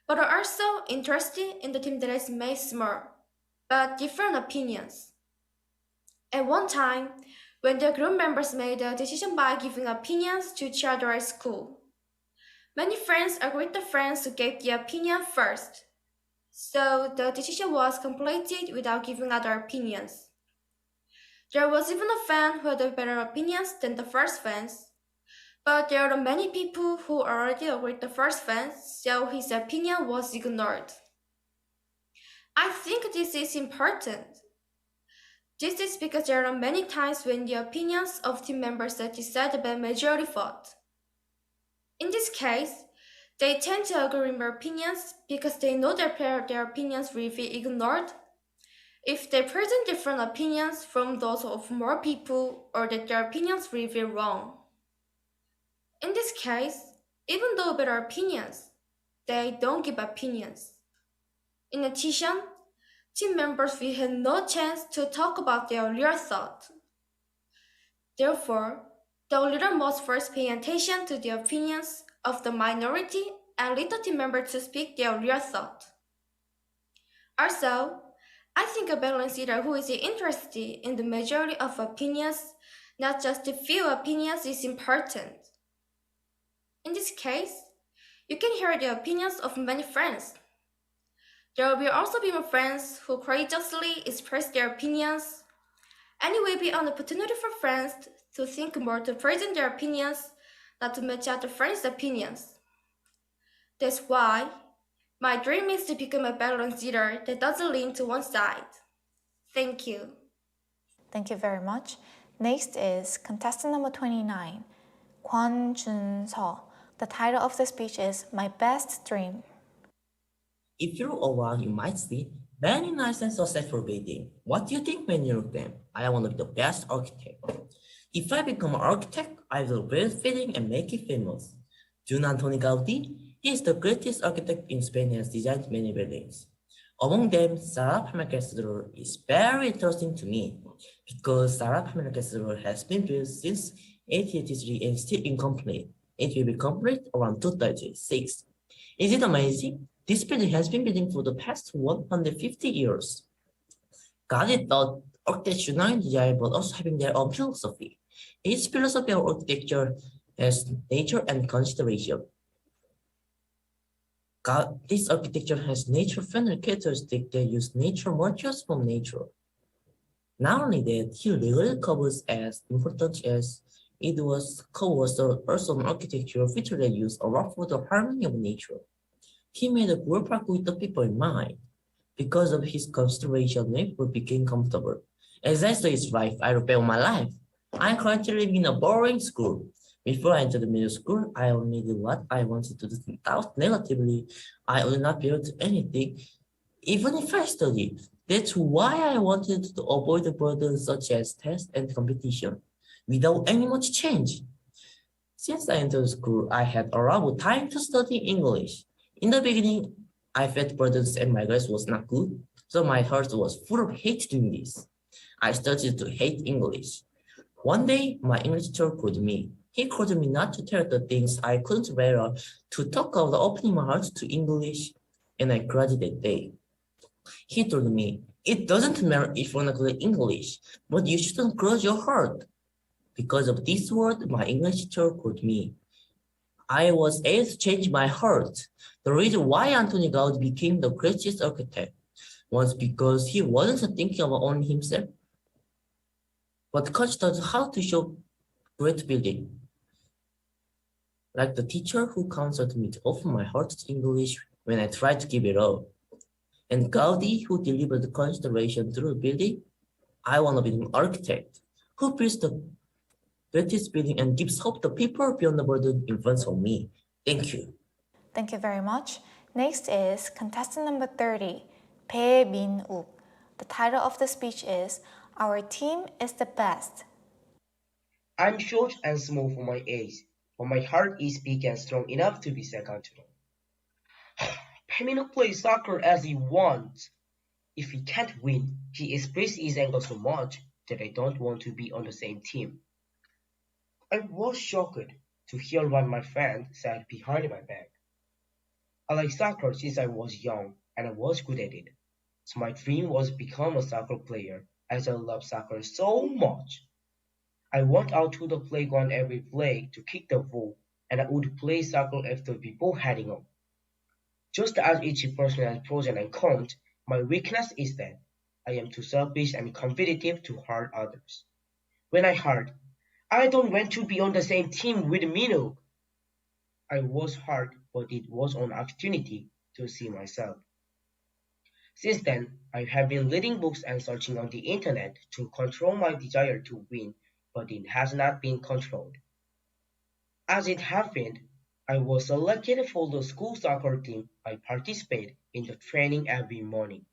but are also interested in the team that has made more, but different opinions. At one time, when the group members made a decision by giving opinions to each other at school, many friends agreed with the friends who gave the opinion first, so the decision was completed without giving other opinions. There was even a fan who had better opinions than the first fans, but there are many people who already agreed with the first fan, so his opinion was ignored. I think this is important. This is because there are many times when the opinions of team members are decided by majority vote. In this case, they tend to agree with more opinions because they know that their opinions will be ignored if they present different opinions from those of more people or that their opinions will be wrong. In this case, even though better opinions, they don't give opinions. In addition, team members will have no chance to talk about their real thought. Therefore, the leader must first pay attention to the opinions of the minority and lead the team member to speak their real thought. Also, I think a balanced leader who is interested in the majority of opinions, not just the few opinions, is important. In this case, you can hear the opinions of many friends. There will also be more friends who courageously express their opinions, and it will be an opportunity for friends to think more to present their opinions, not to match other friends' opinions. That's why my dream is to become a balanced leader that doesn't lean to one side. Thank you. Thank you very much. Next is contestant number 29, Kwon Jun-seo. The title of the speech is My Best Dream. If you look around, you might see many nice and successful buildings. What do you think when you look at them? I want to be the best architect. If I become an architect, I will build fitting and make it famous. Do you know Antoni Gaudi? He is the greatest architect in Spain and has designed many buildings. Among them, Sagrada Familia Cathedral is very interesting to me because Sagrada Familia Cathedral has been built since 1883 and still incomplete. It will be complete around 2036. Is it amazing? This building has been building for the past 150 years. Gaudi thought architects should not only design but also having their own philosophy. His philosophy of architecture has nature and consideration. This architecture has nature-friendly characteristics that use nature motifs from nature. Not only that, he regularly covers as important as it covers also an architecture feature that use a lot for the harmony of nature. He made a ballpark with the people in mind. Because of his consideration, people became comfortable. As I saw his life, I repaired my life. I am currently living in a boring school. Before I entered the middle school, I only did what I wanted to do. Without negatively, I would not be able to do anything, even if I studied. That's why I wanted to avoid the burdens such as tests and competition. without any much change. Since I entered school, I had a lot of time to study English. In the beginning, I felt burdens and my grades was not good, so my heart was full of hate doing this. I started to hate English. One day, my English teacher called me. He called me not to tell the things I couldn't bear, to talk about opening my heart to English, and I cried that day. He told me, it doesn't matter if you're not good at English, but you shouldn't close your heart. Because of this word, my English teacher called me. I was able to change my heart. The reason why Anthony Gaudi became the greatest architect was because he wasn't thinking about only himself, but coached us how to show great building. Like the teacher who counseled me to open my heart to English when I tried to give it up. And Gaudi who delivered the constellation through building. I want to be an architect who builds the greatest building and gives hope to people beyond the burden in front of me. Thank you. Thank you very much. Next is contestant number 30, Bae Min-uk. The title of the speech is Our Team is the Best. I'm short and small for my age, but my heart is big and strong enough to be second to none. Pemino plays soccer as he wants. If he can't win, he expresses his anger so much that I don't want to be on the same team. I was shocked to hear what my friend said behind my back. I like soccer since I was young and I was good at it. So my dream was to become a soccer player as I love soccer so much. I went out to the playground every play to kick the ball and I would play soccer after people heading up. Just as each person has pros and cons, my weakness is that I am too selfish and competitive to hurt others. When I hurt, I don't want to be on the same team with Mino. I was hurt, but it was an opportunity to see myself. Since then, I have been reading books and searching on the internet to control my desire to win, but it has not been controlled. As it happened, I was selected for the school soccer team. I participate in the training every morning.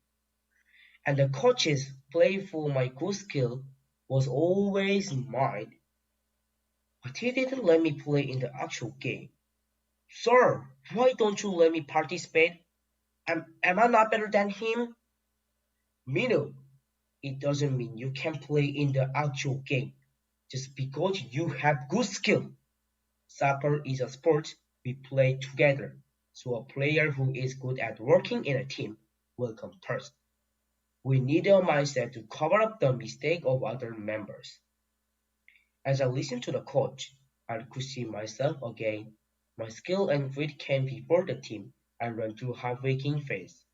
And the coaches play for my good skill was always mine. But he didn't let me play in the actual game. Sir, why don't you let me participate? Am I not better than him? Mino, it doesn't mean you can play in the actual game just because you have good skill. Soccer is a sport we play together, so a player who is good at working in a team will come first. We need a mindset to cover up the mistake of other members. As I listened to the coach, I could see myself again. My skill and grit came before the team and ran through heartbreaking phase.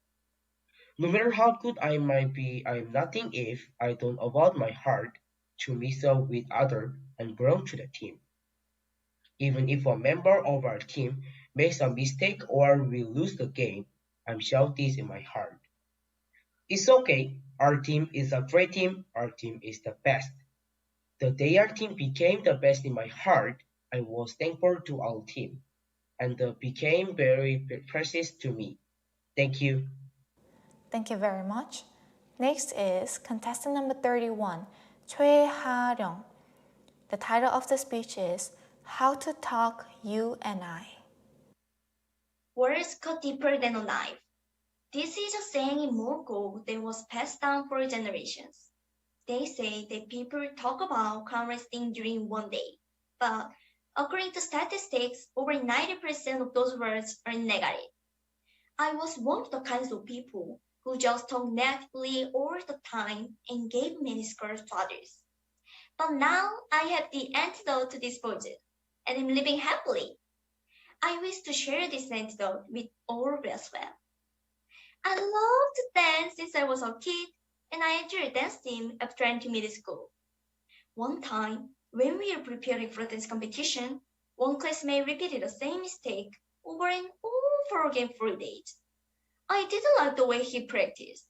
No matter how good I might be, I am nothing if I don't about my heart to mix up with others and belong to the team. Even if a member of our team makes a mistake or we lose the game, I'm sure this in my heart. It's okay. Our team is a great team. Our team is the best. The day our team became the best in my heart, I was thankful to our team, and they became very precious to me. Thank you. Thank you very much. Next is contestant number 31, Choi Ha-ryung. The title of the speech is How to Talk You and I. Words cut deeper than a knife. This is a saying in Mongol that was passed down for generations. They say that people talk about countless things during one day, but according to statistics, over 90% of those words are negative. I was one of the kinds of people who just talked negatively all the time and gave many scars to others. But now I have the antidote to this poison, and I'm living happily. I wish to share this antidote with all of you as well. I love to dance since I was a kid, and I enjoyed a dance team after entering middle school. One time, when we were preparing for a dance competition, one classmate repeated the same mistake over and over again for days. I didn't like the way he practiced.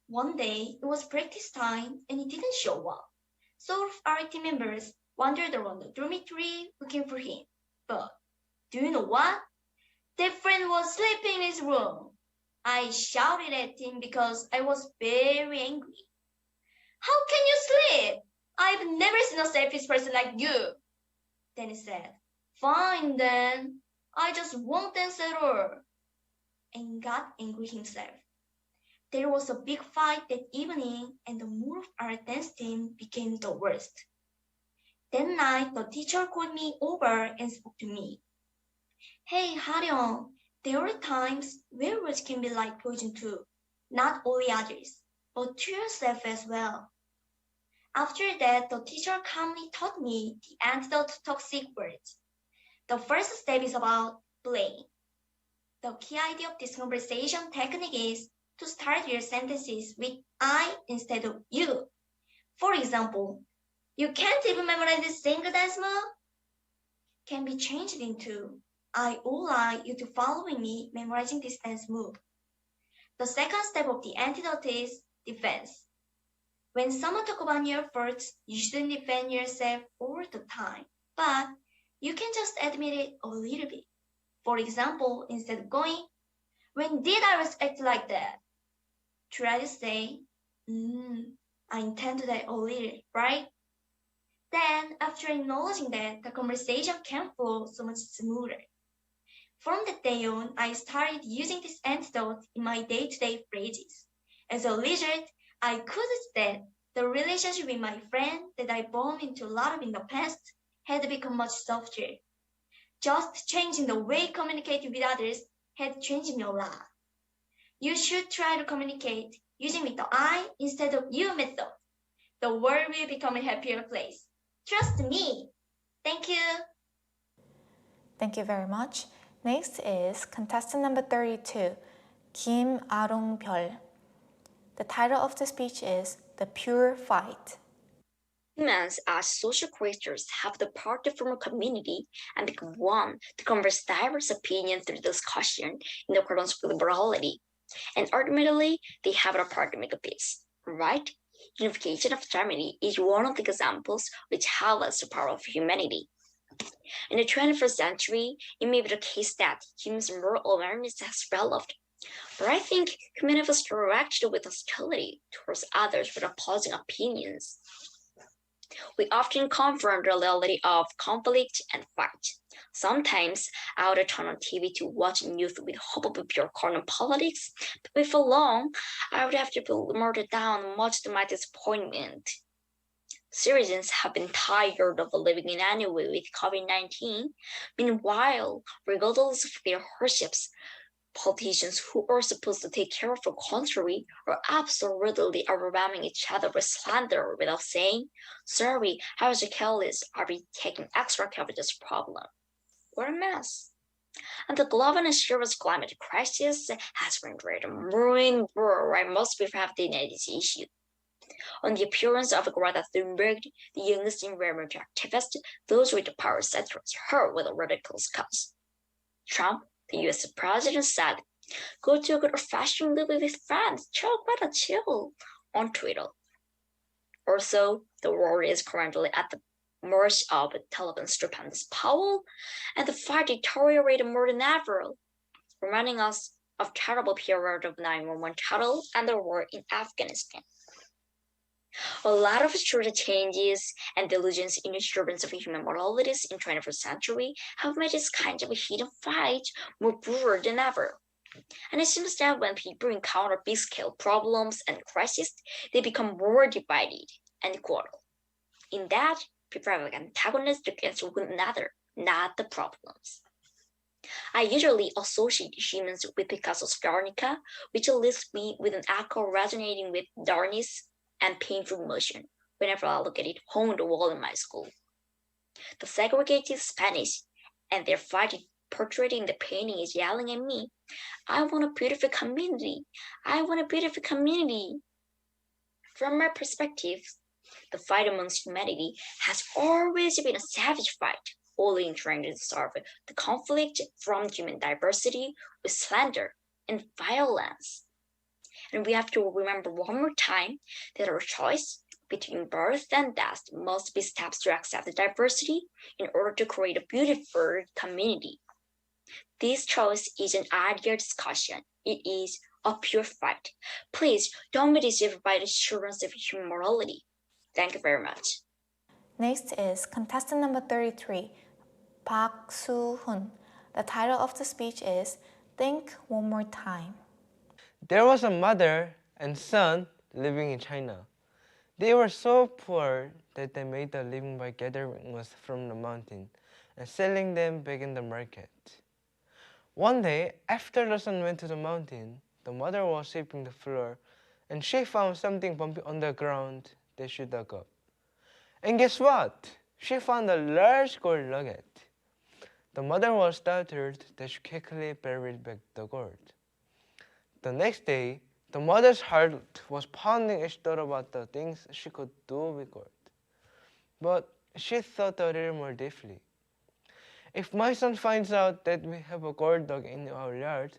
One day, it was practice time, and he didn't show up. So our team members wandered around the dormitory looking for him. But do you know what? That friend was sleeping in his room. I shouted at him because I was very angry. How can you sleep? I've never seen a selfish person like you. Then he said, fine then, I just won't dance at all. And got angry himself. There was a big fight that evening and the mood of our dance team became the worst. That night, the teacher called me over and spoke to me. Hey, Haryong, there are times where words can be like poison too. Not only others, but to yourself as well. After that, the teacher calmly taught me the antidote to toxic words. The first step is about playing. The key idea of this conversation technique is to start your sentences with I instead of you. For example, you can't even memorize this single dance move? Can be changed into I would like you to follow me memorizing this dance move. The second step of the antidote is defense. When someone talks about your efforts, you shouldn't defend yourself all the time, but you can just admit it a little bit. For example, instead of going, when did I act like that? Try to say, I intended that a little, right? Then, after acknowledging that, the conversation can flow so much smoother. From that day on, I started using this antidote in my day-to-day phrases. As a result, I could see that the relationship with my friend that I bumped into a lot of in the past had become much softer. Just changing the way I communicate with others had changed me a lot. You should try to communicate using with the I instead of you method. The world will become a happier place. Trust me. Thank you. Thank you very much. Next is contestant number 32, Kim Arong-byul. The title of the speech is The Pure Fight. Humans as social creatures have the power to form a community and become one to converse diverse opinions through discussion in accordance with morality. And ultimately, they have the power to make a peace, right? Unification of Germany is one of the examples which highlights the power of humanity. In the 21st century, it may be the case that humans' moral awareness has developed. But I think humanity was directed with hostility towards others with opposing opinions. We often confront the reality of conflict and fight. Sometimes I would turn on TV to watch news with hope of pure corner politics, but before long, I would have to be murdered down, much to my disappointment. Citizens have been tired of living in any way with COVID-19. Meanwhile, regardless of their hardships, politicians who are supposed to take care of the country are absolutely overwhelming each other with slander without saying, sorry, how is your careless? Are we taking extra care of this problem? What a mess. And the global and serious climate crisis has rendered more and more I must be have denied this issue. On the appearance of Greta Thunberg, the youngest environmental activist, those with the power censors her with a radical cuts. Trump, the US president, said, go to a good fashion living with friends, chill, Greta, chill, on Twitter. Also, the world is currently at the mercy of Taliban stupendous power, and the fight deteriorated more than ever, reminding us of terrible period of 9/11 terror and the war in Afghanistan. A lot of social changes and delusions in disturbance of human moralities in the 21st century have made this kind of a hidden fight more brutal than ever. And it seems that when people encounter big-scale problems and crises, they become more divided and quarrel. In that, people are antagonists against one another, not the problems. I usually associate humans with Picasso's Guernica, which leaves me with an echo resonating with darkness and painful emotion whenever I look at it on the wall in my school. The segregated Spanish and their fighting portrayed in the painting is yelling at me, I want a beautiful community. I want a beautiful community. From my perspective, the fight amongst humanity has always been a savage fight, only in trying to solve the conflict from human diversity with slander and violence. And we have to remember one more time that our choice between birth and death must be steps to accept the diversity in order to create a beautiful community. This choice is an ideal discussion. It is a pure fight. Please don't be deceived by the assurance of human morality. Thank you very much. Next is contestant number 33, Park Soo-hoon. The title of the speech is Think One More Time. There was a mother and son living in China. They were so poor that they made a living by gathering moss from the mountain and selling them back in the market. One day, after the son went to the mountain, the mother was sweeping the floor and she found something bumpy on the ground that she dug up. And guess what? She found a large gold nugget. The mother was startled that she quickly buried back the gold. The next day, the mother's heart was pounding as she thought about the things she could do with gold. But she thought a little more deeply. If my son finds out that we have a gold dug in our yard,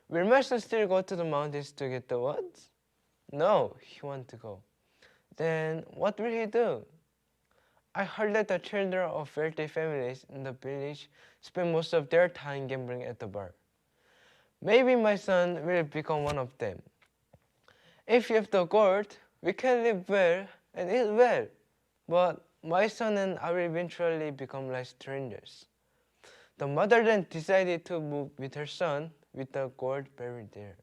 will my son still go to the mountains to get the woods? No, he won't go. Then what will he do? I heard that the children of wealthy families in the village spend most of their time gambling at the bar. Maybe my son will become one of them. If you have the gold, we can live well and eat well. But my son and I will eventually become like strangers. The mother then decided to move with her son with the gold buried there.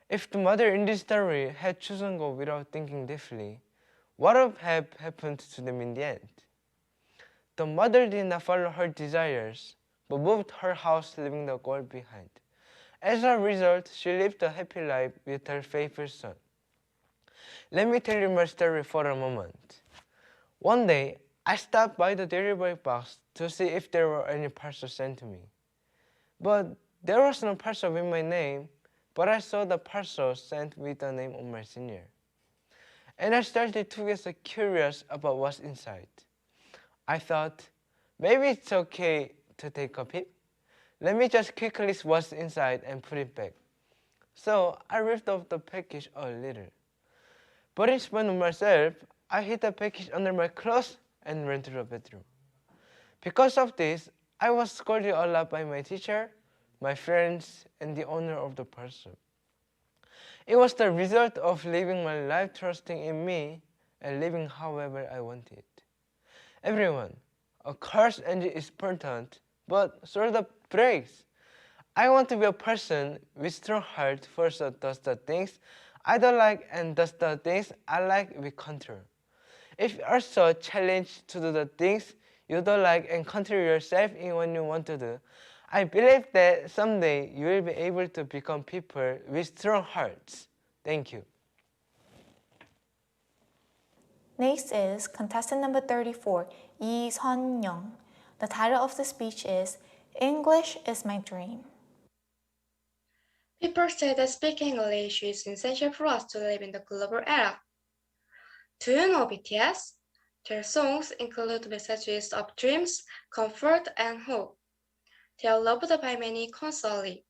If the mother in this story had chosen gold without thinking deeply, what would have happened to them in the end? The mother did not follow her desires, but moved her house leaving the gold behind. As a result, she lived a happy life with her favorite son. Let me tell you my story for a moment. One day, I stopped by the delivery box to see if there were any parcels sent to me. But there was no parcel with my name, but I saw the parcel sent with the name of my senior. And I started to get so curious about what's inside. I thought, maybe it's okay to take a peek. Let me just quickly see what's inside and put it back. So I ripped off the package a little. But in spite of myself, I hid the package under my clothes and ran to the bedroom. Because of this, I was scolded a lot by my teacher, my friends, and the owner of the parcel. It was the result of living my life trusting in me and living however I wanted. Everyone, a car's engine is important, but so are the brakes. I want to be a person with strong heart first that does the things I don't like and does the things I like with control. If you are so challenged to do the things you don't like and control yourself in what you want to do, I believe that someday you will be able to become people with strong hearts. Thank you. Next is contestant number 34, Lee Sun-young. The title of the speech is English is My Dream. People say that speaking English is essential for us to live in the global era. Do you know BTS? Their songs include messages of dreams, comfort, and hope. They are loved by many constantly.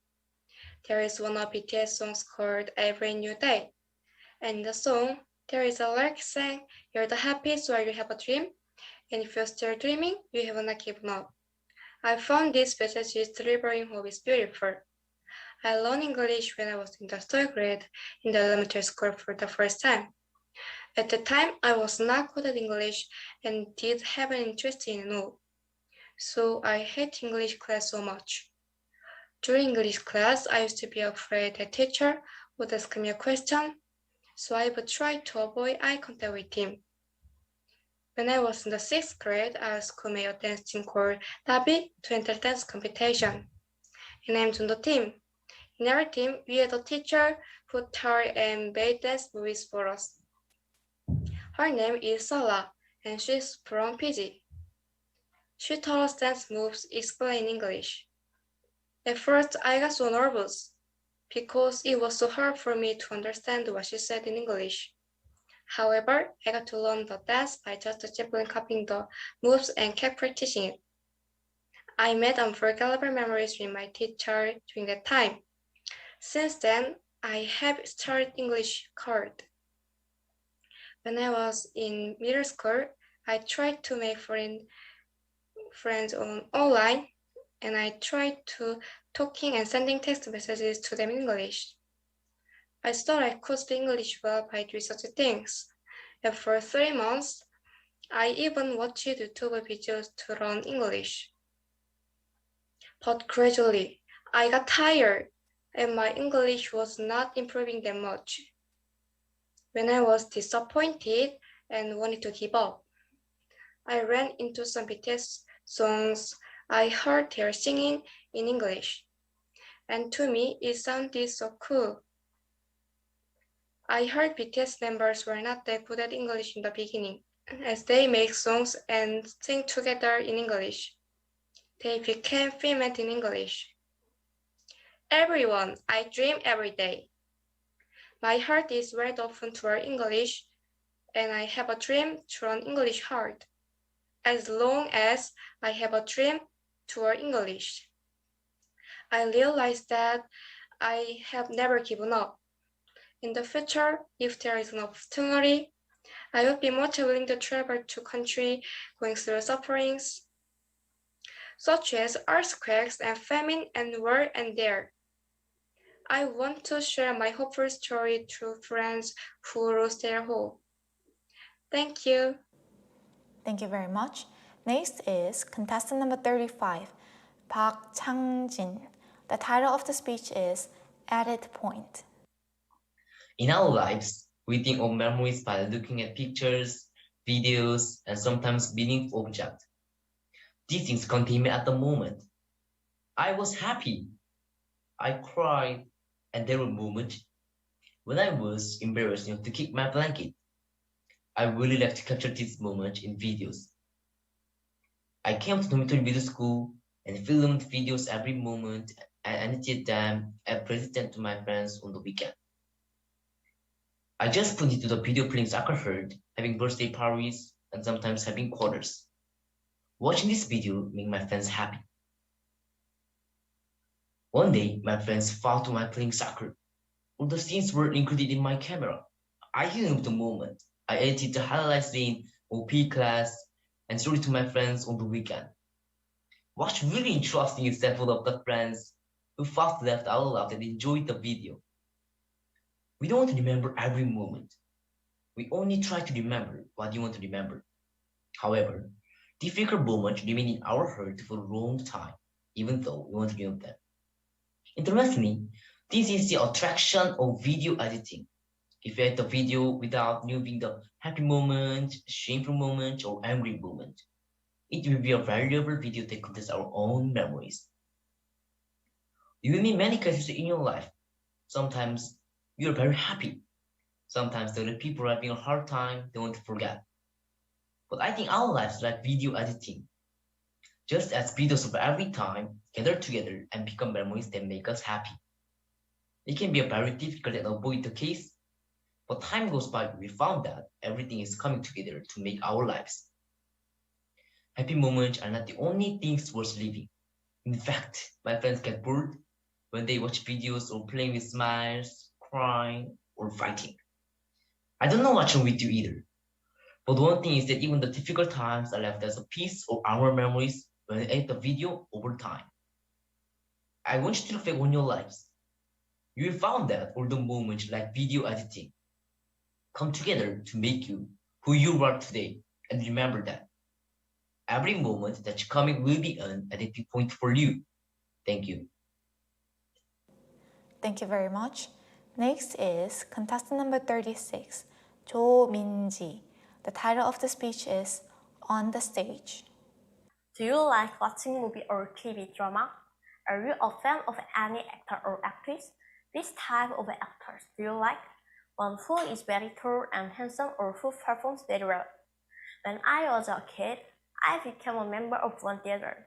There is one of BTS songs called Every New Day. And in the song, there is a lyric saying, "You're the happiest while you have a dream, and if you're still dreaming, you have not given up." I found this message delivering hope is beautiful. I learned English when I was in the third grade in the elementary school for the first time. At the time, I was not good at English and did have an interest in it. So I hate English class so much. During English class, I used to be afraid the teacher would ask me a question, so I would try to avoid eye contact with him. When I was in the 6th grade, our school made a dance team called Dabi to enter dance competition, and I'm on the team. In our team, we had a teacher who taught and made dance movies for us. Her name is Sala, and she's from Fiji. She taught us dance moves explained in English. At first, I got so nervous because it was so hard for me to understand what she said in English. However, I got to learn the dance by just simply copying the moves and kept practicing it. I made unforgettable memories with my teacher during that time. Since then, I have started English hard. When I was in middle school, I tried to make friends online, and I tried to talking and sending text messages to them in English. I thought I could speak English well by doing such things, and for 3 months, I even watched YouTube videos to learn English. But gradually, I got tired, and my English was not improving that much. When I was disappointed and wanted to give up, I ran into some BTS songs I heard their singing in English, and to me it sounded so cool. I heard BTS members were not that good at English in the beginning, as they make songs and sing together in English. They became fluent in English. Everyone, I dream every day. My heart is wide open toward English, and I have a dream to learn English hard, as long as I have a dream to learn English. I realized that I have never given up. In the future, if there is an opportunity, I would be much willing to travel to countries going through sufferings, such as earthquakes and famine and war and there. I want to share my hopeful story to friends who lost their hope. Thank you. Thank you very much. Next is contestant number 35, Park Chang-jin. The title of the speech is Edit Point. In our lives, we think of memories by looking at pictures, videos, and sometimes meaningful objects. These things contain me at the moment. I was happy. I cried, and there were moments when I was embarrassed enough to kick my blanket. I really like to capture these moments in videos. I came to dormitory middle school and filmed videos every moment and edited them and presented them to my friends on the weekend. I just put into the video playing soccer herd, having birthday parties, and sometimes having quarters. Watching this video made my friends happy. One day, my friends found to my playing soccer. All the scenes were included in my camera. I filmed the moment. I edited the highlights in OP class and showed it to my friends on the weekend. What's really interesting is several of the friends who first laughed out loud and enjoyed the video. We don't want to remember every moment. We only try to remember what you want to remember. However, difficult moments remain in our heart for a long time, even though we want to remove them. Interestingly, this is the attraction of video editing. If you edit the video without removing the happy moment, shameful moment, or angry moment, it will be a valuable video that contains our own memories. You will meet many cases in your life. Sometimes you're very happy. Sometimes the other people are having a hard time, they want to forget. But I think our lives like video editing. Just as videos of every time gather together and become memories that make us happy. It can be a very difficult and avoid the case, but time goes by, we found that everything is coming together to make our lives. Happy moments are not the only things worth living. In fact, my friends get bored when they watch videos or playing with smiles, crying, or fighting. I don't know what's wrong with you either. But one thing is that even the difficult times are left as a piece of our memories when we edit the video over time. I want you to look back on your lives. You will find that all the moments like video editing come together to make you who you are today, and remember that every moment that's coming will be an editing point for you. Thank you. Thank you very much. Next is contestant number 36, Jo Min-ji. The title of the speech is On the Stage. Do you like watching movie or TV drama? Are you a fan of any actor or actress? Which type of actors do you like? One who is very tall and handsome or who performs very well? When I was a kid, I became a member of one theater.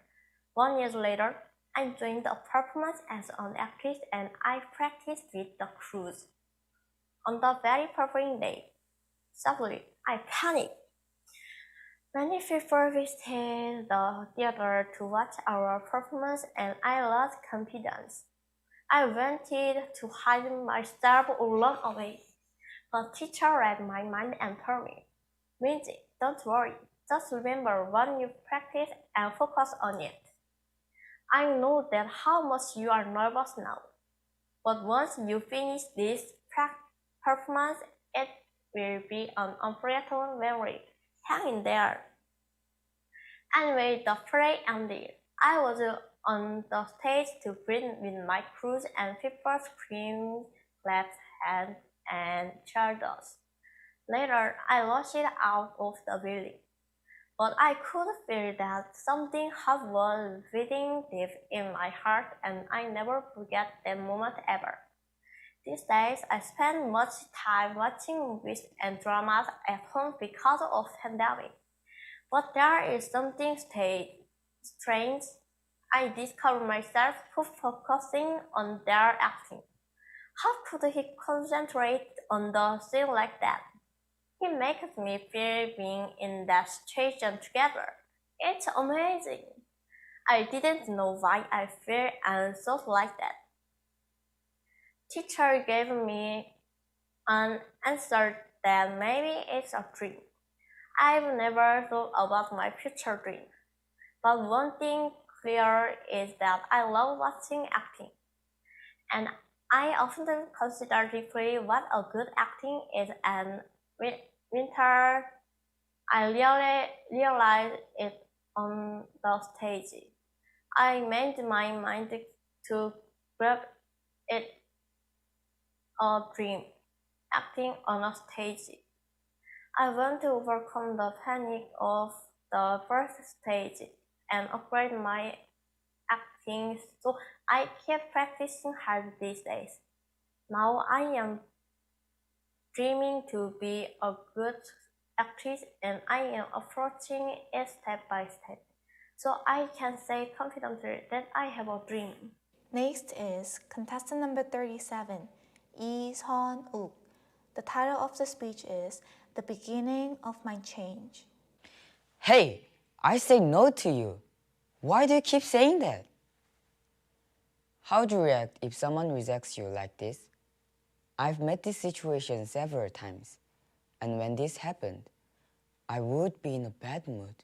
1 year later, I joined a performance as an actress and I practiced with the crews. On the very following day, suddenly I panicked. Many people visited the theater to watch our performance and I lost confidence. I wanted to hide myself or run away. The teacher read my mind and told me, Minji, don't worry, just remember what you practice and focus on it. I know that how much you are nervous now, but once you finish this performance, it will be an unforgettable memory. Hang in there. Anyway, the play ended. I was on the stage to greet with my crew and people screamed, clapped hands, and cheered us. Later, I rushed out of the building, but I could feel that something hot was beating deep in my heart, and I never forget that moment ever. These days, I spend much time watching movies and dramas at home because of pandemic. But there is something strange. I discovered myself focusing on their acting. How could he concentrate on the scene like that? He makes me feel being in that situation together. It's amazing. I didn't know why I feel anxious like that. Teacher gave me an answer that maybe it's a dream. I've never thought about my future dream. But one thing clear is that I love watching acting. And I often consider deeply what a good acting is, and winter I really realized it on the stage. I made my mind to grab it a dream, acting on a stage. I want to overcome the panic of the first stage and upgrade my acting, so I keep practicing hard these days. Now I am dreaming to be a good actress, and I am approaching it step by step, so I can say confidently that I have a dream. Next is contestant number 37, Lee Seon-uk. The title of the speech is The Beginning of My Change. Hey, I say no to you. Why do you keep saying that? How would you react if someone rejects you like this? I've met this situation several times, and when this happened, I would be in a bad mood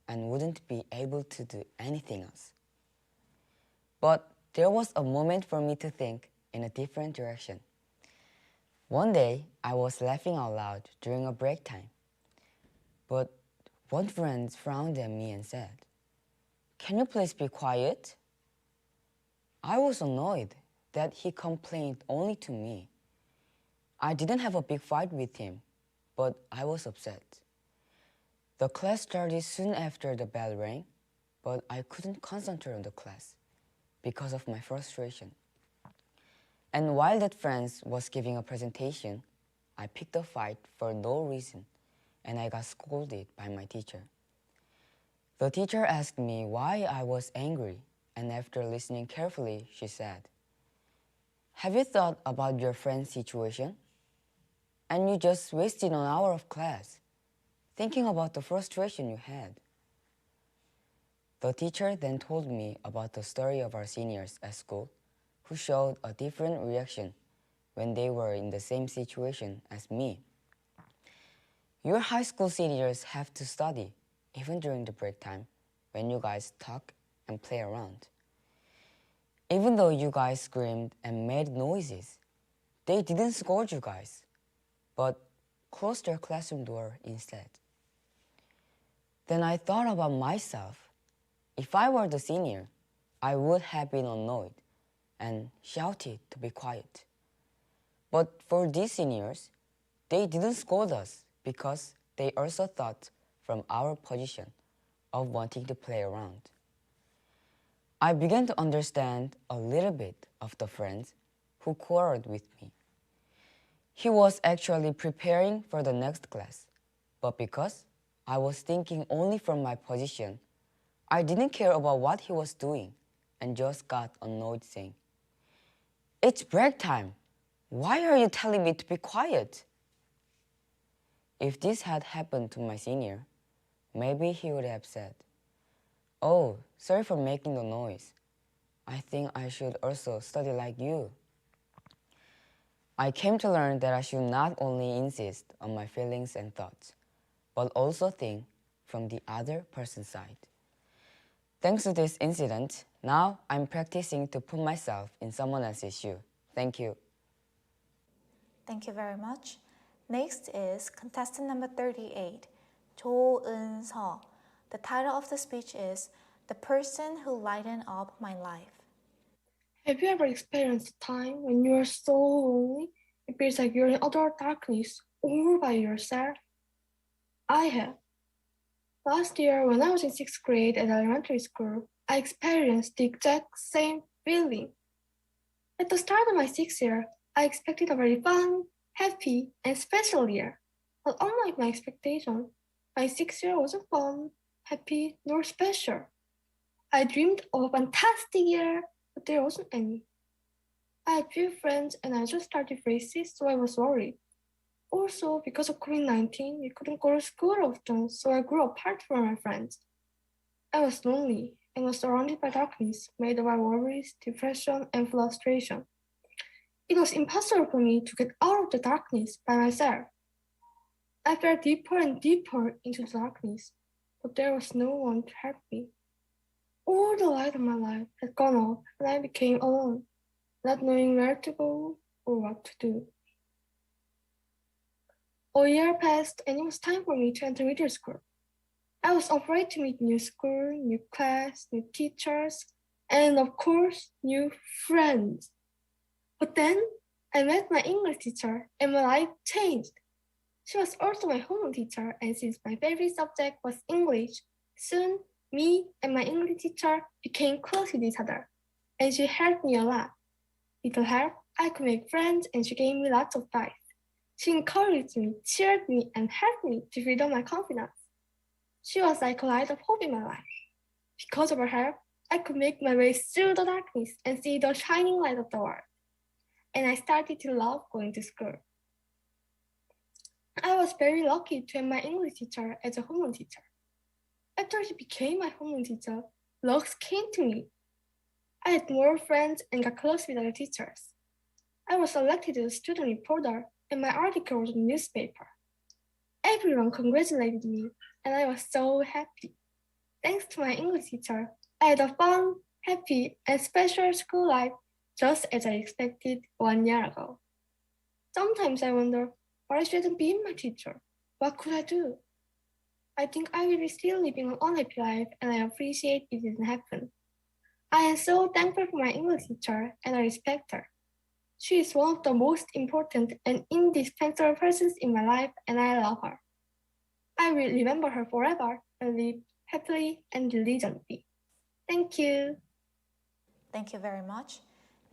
and wouldn't be able to do anything else. But there was a moment for me to think in a different direction. One day, I was laughing out loud during a break time, but one friend frowned at me and said, "Can you please be quiet?" I was annoyed that he complained only to me. I didn't have a big fight with him, but I was upset. The class started soon after the bell rang, but I couldn't concentrate on the class because of my frustration. And while that friend was giving a presentation, I picked a fight for no reason, and I got scolded by my teacher. The teacher asked me why I was angry, and after listening carefully, she said, "Have you thought about your friend's situation? And you just wasted an hour of class thinking about the frustration you had." The teacher then told me about the story of our seniors at school who showed a different reaction when they were in the same situation as me. Your high school seniors have to study even during the break time when you guys talk and play around. Even though you guys screamed and made noises, they didn't scold you guys, but closed their classroom door instead. Then I thought about myself. If I were the senior, I would have been annoyed and shouted to be quiet. But for these seniors, they didn't scold us because they also thought from our position of wanting to play around. I began to understand a little bit of the friends who quarreled with me. He was actually preparing for the next class, but because I was thinking only from my position, I didn't care about what he was doing and just got annoyed saying, "It's break time. Why are you telling me to be quiet?" If this had happened to my senior, maybe he would have said, "Oh, sorry for making the noise. I think I should also study like you." I came to learn that I should not only insist on my feelings and thoughts, but also think from the other person's side. Thanks to this incident, now I'm practicing to put myself in someone else's shoe. Thank you. Thank you very much. Next is contestant number 38, Jo Eun-seo. The title of the speech is The Person Who Lightened Up My Life. Have you ever experienced a time when you are so lonely, it feels like you're in utter darkness all by yourself? I have. Last year, when I was in 6th grade at elementary school, I experienced the exact same feeling. At the start of my 6th year, I expected a very fun, happy, and special year. But unlike my expectation, my 6th year wasn't fun, happy, nor special. I dreamed of a fantastic year, but there wasn't any. I had few friends and I just started braces, so I was worried. Also, because of COVID-19, we couldn't go to school often, so I grew apart from my friends. I was lonely and was surrounded by darkness, made up by worries, depression, and frustration. It was impossible for me to get out of the darkness by myself. I fell deeper and deeper into the darkness, but there was no one to help me. All the light of my life had gone off and I became alone, not knowing where to go or what to do. A year passed and it was time for me to enter middle school. I was afraid to meet new school, new class, new teachers, and of course, new friends. But then I met my English teacher and my life changed. She was also my homeroom teacher, and since my favorite subject was English, soon me and my English teacher became close with each other, and she helped me a lot. With her help, I could make friends and she gave me lots of advice. She encouraged me, cheered me, and helped me to build up my confidence. She was like a light of hope in my life. Because of her help, I could make my way through the darkness and see the shining light of the world. And I started to love going to school. I was very lucky to have my English teacher as a homeroom teacher. After she became my homeroom teacher, luck came to me. I had more friends and got close with other teachers. I was elected as a student reporter and my article was in the newspaper. Everyone congratulated me and I was so happy. Thanks to my English teacher, I had a fun, happy, and special school life just as I expected 1 year ago. Sometimes I wonder why I shouldn't be my teacher. What could I do? I think I will be still living an unhappy life and I appreciate it didn't happen. I am so thankful for my English teacher and I respect her. She is one of the most important and indispensable persons in my life and I love her. I will remember her forever and live happily and diligently. Thank you. Thank you very much.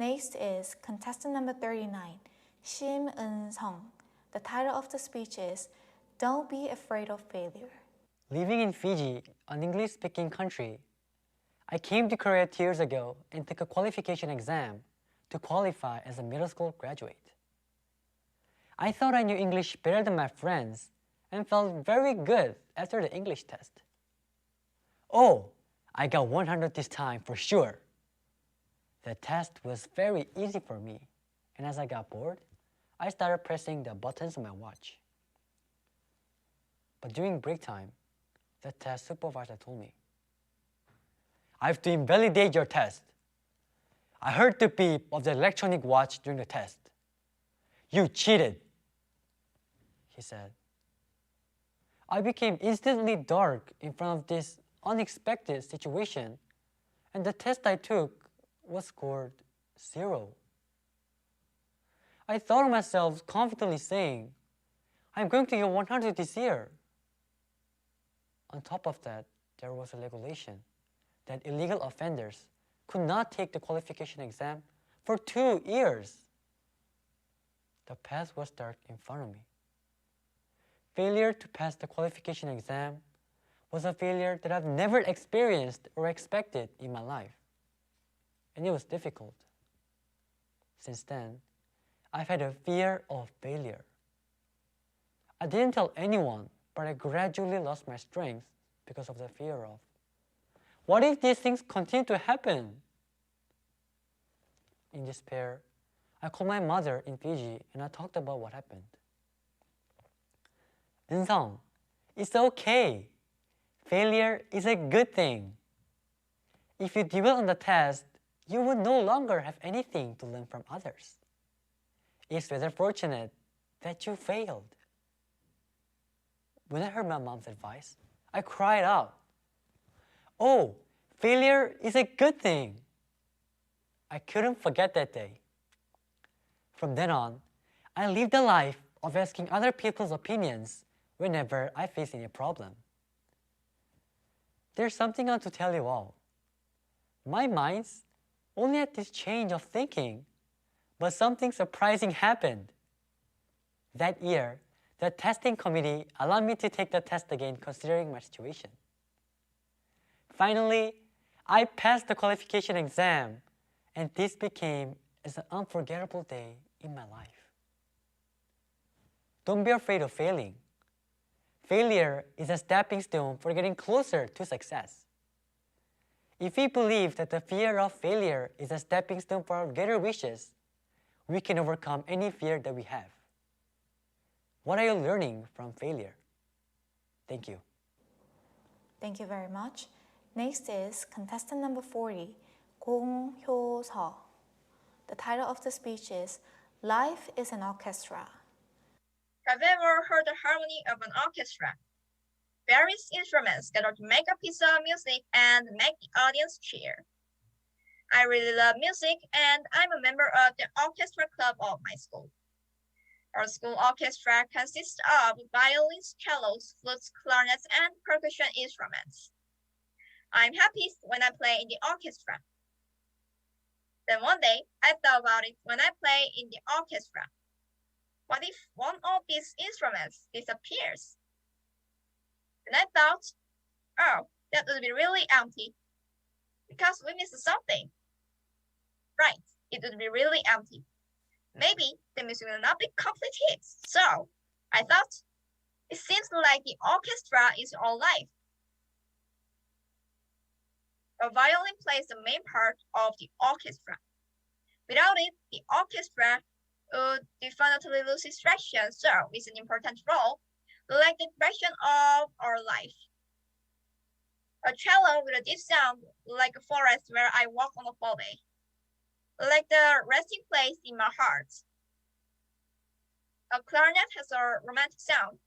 Next is contestant number 39, Shim Eun-sung. The title of the speech is Don't Be Afraid of Failure. Living in Fiji, an English-speaking country, I came to Korea 2 years ago and took a qualification exam to qualify as a middle school graduate. I thought I knew English better than my friends and felt very good after the English test. Oh, I got 100 this time for sure. The test was very easy for me, and as I got bored, I started pressing the buttons on my watch. But during break time, the test supervisor told me, I have to invalidate your test. I heard the beep of the electronic watch during the test. You cheated, he said. I became instantly dark in front of this unexpected situation, and the test I took was scored 0. I thought of myself confidently saying, I'm going to get 100 this year. On top of that, there was a regulation that illegal offenders could not take the qualification exam for 2 years. The path was dark in front of me. Failure to pass the qualification exam was a failure that I've never experienced or expected in my life. And it was difficult. Since then, I've had a fear of failure. I didn't tell anyone, but I gradually lost my strength because of the fear of, what if these things continue to happen? In despair, I called my mother in Fiji and I talked about what happened. Eun-sung, it's okay. Failure is a good thing. If you do well on the test, you would no longer have anything to learn from others. It's rather fortunate that you failed. When I heard my mom's advice, I cried out. Oh, failure is a good thing. I couldn't forget that day. From then on, I lived a life of asking other people's opinions whenever I face any problem. There's something I want to tell you all. My mind's only had this change of thinking, but something surprising happened. That year, the testing committee allowed me to take the test again considering my situation. Finally, I passed the qualification exam, and this became an unforgettable day in my life. Don't be afraid of failing. Failure is a stepping stone for getting closer to success. If we believe that the fear of failure is a stepping stone for our greater wishes, we can overcome any fear that we have. What are you learning from failure? Thank you. Thank you very much. Next is contestant number 40, Gong Hyo-seo. The title of the speech is Life is an Orchestra. Have you ever heard the harmony of an orchestra? Various instruments gather to make a piece of music and make the audience cheer. I really love music, and I'm a member of the orchestra club of my school. Our school orchestra consists of violins, cellos, flutes, clarinets, and percussion instruments. I'm happiest when I play in the orchestra. Then one day, I thought about it when I play in the orchestra. What if one of these instruments disappears? And I thought, oh, that would be really empty, because we missed something. Right, it would be really empty. Maybe the music will not be completed. So I thought, it seems like the orchestra is our life. A violin plays the main part of the orchestra. Without it, the orchestra would definitely lose its direction, so it's an important role, like the direction of our life. A cello with a deep sound, like a forest where I walk on a hallway, like the resting place in my heart. A clarinet has a romantic sound,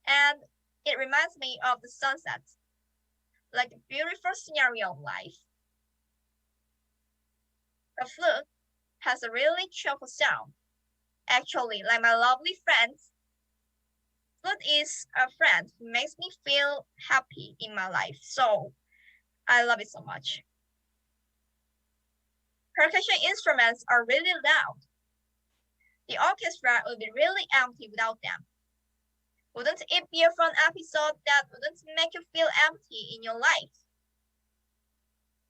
and it reminds me of the sunset, like a beautiful scenario of life. A flute has a really cheerful sound. Actually, like my lovely friends, flute is a friend who makes me feel happy in my life, so I love it so much. Percussion instruments are really loud. The orchestra would be really empty without them. Wouldn't it be a fun episode that wouldn't make you feel empty in your life?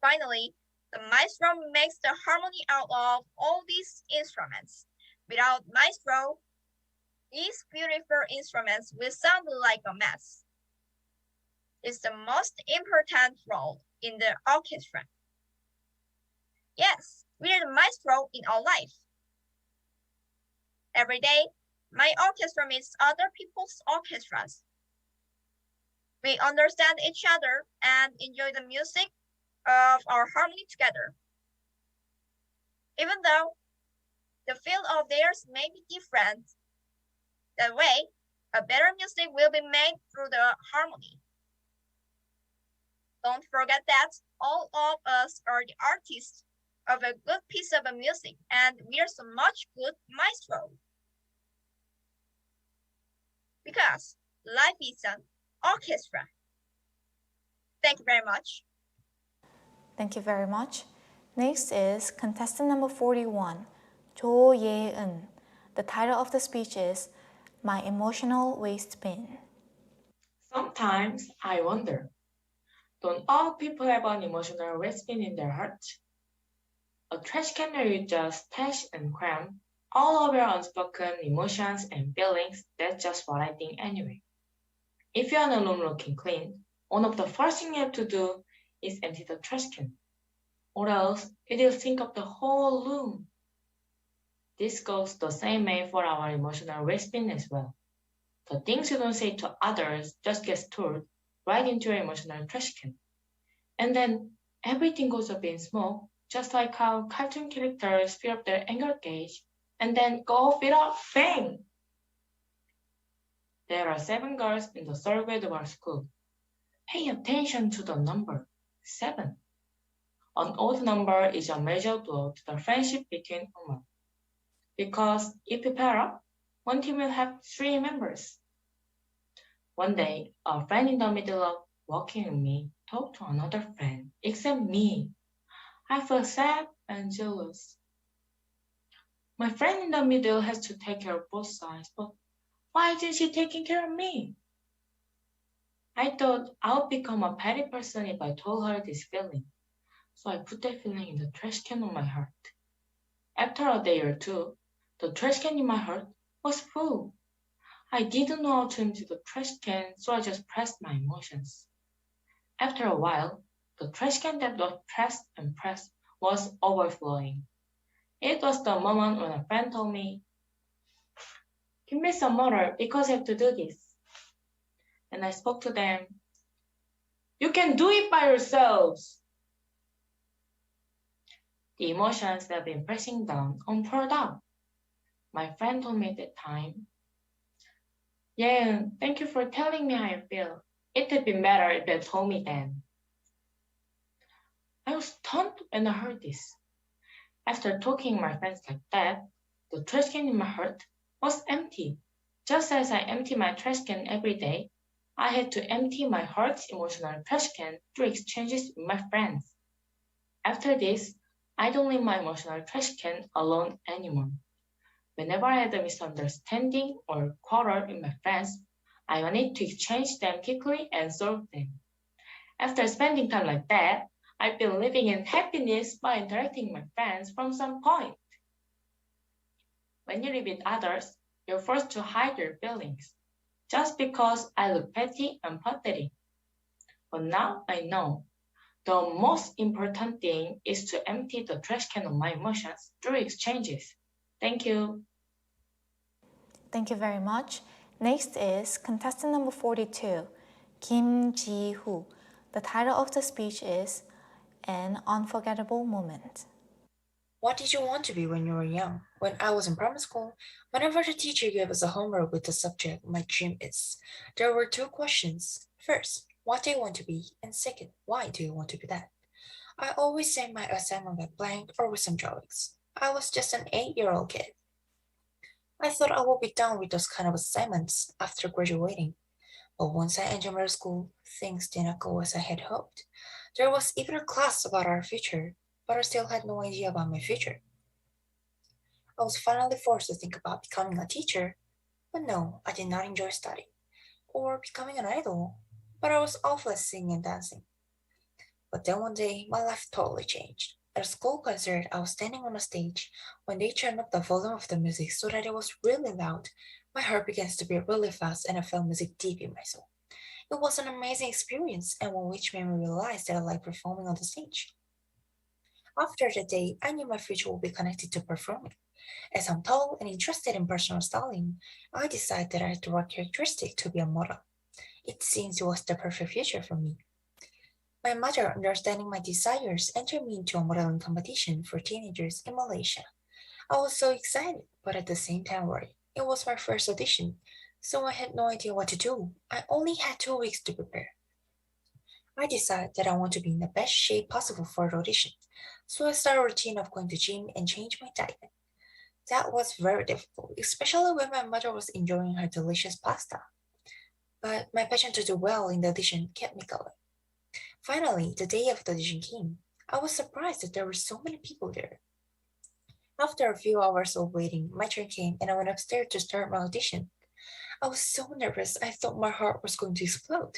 Finally, the maestro makes the harmony out of all these instruments. Without maestro, these beautiful instruments will sound like a mess. It's the most important role in the orchestra. Yes, we are the maestro in our life. Every day, my orchestra meets other people's orchestras. We understand each other and enjoy the music of our harmony together. Even though the feel of theirs may be different, that way, a better music will be made through the harmony. Don't forget that all of us are the artists of a good piece of music, and we are so much good maestro. Because life is an orchestra. Thank you very much. Thank you very much. Next is contestant number 41, Jo Ye-eun. The title of the speech is My Emotional Waste Bin. Sometimes I wonder, don't all people have an emotional waste bin in their heart? A trash can where you just stash and cram all of your unspoken emotions and feelings. That's just what I think anyway. If you're in a room looking clean, one of the first things you have to do is empty the trash can, or else it will sink up the whole room. This goes the same way for our emotional waste bin as well. The things you don't say to others just get stored right into your emotional trash can. And then everything goes up in smoke, just like how cartoon characters fill up their anger gauge and then go off without bang. There are 7 girls in the third grade of our school. Pay attention to the number 7. An odd number is a major blow to the friendship between women. Because if you pair up, one team will have 3 members. One day, a friend in the middle of walking with me talked to another friend, except me. I felt sad and jealous. My friend in the middle has to take care of both sides, but why isn't she taking care of me? I thought I would become a petty person if I told her this feeling, so I put that feeling in the trash can of my heart. After a day or two, the trash can in my heart was full. I didn't know how to empty the trash can, so I just pressed my emotions. After a while, the trash can that was pressed and pressed was overflowing. It was the moment when a friend told me, "Give me some water because I have to do this." And I spoke to them, "You can do it by yourselves." The emotions that have been pressing down poured out. My friend told me at that time, "Yeah, thank you for telling me how you feel. It would be better if you told me then." I was stunned when I heard this. After talking to my friends like that, the trash can in my heart was empty. Just as I empty my trash can every day, I had to empty my heart's emotional trash can through exchanges with my friends. After this, I don't leave my emotional trash can alone anymore. Whenever I had a misunderstanding or quarrel with my friends, I wanted to exchange them quickly and solve them. After spending time like that, I've been living in happiness by interacting with my friends from some point. When you live with others, you're forced to hide your feelings, just because I look petty and pathetic. But now I know the most important thing is to empty the trash can of my emotions through exchanges. Thank you. Thank you very much. Next is contestant number 42, Kim Ji-hoo. The title of the speech is An Unforgettable Moment. What did you want to be when you were young? When I was in primary school, whenever the teacher gave us a homework with the subject "My dream is," there were 2 questions. First, what do you want to be? And second, why do you want to be that? I always sent my assignment by blank or with some drawings. I was just an 8-year-old kid. I thought I would be done with those kind of assignments after graduating. But once I entered middle school, things did not go as I had hoped. There was even a class about our future, but I still had no idea about my future. I was finally forced to think about becoming a teacher, but no, I did not enjoy studying, or becoming an idol, but I was awful at singing and dancing. But then one day, my life totally changed. At a school concert, I was standing on a stage. When they turned up the volume of the music so that it was really loud, my heart began to beat really fast and I felt music deep in my soul. It was an amazing experience and one which made me realize that I like performing on the stage. After that day, I knew my future would be connected to performing. As I'm tall and interested in personal styling, I decided that I had the right characteristic to be a model. It seems it was the perfect future for me. My mother, understanding my desires, entered me into a modeling competition for teenagers in Malaysia. I was so excited, but at the same time worried. It was my first audition, so I had no idea what to do. I only had 2 weeks to prepare. I decided that I want to be in the best shape possible for the audition, so I started a routine of going to gym and change my diet. That was very difficult, especially when my mother was enjoying her delicious pasta. But my passion to do well in the audition kept me going. Finally, the day of the audition came. I was surprised that there were so many people there. After a few hours of waiting, my turn came and I went upstairs to start my audition. I was so nervous, I thought my heart was going to explode.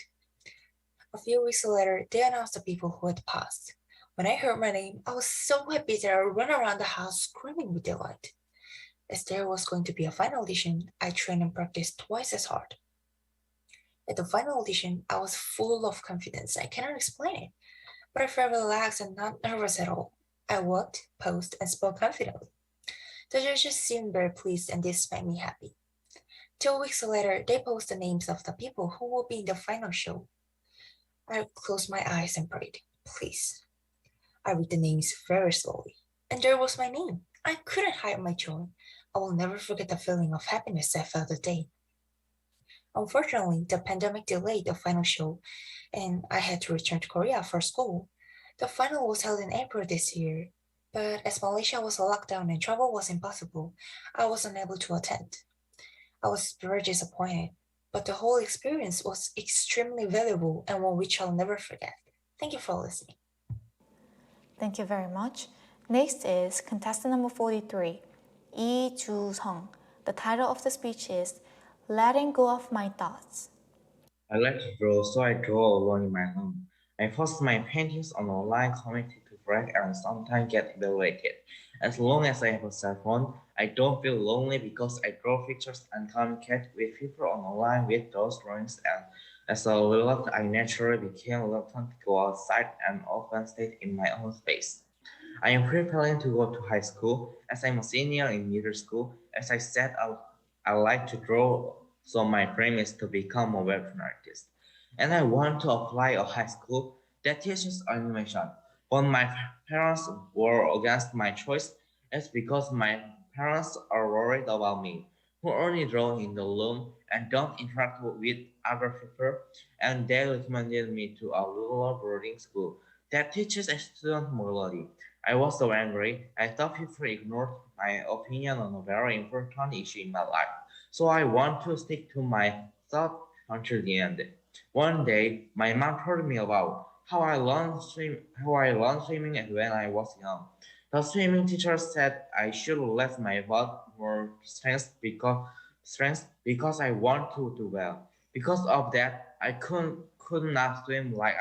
A few weeks later, they announced the people who had passed. When I heard my name, I was so happy that I ran around the house screaming with delight. As there was going to be a final audition, I trained and practiced twice as hard. At the final audition, I was full of confidence. I cannot explain it, but I felt relaxed and not nervous at all. I walked, posed, and spoke confidently. The judges seemed very pleased, and this made me happy. 2 weeks later, they posted the names of the people who will be in the final show. I closed my eyes and prayed, please. I read the names very slowly, and there was my name. I couldn't hide my joy. I will never forget the feeling of happiness I felt that day. Unfortunately, the pandemic delayed the final show, and I had to return to Korea for school. The final was held in April this year, but as Malaysia was locked down and travel was impossible, I was unable to attend. I was very disappointed, but the whole experience was extremely valuable and one which I'll never forget. Thank you for listening. Thank you very much. Next is contestant number 43, Lee Ju-sung. The title of the speech is Letting Go of My Thoughts. I like to draw, so I draw alone in my home. I post my paintings on online community to brag and sometimes get evaluated. As long as I have a cell phone, I don't feel lonely because I draw pictures and communicate with people on online with those drawings, and as a result, I naturally became reluctant to go outside and often stayed in my own space. I am preparing to go to high school as I'm a senior in middle school. As I said, I like to draw, so my dream is to become a webtoon artist. And I want to apply a high school that teaches animation. But my parents were against my choice. It's because my parents are worried about me, who only draw in the room and don't interact with other people. And they recommended me to a rural boarding school that teaches a student morality. I was so angry. I thought people ignored my opinion on a very important issue in my life. So I want to stick to my thought until the end. One day, my mom told me about how I learned swimming when I was young. The swimming teacher said I should let my thought more strength because I want to do well. Because of that, I could not swim like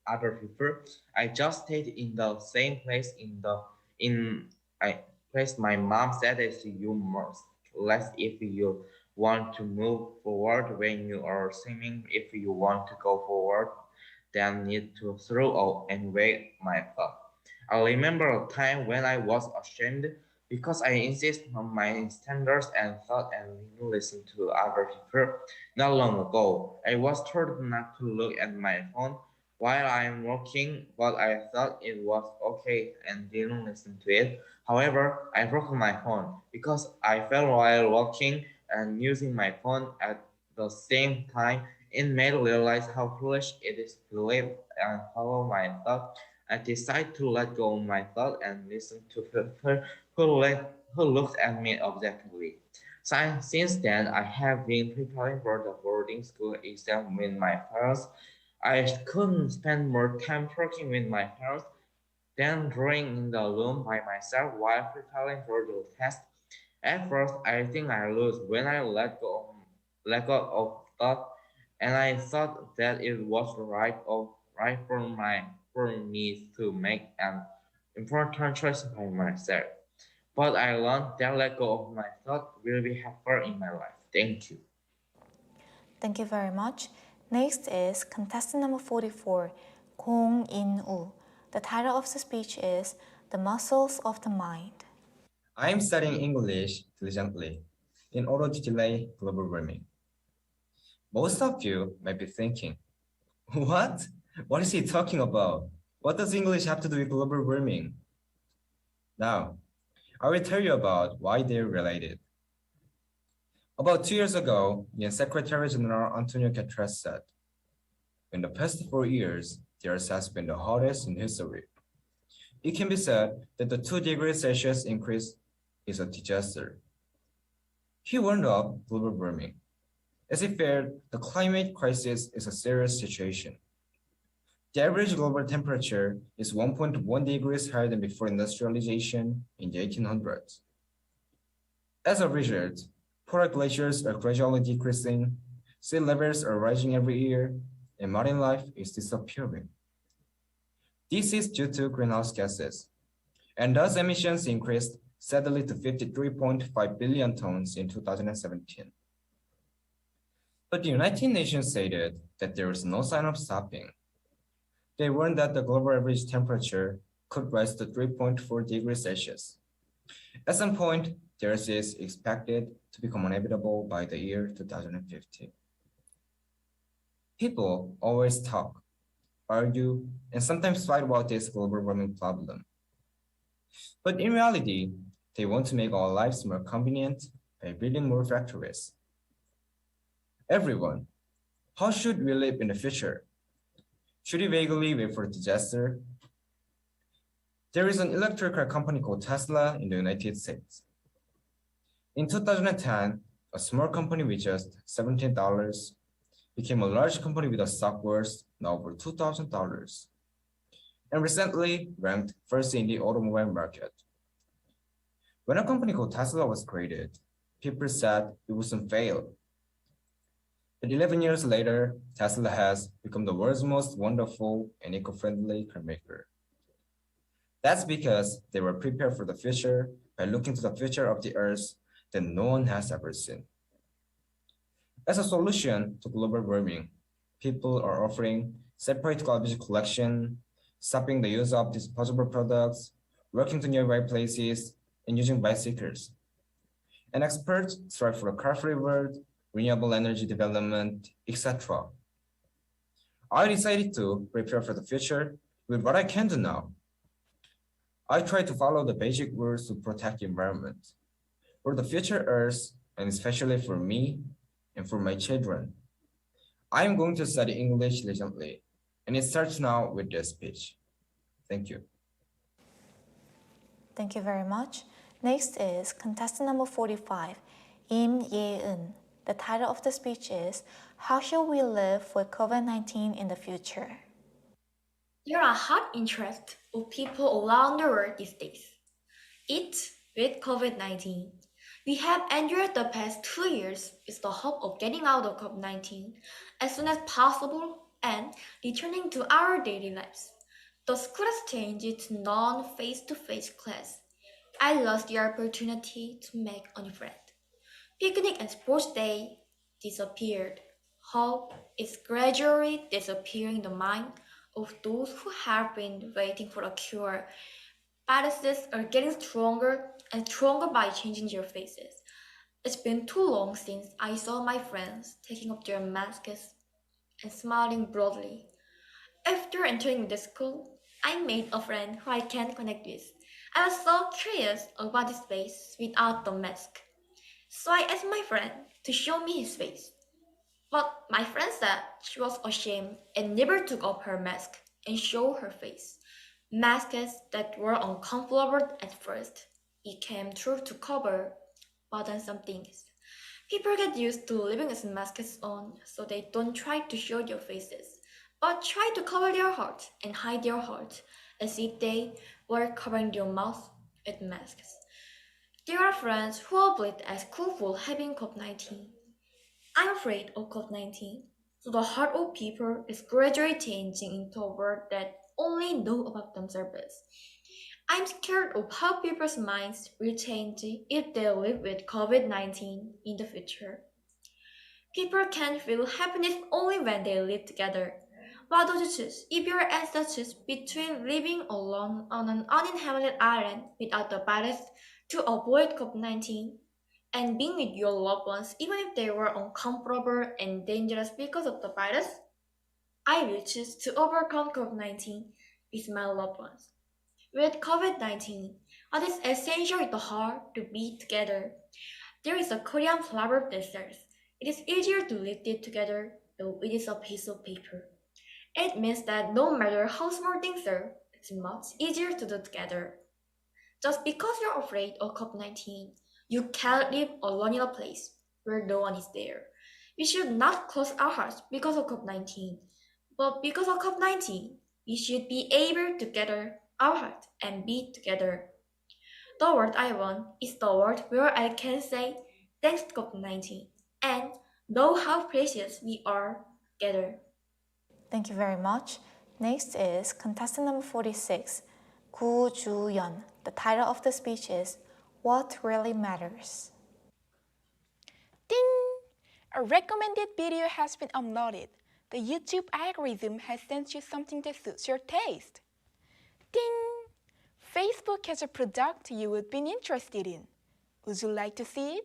other people. I just stayed in the same place in I place my mom said is you must less if you want to move forward when you are swimming. If you want to go forward, then need to throw out and weigh my thought. I remember a time when I was ashamed because I insist on my standards and thought and didn't listen to other people. Not long ago, I was told not to look at my phone while I'm working, but I thought it was okay and didn't listen to it. However, I broke my phone because I fell while walking and using my phone at the same time. It made me realize how foolish it is to live and follow my thoughts. I decided to let go of my thought and listen to people who looked at me objectively. Since then, I have been preparing for the boarding school exam with my parents. I couldn't spend more time talking with my parents than drawing in the room by myself while preparing for the test. At first, I think I lose when I let go of thought, and I thought that it was right for me to make an important choice by myself. But I learned that let go of my thought will be helpful in my life. Thank you. Thank you very much. Next is contestant number 44, Kong In-woo. The title of the speech is The Muscles of the Mind. I am studying English diligently in order to delay global warming. Most of you might be thinking, what? What is he talking about? What does English have to do with global warming? Now, I will tell you about why they're related. About 2 years ago, UN Secretary General Antonio Guterres said, in the past 4 years, theirs has been the hottest in history. It can be said that the 2 degrees Celsius increase is a disaster. He warned of global warming, as he feared the climate crisis is a serious situation. The average global temperature is 1.1 degrees higher than before industrialization in the 1800s. As a result, polar glaciers are gradually decreasing, sea levels are rising every year, and marine life is disappearing. This is due to greenhouse gases, and thus emissions increased steadily to 53.5 billion tons in 2017. But the United Nations stated that there is no sign of stopping. They warned that the global average temperature could rise to 3.4 degrees Celsius. At some point, the Earth is expected to become uninhabitable by the year 2050. People always talk, argue, and sometimes fight about this global warming problem. But in reality, they want to make our lives more convenient by building more factories. Everyone, how should we live in the future? Should we vaguely wait for a disaster? There is an electric car company called Tesla in the United States. In 2010, a small company with just $17 became a large company with a stock worth now over $2,000, and recently ranked first in the automobile market. When a company called Tesla was created, people said it wouldn't fail. But 11 years later, Tesla has become the world's most wonderful and eco-friendly car maker. That's because they were prepared for the future by looking to the future of the Earth that no one has ever seen. As a solution to global warming, people are offering separate garbage collection, stopping the use of disposable products, working to nearby places, and using bicycles. And experts strive for a car-free world, renewable energy development, etc. I decided to prepare for the future with what I can do now. I try to follow the basic rules to protect the environment for the future Earth, and especially for me and for my children. I am going to study English diligently, and it starts now with this speech. Thank you. Thank you very much. Next is contestant number 45, Im Ye-eun. The title of the speech is How Shall We Live with COVID-19 in the Future? There are hot interests of people around the world these days. It with COVID-19. We have endured the past 2 years with the hope of getting out of COVID-19 as soon as possible and returning to our daily lives. The school has changed to non-face-to-face class. I lost the opportunity to make a new friend. Picnic and sports day disappeared. Hope is gradually disappearing in the mind of those who have been waiting for a cure. Viruses are getting stronger and stronger by changing their faces. It's been too long since I saw my friends taking off their masks and smiling broadly. After entering the school, I made a friend who I can connect with. I was so curious about his face without the mask. So I asked my friend to show me his face. But my friend said she was ashamed and never took off her mask and showed her face. Masks that were uncomfortable at first became true to cover, but then some things. People get used to living with masks on, so they don't try to show their faces, but try to cover their hearts and hide their hearts as if they were covering their mouths with masks. There are friends who are bullied at school for having COVID-19. I'm afraid of COVID-19, so the heart of people is gradually changing into a world that only know about themselves. I'm scared of how people's minds will change if they live with COVID-19 in the future. People can feel happiness only when they live together. What do you choose if your answer choose between living alone on an uninhabited island without the virus to avoid COVID-19 and being with your loved ones even if they were uncomfortable and dangerous because of the virus? I will choose to overcome COVID-19 with my loved ones. With COVID-19, what is essential is the heart to be together. There is a Korean proverb that says, it is easier to live it together though it is a piece of paper. It means that no matter how small things are, it's much easier to do together. Just because you're afraid of COVID-19, you can't live alone in a place where no one is there. We should not close our hearts because of COVID-19, but because of COVID-19, we should be able to gather our hearts and be together. The world I want is the world where I can say thanks to COVID-19 and know how precious we are together. Thank you very much. Next is contestant number 46, Gu Ju-yeon. The title of the speech is What Really Matters. Ding! A recommended video has been uploaded. The YouTube algorithm has sent you something that suits your taste. Ding! Facebook has a product you would be interested in. Would you like to see it?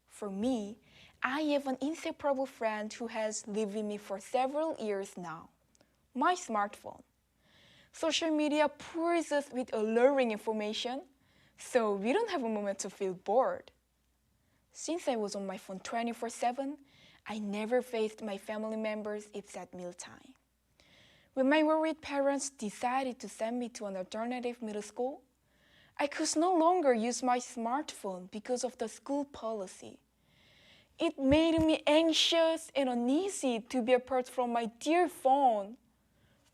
For me, I have an inseparable friend who has lived with me for several years now. My smartphone. Social media pours us with alluring information, so we don't have a moment to feel bored. Since I was on my phone 24/7, I never faced my family members except mealtime. When my worried parents decided to send me to an alternative middle school, I could no longer use my smartphone because of the school policy. It made me anxious and uneasy to be apart from my dear phone.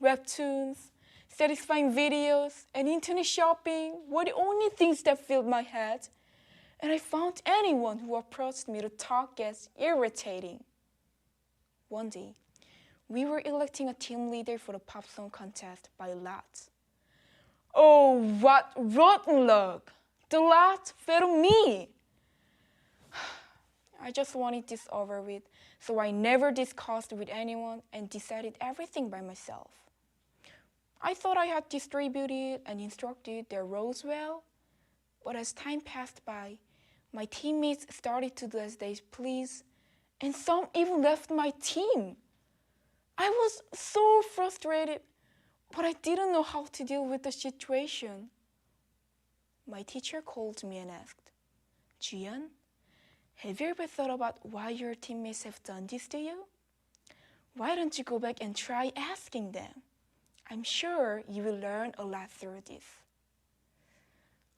Webtoons, satisfying videos, and internet shopping were the only things that filled my head, and I found anyone who approached me to talk as irritating. One day, we were electing a team leader for the pop song contest by lot. Oh, what rotten luck! The lot fell to me! I just wanted this over with, so I never discussed with anyone and decided everything by myself. I thought I had distributed and instructed their roles well, but as time passed by, my teammates started to do as they pleased, and some even left my team. I was so frustrated, but I didn't know how to deal with the situation. My teacher called me and asked, "Jian, have you ever thought about why your teammates have done this to you? Why don't you go back and try asking them? I'm sure you will learn a lot through this."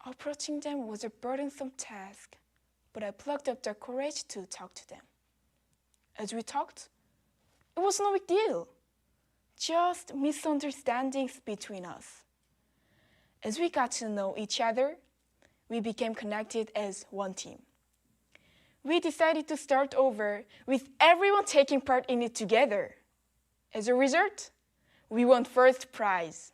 Approaching them was a burdensome task, but I plucked up the courage to talk to them. As we talked, it was no big deal, just misunderstandings between us. As we got to know each other, we became connected as one team. We decided to start over with everyone taking part in it together. As a result, we won first prize.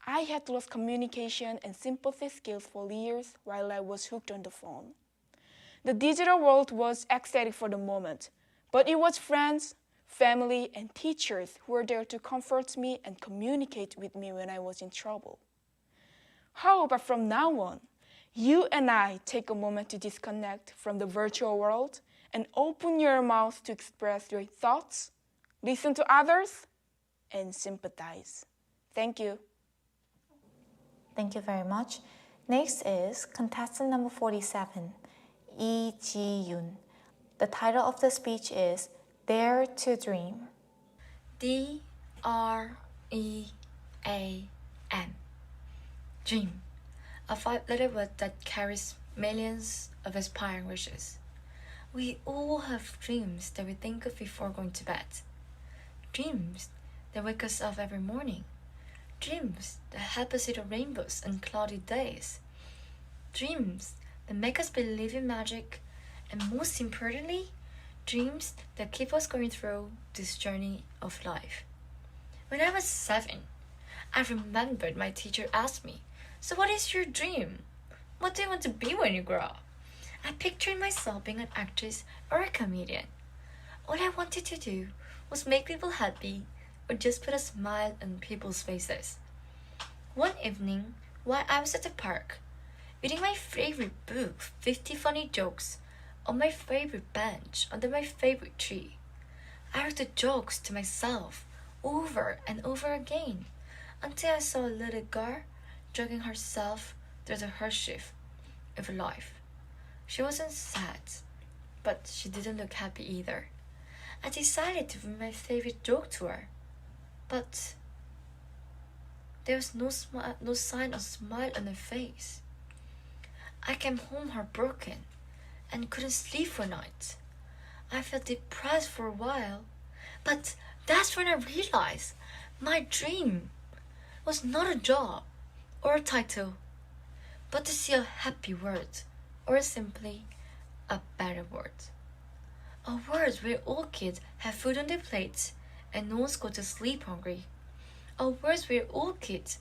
I had lost communication and sympathy skills for years while I was hooked on the phone. The digital world was ecstatic for the moment, but it was friends, family, and teachers who were there to comfort me and communicate with me when I was in trouble. How about from now on, you and I take a moment to disconnect from the virtual world and open your mouth to express your thoughts, listen to others, and sympathize. Thank you. Thank you very much. Next is contestant number 47, Lee Ji-yoon. The title of the speech is Dare to Dream. D-R-E-A-M. Dream. A five-letter word that carries millions of aspiring wishes. We all have dreams that we think of before going to bed. Dreams that wake us up every morning. Dreams that help us see the rainbows on cloudy days. Dreams that make us believe in magic, and most importantly, dreams that keep us going through this journey of life. When I was 7, I remembered my teacher asked me, "So what is your dream? What do you want to be when you grow up?" I pictured myself being an actress or a comedian. All I wanted to do was make people happy or just put a smile on people's faces. One evening, while I was at the park, reading my favorite book, 50 Funny Jokes, on my favorite bench under my favorite tree, I read the jokes to myself over and over again until I saw a little girl dragging herself through the hardship of life. She wasn't sad, but she didn't look happy either. I decided to read my favorite joke to her, but there was no sign of smile on her face. I came home heartbroken and couldn't sleep for night. I felt depressed for a while, but that's when I realized my dream was not a job or a title, but to see a happy world, or simply a better world. A world where all kids have food on their plates and no one's go to sleep hungry. A world where all kids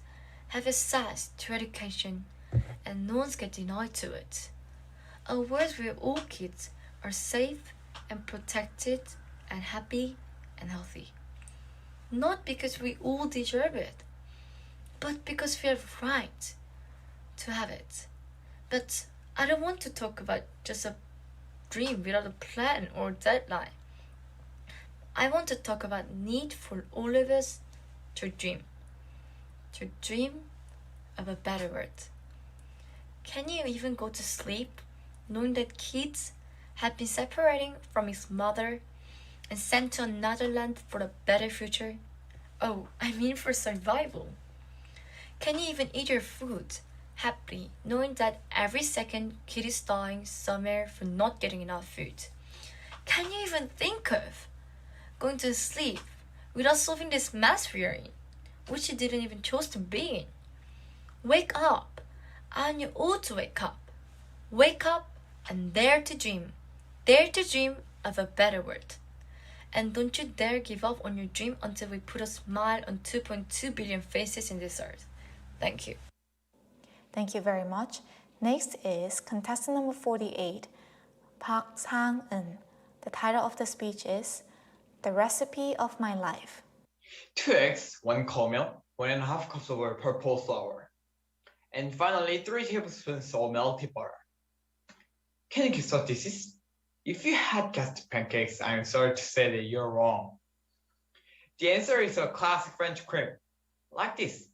have access to education and no one's get denied to it. A world where all kids are safe and protected and happy and healthy. Not because we all deserve it, but because we have right to have it. But I don't want to talk about just a dream without a plan or deadline. I want to talk about need for all of us to dream of a better world. Can you even go to sleep knowing that kids had been separating from his mother and sent to another land for a better future? Oh, I mean for survival. Can you even eat your food happily, knowing that every second kid is dying somewhere for not getting enough food? Can you even think of going to sleep without solving this mess we are in, which you didn't even choose to be in? Wake up, and you ought to wake up. Wake up and dare to dream. Dare to dream of a better world. And don't you dare give up on your dream until we put a smile on 2.2 billion faces in this earth. Thank you. Thank you very much. Next is contestant number 48, Park Sang-eun. The title of the speech is The Recipe of My Life. 2 eggs, 1 cold milk, 1.5 cups of purple flour, and finally 3 tablespoons of melted butter. Can you guess what this is? If you had guessed pancakes, I'm sorry to say that you're wrong. The answer is a classic French crepe, like this.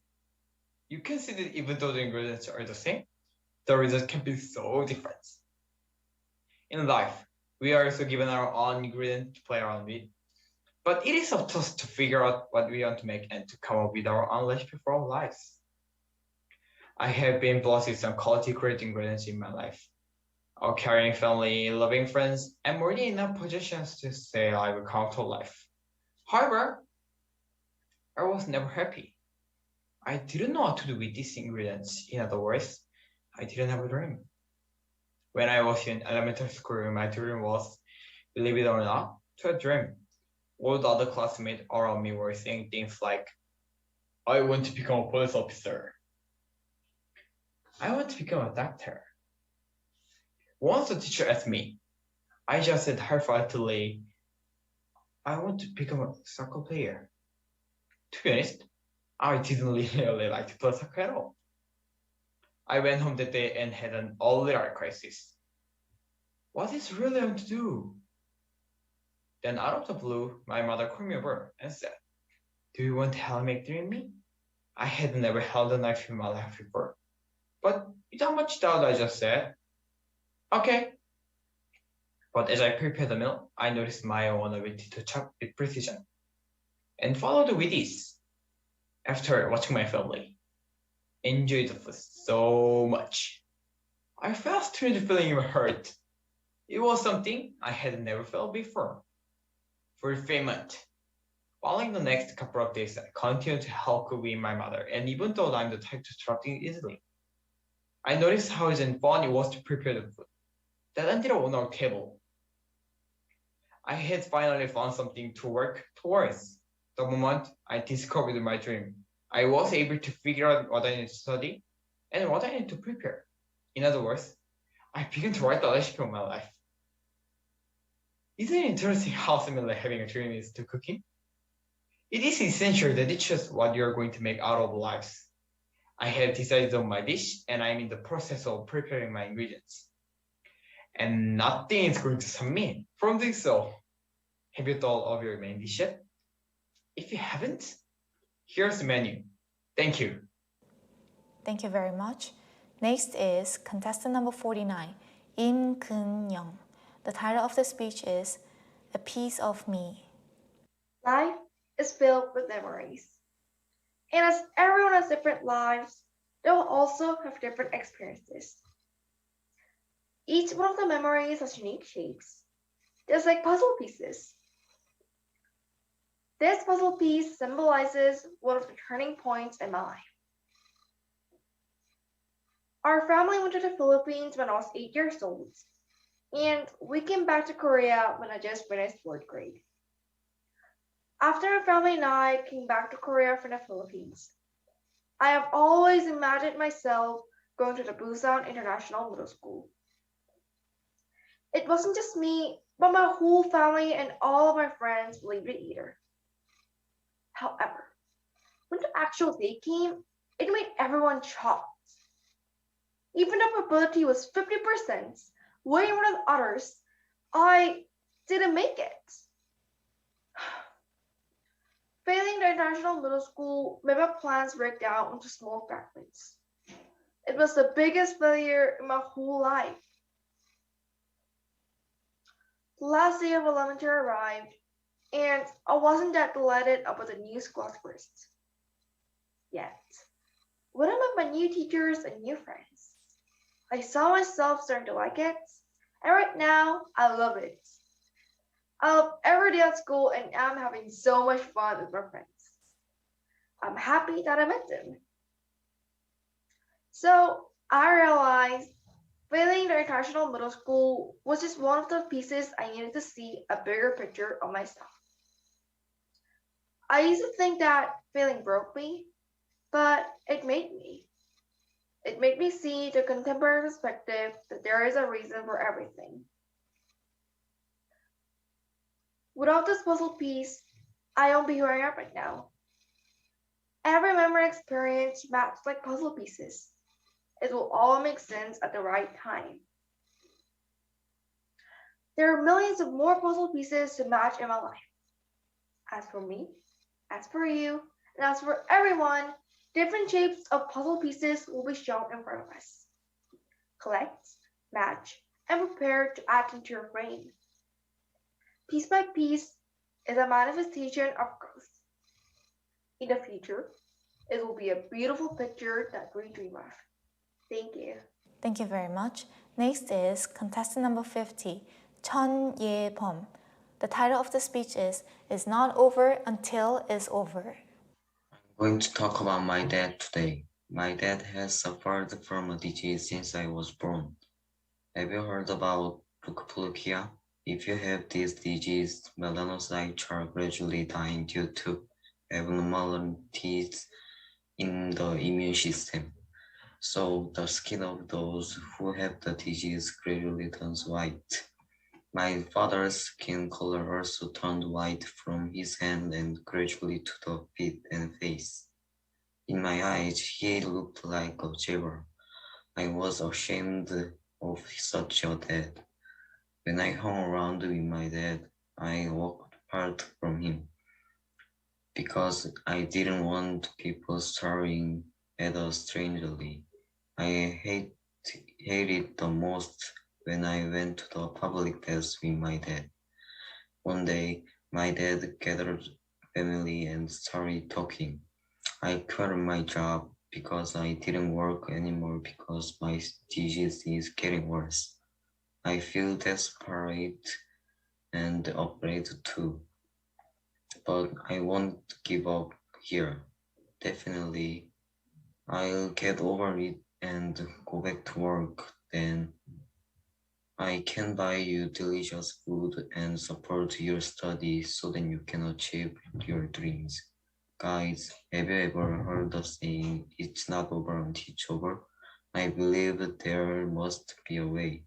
You can see that even though the ingredients are the same, the result can be so different. In life, we are also given our own ingredient to play around with, but it is up to us to figure out what we want to make and to come up with our own recipe for our lives. I have been blessed with some quality great ingredients in my life. A caring family, loving friends, and more than enough possessions to say I have a comfortable life. However, I was never happy. I didn't know what to do with these ingredients. In other words, I didn't have a dream. When I was in elementary school, my dream was, believe it or not, to a dream. All the other classmates around me were saying things like, I want to become a police officer. I want to become a doctor. Once the teacher asked me, I just said half-heartedly, I want to become a soccer player. To be honest, I didn't really like to play soccer at all. I went home that day and had an early life crisis. What is really I want to do? Then out of the blue, my mother called me over and said, do you want to help me dream me? I had never held a knife in my life before. But without much doubt, I just said, okay. But as I prepared the meal, I noticed my own ability to chop with precision and followed with ease. After watching my family enjoy the food so much, I felt a strange feeling in my heart. It was something I had never felt before. Fulfillment. Following the next couple of days, I continued to help cook with my mother, and even though I'm the type to stop things easily, I noticed how easy and fun it was to prepare the food that ended up on our table. I had finally found something to work towards. The moment I discovered my dream, I was able to figure out what I needed to study and what I needed to prepare. In other words, I began to write the recipe of my life. Isn't it interesting how similar having a dream is to cooking? It is essential that it shows what you are going to make out of lives. I have decided on my dish and I'm in the process of preparing my ingredients. And nothing is going to stop me from doing so. Have you thought of your main dish yet? If you haven't, here's the menu. Thank you. Thank you very much. Next is contestant number 49, Im Keun-young. The title of the speech is A Piece of Me. Life is filled with memories. And as everyone has different lives, they will also have different experiences. Each one of the memories has unique shapes, just like puzzle pieces. This puzzle piece symbolizes one of the turning points in my life. Our family went to the Philippines when I was 8 years old, and we came back to Korea when I just finished 4th grade. After my family and I came back to Korea from the Philippines, I have always imagined myself going to the Busan International Middle School. It wasn't just me, but my whole family and all of my friends believed it either. However, when the actual day came, it made everyone shocked. Even though probability was 50%, way more than others, I didn't make it. Failing the international middle school made my plans break down into small fragments. It was the biggest failure in my whole life. The last day of elementary arrived, and I wasn't that delighted about the news class first. Yet, when I met my new teachers and new friends, I saw myself starting to like it, and right now, I love it. I love every day at school, and I'm having so much fun with my friends. I'm happy that I met them. So, I realized failing the international middle school was just one of the pieces I needed to see a bigger picture of myself. I used to think that failing broke me, but it made me. It made me see the contemporary perspective that there is a reason for everything. Without this puzzle piece, I won't be who I am right now. Every memory experience maps like puzzle pieces. It will all make sense at the right time. There are millions of more puzzle pieces to match in my life. As for me, as for you, and as for everyone, different shapes of puzzle pieces will be shown in front of us. Collect, match, and prepare to add into your brain. Piece by piece is a manifestation of growth. In the future, it will be a beautiful picture that we dream of. Thank you. Thank you very much. Next is contestant number 50, Chun Ye Bom. The title of the speech is Not Over Until It's Over. I'm going to talk about my dad today. My dad has suffered from a disease since I was born. Have you heard about leukopenia? If you have this disease, melanocytes are gradually dying due to abnormalities in the immune system. So the skin of those who have the disease gradually turns white. My father's skin color also turned white from his hand and gradually to the feet and face. In my eyes, he looked like a zebra. I was ashamed of such a dad. When I hung around with my dad, I walked apart from him because I didn't want people staring at us strangely. I hated the most when I went to the public test with my dad. One day, my dad gathered family and started talking. I quit my job because I didn't work anymore because my disease is getting worse. I feel desperate and afraid too, but I won't give up here. Definitely, I'll get over it and go back to work. Then I can buy you delicious food and support your studies so that you can achieve your dreams. Guys, have you ever heard the saying, it's not over until it's over? I believe there must be a way.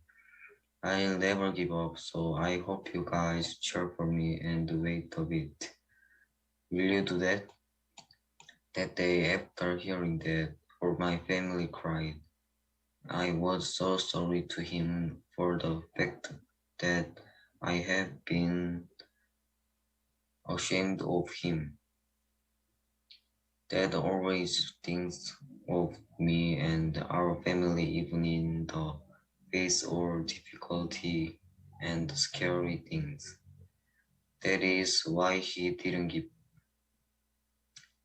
I'll never give up, so I hope you guys cheer for me and wait a bit. Will you do that? That day after hearing that, all my family cried. I was so sorry to him for the fact that I have been ashamed of him. Dad always thinks of me and our family even in the face of difficulty and scary things. That is why he didn't give.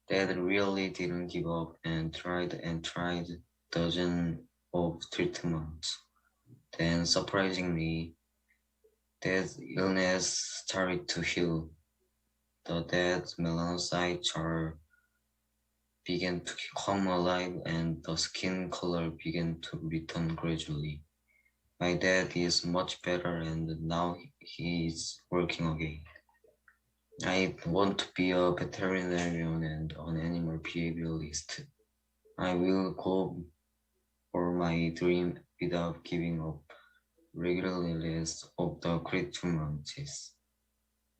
Dad really didn't give up and tried dozens of treatments. Then surprisingly, Dad's illness started to heal. The dad's melanocytes began to come alive and the skin color began to return gradually. My dad is much better and now he is working again. I want to be a veterinarian and an animal behaviorist. I will go for my dream without giving up, regardless of the treatments.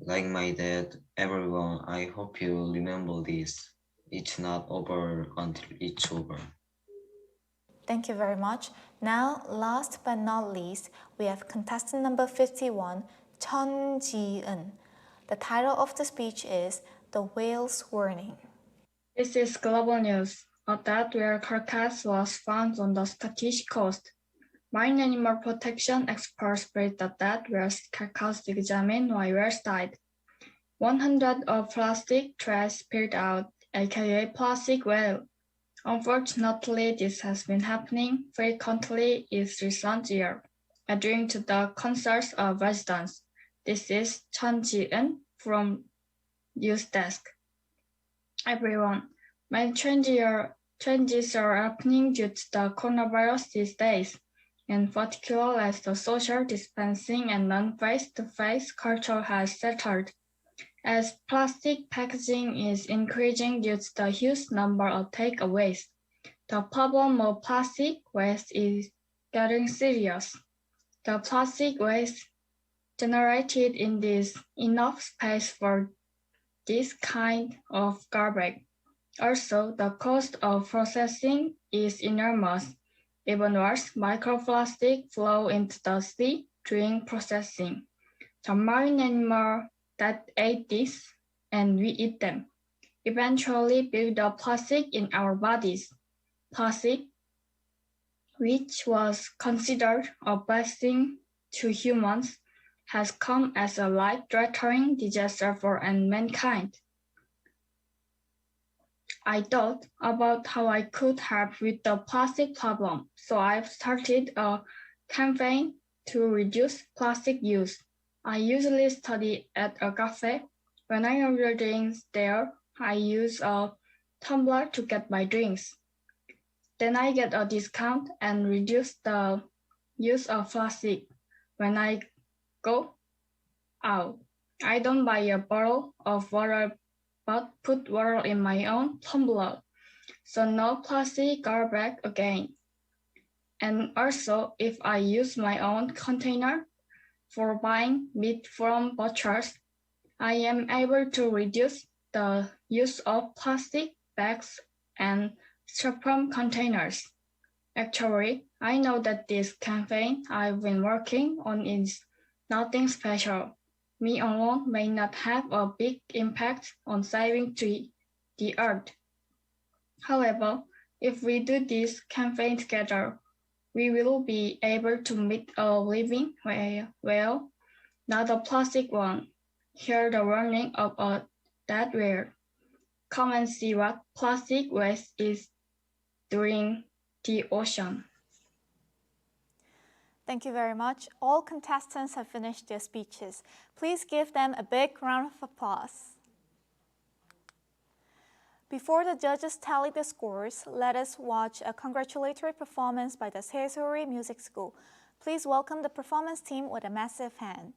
Like my dad, everyone, I hope you remember this. It's not over until it's over. Thank you very much. Now, last but not least, we have contestant number 51, Chun Ji-eun. The title of the speech is The Whale's Warning. This is global news. A dead whale carcass was found on the Scottish coast. Marine animal protection experts believe that dead whales' carcass examined why whales died. 100 of plastic trash spilled out, aka plastic whale. Unfortunately, this has been happening frequently in recent years, adding to the concerns of residents. This is Chun Ji-eun from News Desk. Everyone, many changes are happening due to the coronavirus these days, in particular as the social distancing and non-face-to-face culture has settled. As plastic packaging is increasing due to the huge number of takeaways, the problem of plastic waste is getting serious. The plastic waste generated in this enough space for this kind of garbage. Also, the cost of processing is enormous. Even worse, microplastic flow into the sea during processing. The marine animal that ate this, and we eat them, eventually build up plastic in our bodies. Plastic, which was considered a blessing to humans, has come as a life-threatening disaster for mankind. I thought about how I could help with the plastic problem, so I've started a campaign to reduce plastic use. I usually study at a cafe. When I order drinks there, I use a tumbler to get my drinks. Then I get a discount and reduce the use of plastic. When I go out, I don't buy a bottle of water but put water in my own tumbler. So no plastic garbage again. And also, if I use my own container for buying meat from butchers, I am able to reduce the use of plastic bags and styrofoam containers. Actually, I know that this campaign I've been working on is nothing special. Me alone may not have a big impact on saving the earth. However, if we do this campaign together, we will be able to make a living well, not a plastic one. Hear the warning of a dead whale. Come and see what plastic waste is doing the ocean. Thank you very much. All contestants have finished their speeches. Please give them a big round of applause. Before the judges tally the scores, let us watch a congratulatory performance by the Seseori Music School. Please welcome the performance team with a massive hand.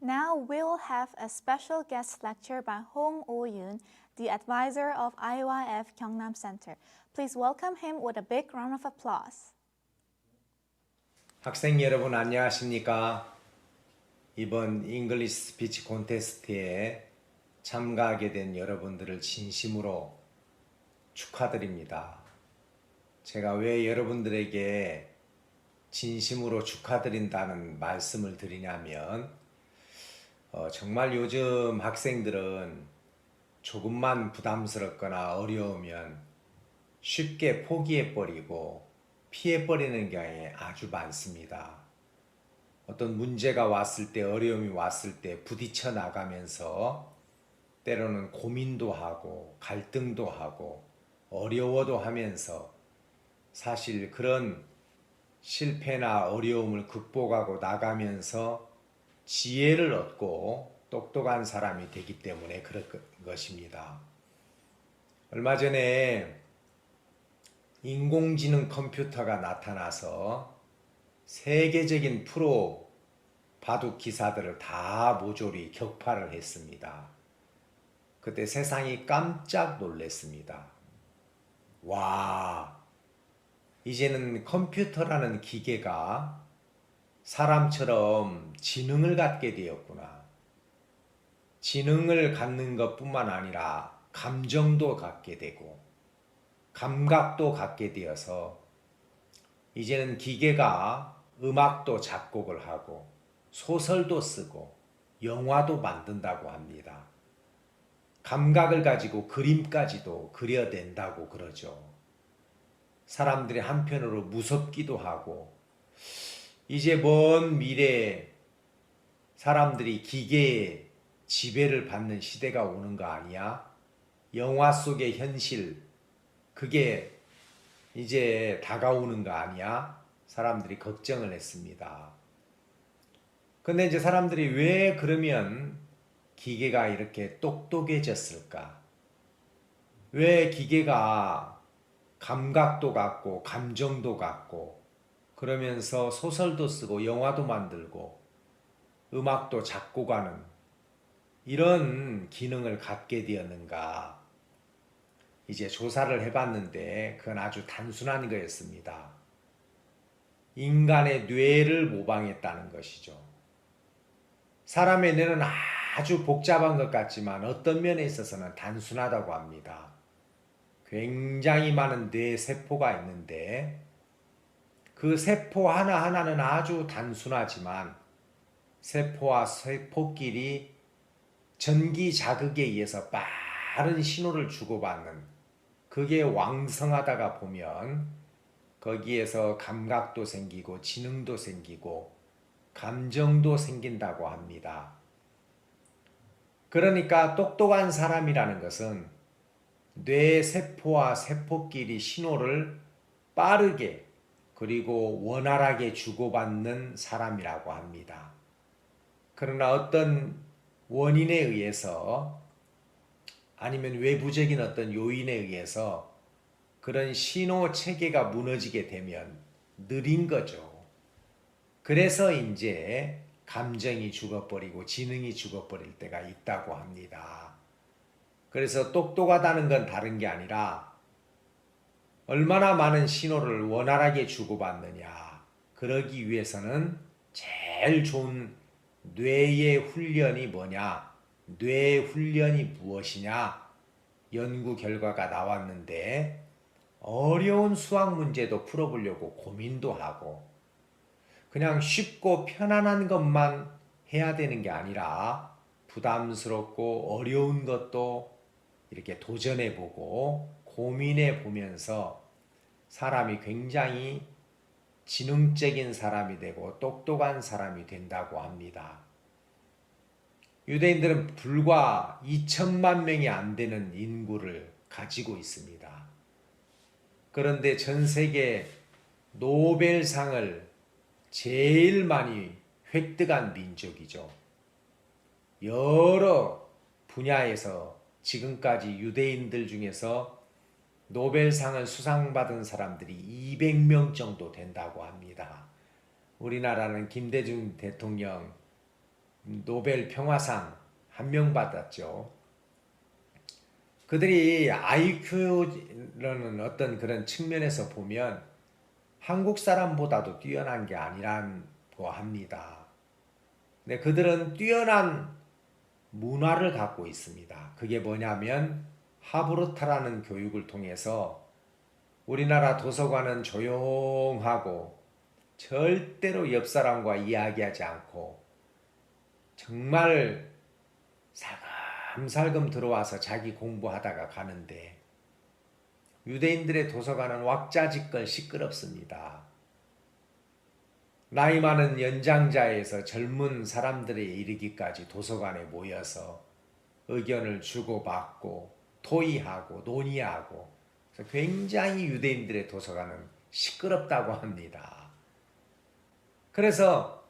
Now we'll have a special guest lecture by Hong Oh-yoon, the advisor of IYF Gyeongnam Center. Please welcome him with a big round of applause. 학생 여러분 안녕하십니까? 이번 잉글리시 스피치 콘테스트에 참가하게 된 여러분들을 진심으로 축하드립니다. 제가 왜 여러분들에게 진심으로 축하드린다는 말씀을 드리냐면 정말 요즘 학생들은 조금만 부담스럽거나 어려우면 쉽게 포기해버리고 피해버리는 경향이 아주 많습니다. 어떤 문제가 왔을 때, 어려움이 왔을 때 부딪혀 나가면서 때로는 고민도 하고 갈등도 하고 어려워도 하면서 사실 그런 실패나 어려움을 극복하고 나가면서 지혜를 얻고 똑똑한 사람이 되기 때문에 그런 것입니다. 얼마 전에 인공지능 컴퓨터가 나타나서 세계적인 프로 바둑 기사들을 다 모조리 격파를 했습니다. 그때 세상이 깜짝 놀랐습니다. 와, 이제는 컴퓨터라는 기계가 사람처럼 지능을 갖게 되었구나. 지능을 갖는 것뿐만 아니라 감정도 갖게 되고 감각도 갖게 되어서 이제는 기계가 음악도 작곡을 하고 소설도 쓰고 영화도 만든다고 합니다. 감각을 가지고 그림까지도 그려낸다고 그러죠. 사람들이 한편으로 무섭기도 하고 이제 먼 미래에 사람들이 기계의 지배를 받는 시대가 오는 거 아니야? 영화 속의 현실, 그게 이제 다가오는 거 아니야? 사람들이 걱정을 했습니다. 근데 이제 사람들이 왜 그러면 기계가 이렇게 똑똑해졌을까? 왜 기계가 감각도 갖고 감정도 갖고 그러면서 소설도 쓰고 영화도 만들고 음악도 작곡하는 이런 기능을 갖게 되었는가? 이제 조사를 해봤는데 그건 아주 단순한 거였습니다. 인간의 뇌를 모방했다는 것이죠. 사람의 뇌는 아주 복잡한 것 같지만 어떤 면에 있어서는 단순하다고 합니다. 굉장히 많은 뇌 세포가 있는데 그 세포 하나하나는 아주 단순하지만 세포와 세포끼리 전기 자극에 의해서 빠른 신호를 주고받는 그게 왕성하다가 보면 거기에서 감각도 생기고 지능도 생기고 감정도 생긴다고 합니다. 그러니까 똑똑한 사람이라는 것은 뇌 세포와 세포끼리 신호를 빠르게 그리고 원활하게 주고받는 사람이라고 합니다. 그러나 어떤 원인에 의해서 아니면 외부적인 어떤 요인에 의해서 그런 신호 체계가 무너지게 되면 느린 거죠. 그래서 이제 감정이 죽어버리고 지능이 죽어버릴 때가 있다고 합니다. 그래서 똑똑하다는 건 다른 게 아니라 얼마나 많은 신호를 원활하게 주고받느냐. 그러기 위해서는 제일 좋은 뇌의 훈련이 뭐냐? 뇌 훈련이 무엇이냐? 연구 결과가 나왔는데 어려운 수학 문제도 풀어보려고 고민도 하고 그냥 쉽고 편안한 것만 해야 되는 게 아니라 부담스럽고 어려운 것도 이렇게 도전해보고 고민해보면서 사람이 굉장히 지능적인 사람이 되고 똑똑한 사람이 된다고 합니다. 유대인들은 불과 2천만 명이 안 되는 인구를 가지고 있습니다. 그런데 전 세계 노벨상을 제일 많이 획득한 민족이죠. 여러 분야에서 지금까지 유대인들 중에서 노벨상을 수상받은 사람들이 200명 정도 된다고 합니다. 우리나라는 김대중 대통령 노벨 평화상 한 명 받았죠. 그들이 IQ라는 어떤 그런 측면에서 보면 한국 사람보다도 뛰어난 게 아니라고 합니다. 근데 그들은 뛰어난 문화를 갖고 있습니다. 그게 뭐냐면 하브루타라는 교육을 통해서 우리나라 도서관은 조용하고 절대로 옆 사람과 이야기하지 않고 정말 살금살금 들어와서 자기 공부하다가 가는데 유대인들의 도서관은 왁자지껄 시끄럽습니다. 나이 많은 연장자에서 젊은 사람들에 이르기까지 도서관에 모여서 의견을 주고받고 토의하고 논의하고 그래서 굉장히 유대인들의 도서관은 시끄럽다고 합니다. 그래서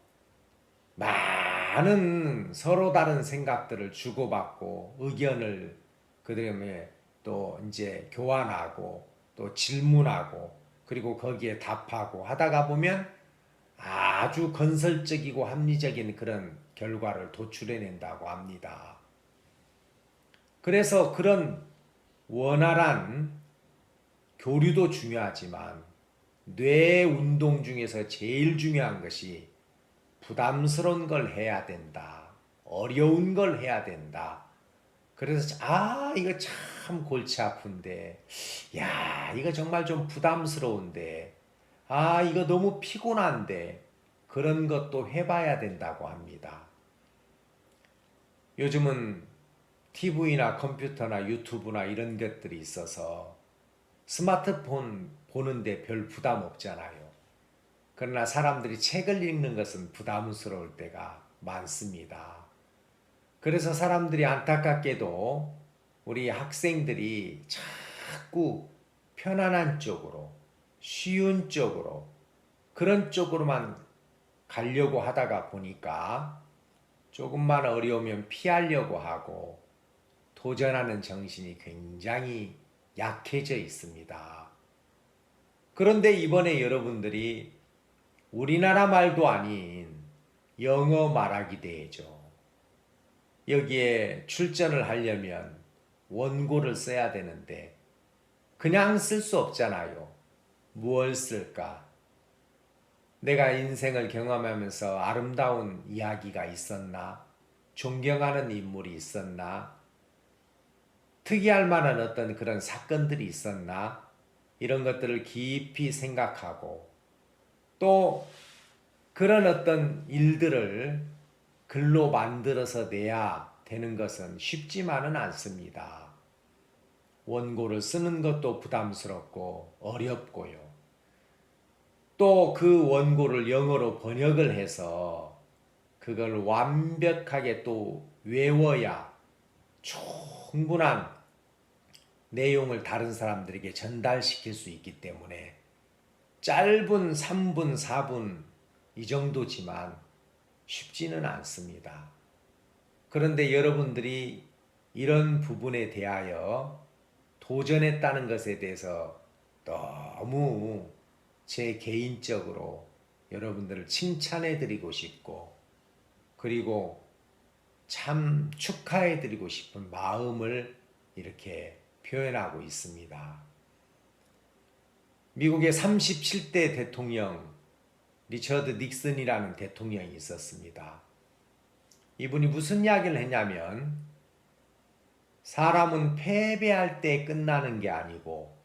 많은 서로 다른 생각들을 주고받고 의견을 그다음에 또 이제 교환하고 또 질문하고 그리고 거기에 답하고 하다가 보면 아주 건설적이고 합리적인 그런 결과를 도출해낸다고 합니다. 그래서 그런 원활한 교류도 중요하지만 뇌 운동 중에서 제일 중요한 것이 부담스러운 걸 해야 된다. 어려운 걸 해야 된다. 그래서 이거 참 골치 아픈데 야 이거 정말 좀 부담스러운데 이거 너무 피곤한데 그런 것도 해봐야 된다고 합니다. 요즘은 TV나 컴퓨터나 유튜브나 이런 것들이 있어서 스마트폰 보는데 별 부담 없잖아요. 그러나 사람들이 책을 읽는 것은 부담스러울 때가 많습니다. 그래서 사람들이 안타깝게도 우리 학생들이 자꾸 편안한 쪽으로 쉬운 쪽으로 그런 쪽으로만 가려고 하다가 보니까 조금만 어려우면 피하려고 하고 도전하는 정신이 굉장히 약해져 있습니다. 그런데 이번에 여러분들이 우리나라 말도 아닌 영어 말하기 대회죠. 여기에 출전을 하려면 원고를 써야 되는데 그냥 쓸 수 없잖아요. 무엇을 쓸까? 내가 인생을 경험하면서 아름다운 이야기가 있었나? 존경하는 인물이 있었나? 특이할 만한 어떤 그런 사건들이 있었나? 이런 것들을 깊이 생각하고 또 그런 어떤 일들을 글로 만들어서 내야 되는 것은 쉽지만은 않습니다. 원고를 쓰는 것도 부담스럽고 어렵고요. 또 그 원고를 영어로 번역을 해서 그걸 완벽하게 또 외워야 충분한 내용을 다른 사람들에게 전달시킬 수 있기 때문에 짧은 3분, 4분 이 정도지만 쉽지는 않습니다. 그런데 여러분들이 이런 부분에 대하여 도전했다는 것에 대해서 너무 제 개인적으로 여러분들을 칭찬해 드리고 싶고 그리고 참 축하해 드리고 싶은 마음을 이렇게 표현하고 있습니다. 미국의 37대 대통령 리처드 닉슨이라는 대통령이 있었습니다. 이분이 무슨 이야기를 했냐면 사람은 패배할 때 끝나는 게 아니고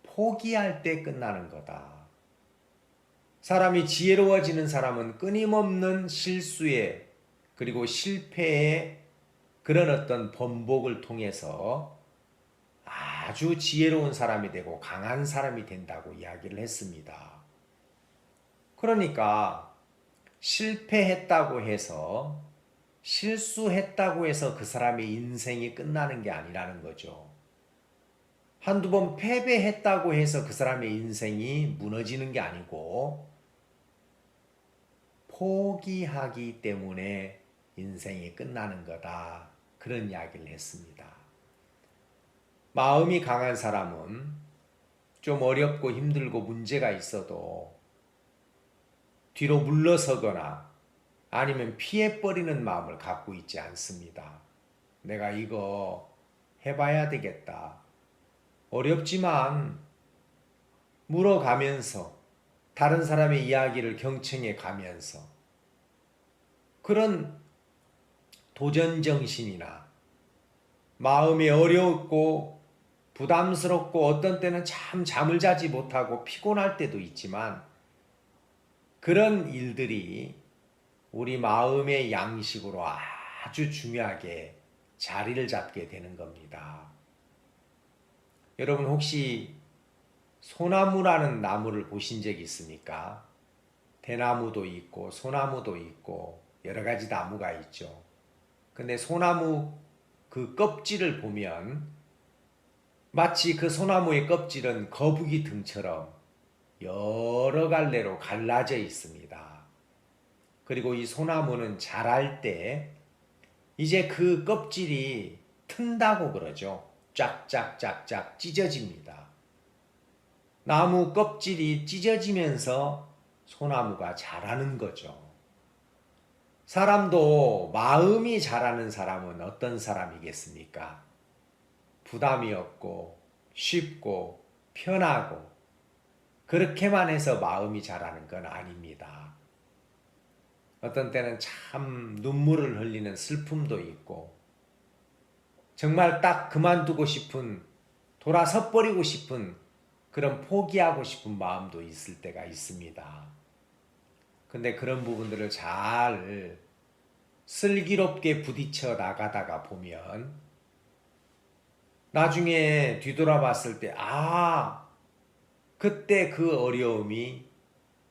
포기할 때 끝나는 거다. 사람이 지혜로워지는 사람은 끊임없는 실수에 그리고 실패의 그런 어떤 번복을 통해서 아주 지혜로운 사람이 되고 강한 사람이 된다고 이야기를 했습니다. 그러니까 실패했다고 해서 실수했다고 해서 그 사람의 인생이 끝나는 게 아니라는 거죠. 한두 번 패배했다고 해서 그 사람의 인생이 무너지는 게 아니고 포기하기 때문에 인생이 끝나는 거다. 그런 이야기를 했습니다. 마음이 강한 사람은 좀 어렵고 힘들고 문제가 있어도 뒤로 물러서거나 아니면 피해버리는 마음을 갖고 있지 않습니다. 내가 이거 해봐야 되겠다. 어렵지만 물어가면서 다른 사람의 이야기를 경청해 가면서 그런 도전정신이나 마음이 어렵고 부담스럽고 어떤 때는 참 잠을 자지 못하고 피곤할 때도 있지만 그런 일들이 우리 마음의 양식으로 아주 중요하게 자리를 잡게 되는 겁니다. 여러분 혹시 소나무라는 나무를 보신 적 있습니까? 대나무도 있고 소나무도 있고 여러 가지 나무가 있죠. 근데 소나무 그 껍질을 보면 마치 그 소나무의 껍질은 거북이 등처럼 여러 갈래로 갈라져 있습니다. 그리고 이 소나무는 자랄 때 이제 그 껍질이 튼다고 그러죠. 쫙쫙쫙쫙 찢어집니다. 나무 껍질이 찢어지면서 소나무가 자라는 거죠. 사람도 마음이 자라는 사람은 어떤 사람이겠습니까? 부담이 없고 쉽고 편하고 그렇게만 해서 마음이 자라는 건 아닙니다. 어떤 때는 참 눈물을 흘리는 슬픔도 있고 정말 딱 그만두고 싶은 돌아서 버리고 싶은 그런 포기하고 싶은 마음도 있을 때가 있습니다. 근데 그런 부분들을 잘 슬기롭게 부딪혀 나가다가 보면 나중에 뒤돌아봤을 때 그때 그 어려움이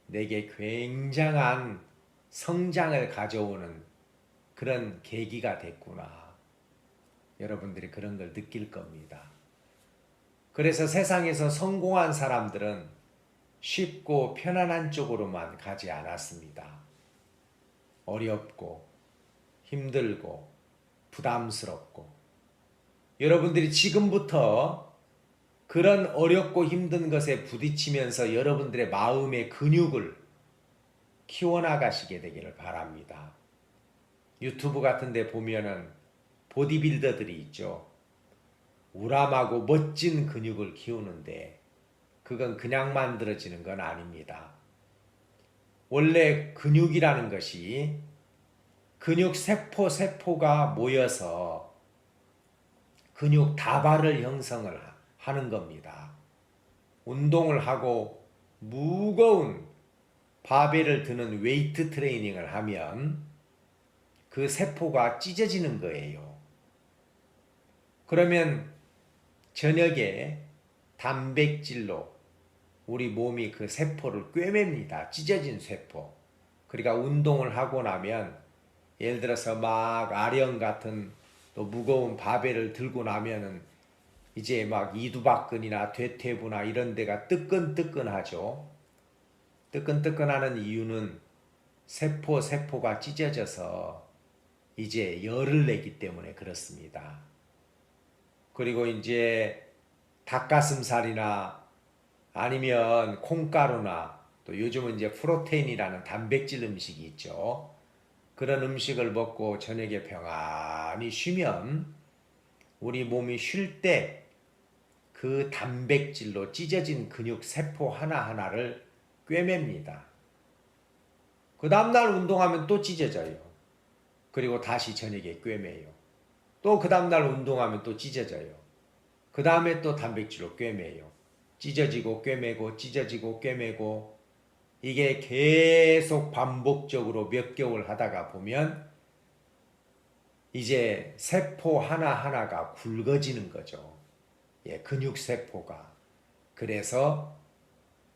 내게 굉장한 성장을 가져오는 그런 계기가 됐구나. 여러분들이 그런 걸 느낄 겁니다. 그래서 세상에서 성공한 사람들은 쉽고 편안한 쪽으로만 가지 않았습니다. 어렵고 힘들고 부담스럽고 여러분들이 지금부터 그런 어렵고 힘든 것에 부딪히면서 여러분들의 마음의 근육을 키워나가시게 되기를 바랍니다. 유튜브 같은 데 보면은 보디빌더들이 있죠. 우람하고 멋진 근육을 키우는데 그건 그냥 만들어지는 건 아닙니다. 원래 근육이라는 것이 근육 세포가 모여서 근육 다발을 형성을 하는 겁니다. 운동을 하고 무거운 바벨을 드는 웨이트 트레이닝을 하면 그 세포가 찢어지는 거예요. 그러면 저녁에 단백질로 우리 몸이 그 세포를 꿰맵니다. 찢어진 세포. 그러니까 운동을 하고 나면 예를 들어서 막 아령 같은 또 무거운 바벨을 들고 나면은 이제 막 이두박근이나 대퇴부나 이런 데가 뜨끈뜨끈하죠. 뜨끈뜨끈하는 이유는 세포가 찢어져서 이제 열을 내기 때문에 그렇습니다. 그리고 이제 닭가슴살이나 아니면 콩가루나 또 요즘은 이제 프로테인이라는 단백질 음식이 있죠. 그런 음식을 먹고 저녁에 평안히 쉬면 우리 몸이 쉴 때 그 단백질로 찢어진 근육 세포 하나하나를 꿰맵니다. 그 다음날 운동하면 또 찢어져요. 그리고 다시 저녁에 꿰매요. 또 그 다음날 운동하면 또 찢어져요. 그 다음에 또 단백질로 꿰매요. 찢어지고 꿰매고 찢어지고 꿰매고 이게 계속 반복적으로 몇 개월 하다가 보면 이제 세포 하나하나가 굵어지는 거죠. 근육세포가. 그래서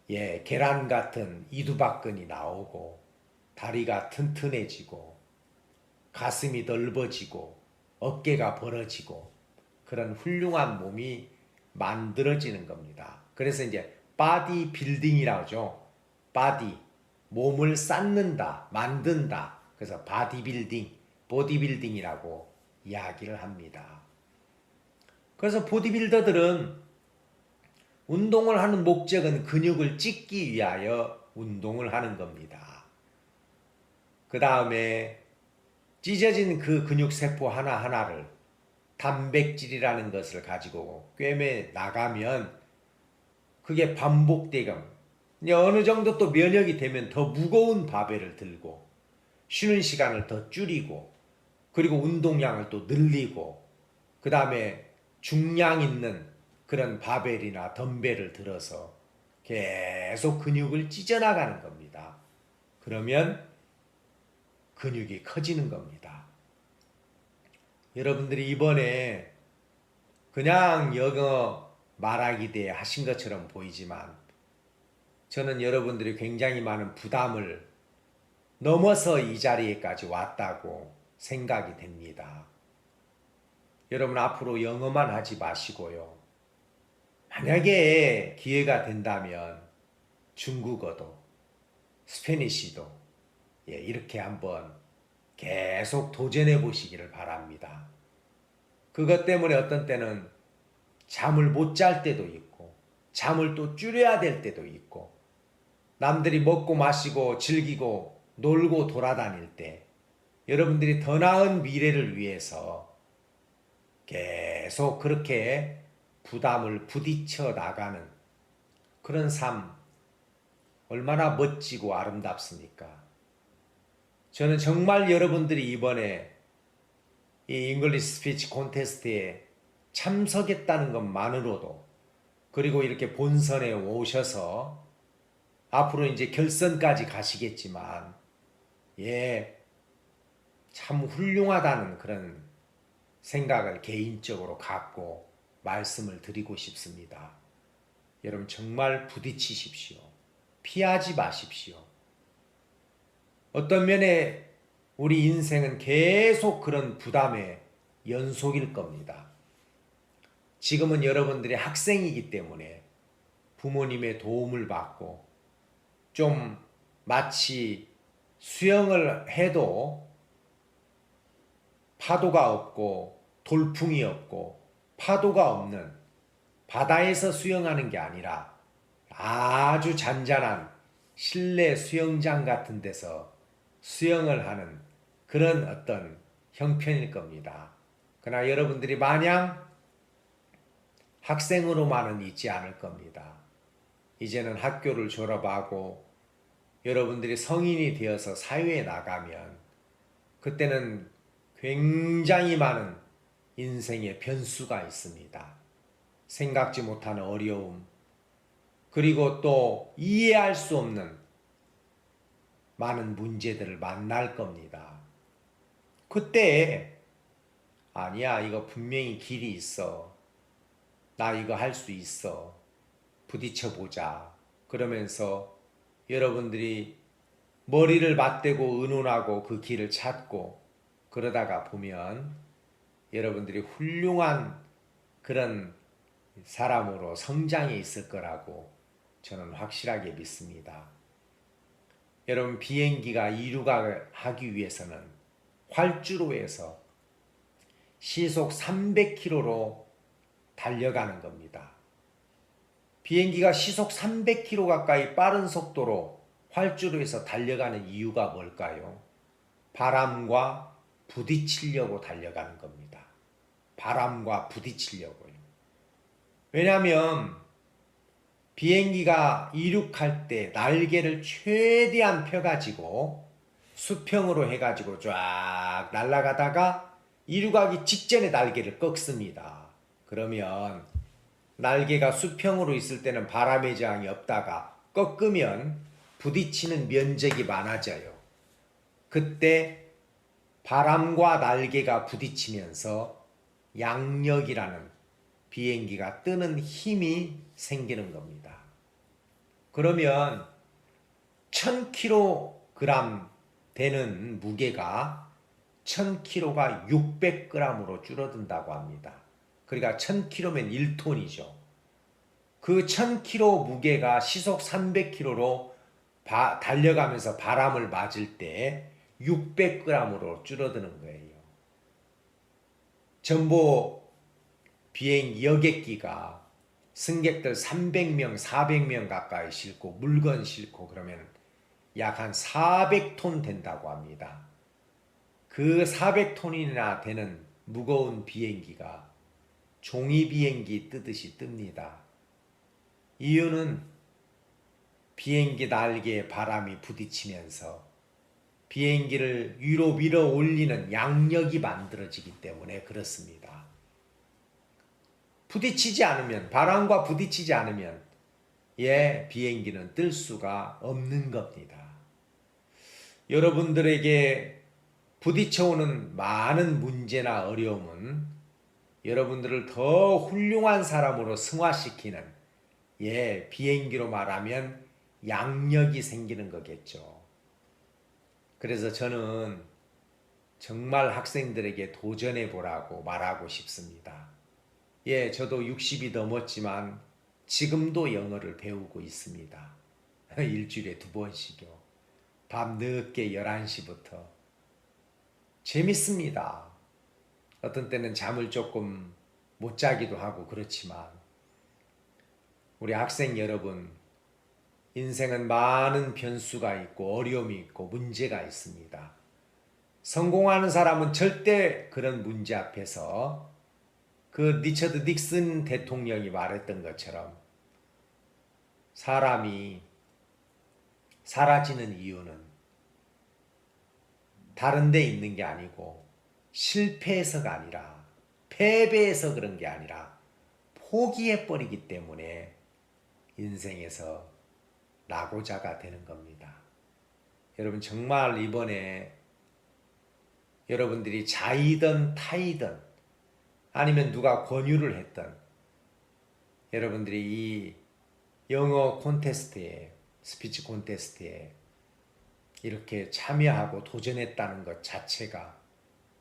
계란 같은 이두박근이 나오고 다리가 튼튼해지고 가슴이 넓어지고 어깨가 벌어지고 그런 훌륭한 몸이 만들어지는 겁니다. 그래서 이제 바디 빌딩이라고 하죠. 바디, 몸을 쌓는다, 만든다. 그래서 바디빌딩, 보디빌딩이라고 이야기를 합니다. 그래서 보디빌더들은 운동을 하는 목적은 근육을 찢기 위하여 운동을 하는 겁니다. 그 다음에 찢어진 그 근육세포 하나하나를 단백질이라는 것을 가지고 꿰매 나가면 그게 반복되감. 어느 정도 또 면역이 되면 더 무거운 바벨을 들고 쉬는 시간을 더 줄이고 그리고 운동량을 또 늘리고 그 다음에 중량 있는 그런 바벨이나 덤벨을 들어서 계속 근육을 찢어나가는 겁니다. 그러면 근육이 커지는 겁니다. 여러분들이 이번에 그냥 영어 말하기 대회 하신 것처럼 보이지만 저는 여러분들이 굉장히 많은 부담을 넘어서 이 자리에까지 왔다고 생각이 됩니다. 여러분 앞으로 영어만 하지 마시고요. 만약에 기회가 된다면 중국어도 스페니쉬도 이렇게 한번 계속 도전해 보시기를 바랍니다. 그것 때문에 어떤 때는 잠을 못 잘 때도 있고 잠을 또 줄여야 될 때도 있고 남들이 먹고 마시고 즐기고 놀고 돌아다닐 때 여러분들이 더 나은 미래를 위해서 계속 그렇게 부담을 부딪혀 나가는 그런 삶 얼마나 멋지고 아름답습니까? 저는 정말 여러분들이 이번에 이 잉글리시 스피치 콘테스트에 참석했다는 것만으로도 그리고 이렇게 본선에 오셔서 앞으로 이제 결선까지 가시겠지만 참 훌륭하다는 그런 생각을 개인적으로 갖고 말씀을 드리고 싶습니다. 여러분 정말 부딪히십시오. 피하지 마십시오. 어떤 면에 우리 인생은 계속 그런 부담의 연속일 겁니다. 지금은 여러분들이 학생이기 때문에 부모님의 도움을 받고 좀 마치 수영을 해도 파도가 없고 돌풍이 없고 파도가 없는 바다에서 수영하는 게 아니라 아주 잔잔한 실내 수영장 같은 데서 수영을 하는 그런 어떤 형편일 겁니다. 그러나 여러분들이 마냥 학생으로만은 있지 않을 겁니다. 이제는 학교를 졸업하고 여러분들이 성인이 되어서 사회에 나가면 그때는 굉장히 많은 인생의 변수가 있습니다. 생각지 못한 어려움, 그리고 또 이해할 수 없는 많은 문제들을 만날 겁니다. 그때 아니야, 이거 분명히 길이 있어. 나 이거 할 수 있어. 부딪혀보자. 그러면서 여러분들이 머리를 맞대고 의논하고 그 길을 찾고 그러다가 보면 여러분들이 훌륭한 그런 사람으로 성장해 있을 거라고 저는 확실하게 믿습니다. 여러분 비행기가 이륙을 하기 위해서는 활주로에서 시속 300km로 달려가는 겁니다. 비행기가 시속 300km 가까이 빠른 속도로 활주로에서 달려가는 이유가 뭘까요? 바람과 부딪히려고 달려가는 겁니다. 바람과 부딪히려고요. 왜냐하면 비행기가 이륙할 때 날개를 최대한 펴가지고 수평으로 해가지고 쫙 날아가다가 이륙하기 직전에 날개를 꺾습니다. 그러면 날개가 수평으로 있을 때는 바람의 저항이 없다가 꺾으면 부딪히는 면적이 많아져요. 그때 바람과 날개가 부딪히면서 양력이라는 비행기가 뜨는 힘이 생기는 겁니다. 그러면 1000kg 되는 무게가 1000kg가 600g으로 줄어든다고 합니다. 그러니까 1000kg면 1톤이죠. 그 1000kg 무게가 시속 300km로 달려가면서 바람을 맞을 때 600g으로 줄어드는 거예요. 전부 비행 여객기가 승객들 300명, 400명 가까이 싣고 물건 싣고 그러면 약 한 400톤 된다고 합니다. 그 400톤이나 되는 무거운 비행기가 종이 비행기 뜨듯이 뜹니다. 이유는 비행기 날개에 바람이 부딪히면서 비행기를 위로 밀어 올리는 양력이 만들어지기 때문에 그렇습니다. 부딪히지 않으면, 바람과 부딪히지 않으면 비행기는 뜰 수가 없는 겁니다. 여러분들에게 부딪혀오는 많은 문제나 어려움은 여러분들을 더 훌륭한 사람으로 승화시키는 비행기로 말하면 양력이 생기는 거겠죠. 그래서 저는 정말 학생들에게 도전해 보라고 말하고 싶습니다. 저도 60이 넘었지만 지금도 영어를 배우고 있습니다. 일주일에 2번씩요. 밤 늦게 11시부터. 재밌습니다. 어떤 때는 잠을 조금 못 자기도 하고 그렇지만 우리 학생 여러분, 인생은 많은 변수가 있고 어려움이 있고 문제가 있습니다. 성공하는 사람은 절대 그런 문제 앞에서 그 리처드 닉슨 대통령이 말했던 것처럼 사람이 사라지는 이유는 다른 데 있는 게 아니고 실패해서가 아니라 패배해서 그런 게 아니라 포기해버리기 때문에 인생에서 낙오자가 되는 겁니다. 여러분 정말 이번에 여러분들이 자이든 타이든 아니면 누가 권유를 했던 여러분들이 이 영어 콘테스트에 스피치 콘테스트에 이렇게 참여하고 도전했다는 것 자체가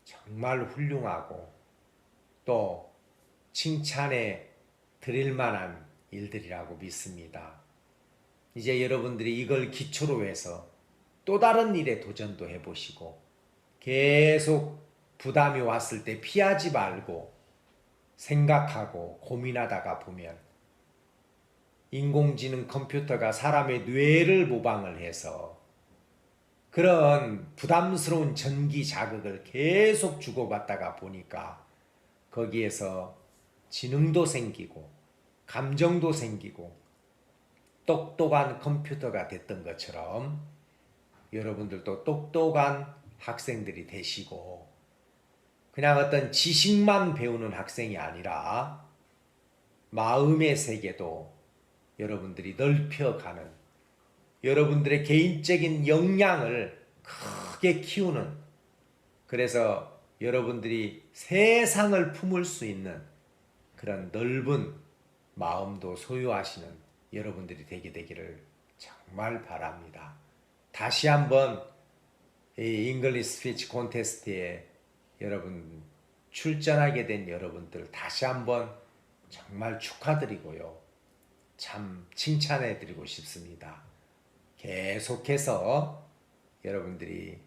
정말 훌륭하고 또 칭찬해 드릴 만한 일들이라고 믿습니다. 이제 여러분들이 이걸 기초로 해서 또 다른 일에 도전도 해보시고 계속 부담이 왔을 때 피하지 말고 생각하고 고민하다가 보면 인공지능 컴퓨터가 사람의 뇌를 모방을 해서 그런 부담스러운 전기 자극을 계속 주고받다가 보니까 거기에서 지능도 생기고 감정도 생기고 똑똑한 컴퓨터가 됐던 것처럼 여러분들도 똑똑한 학생들이 되시고 그냥 어떤 지식만 배우는 학생이 아니라 마음의 세계도 여러분들이 넓혀가는 여러분들의 개인적인 역량을 크게 키우는 그래서 여러분들이 세상을 품을 수 있는 그런 넓은 마음도 소유하시는 여러분들이 되게 되기를 정말 바랍니다. 다시 한번 이 잉글리시 스피치 콘테스트에 여러분 출전하게 된 여러분들 다시 한번 정말 축하드리고요. 참 칭찬해 드리고 싶습니다. 계속해서 여러분들이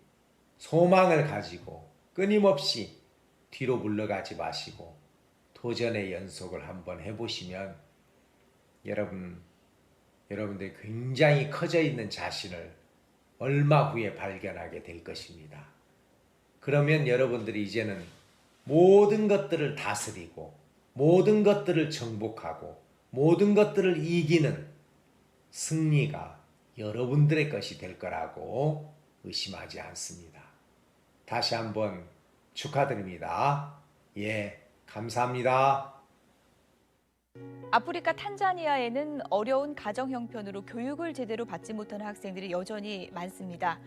소망을 가지고 끊임없이 뒤로 물러가지 마시고 도전의 연속을 한번 해보시면 여러분들이 굉장히 커져 있는 자신을 얼마 후에 발견하게 될 것입니다. 그러면 여러분들이 이제는 모든 것들을 다스리고 모든 것들을 정복하고 모든 것들을 이기는 승리가 여러분들의 것이 될 거라고 의심하지 않습니다. 다시 한번 축하드립니다. 감사합니다. 아프리카 탄자니아에는 어려운 가정 형편으로 교육을 제대로 받지 못하는 학생들이 여전히 많습니다.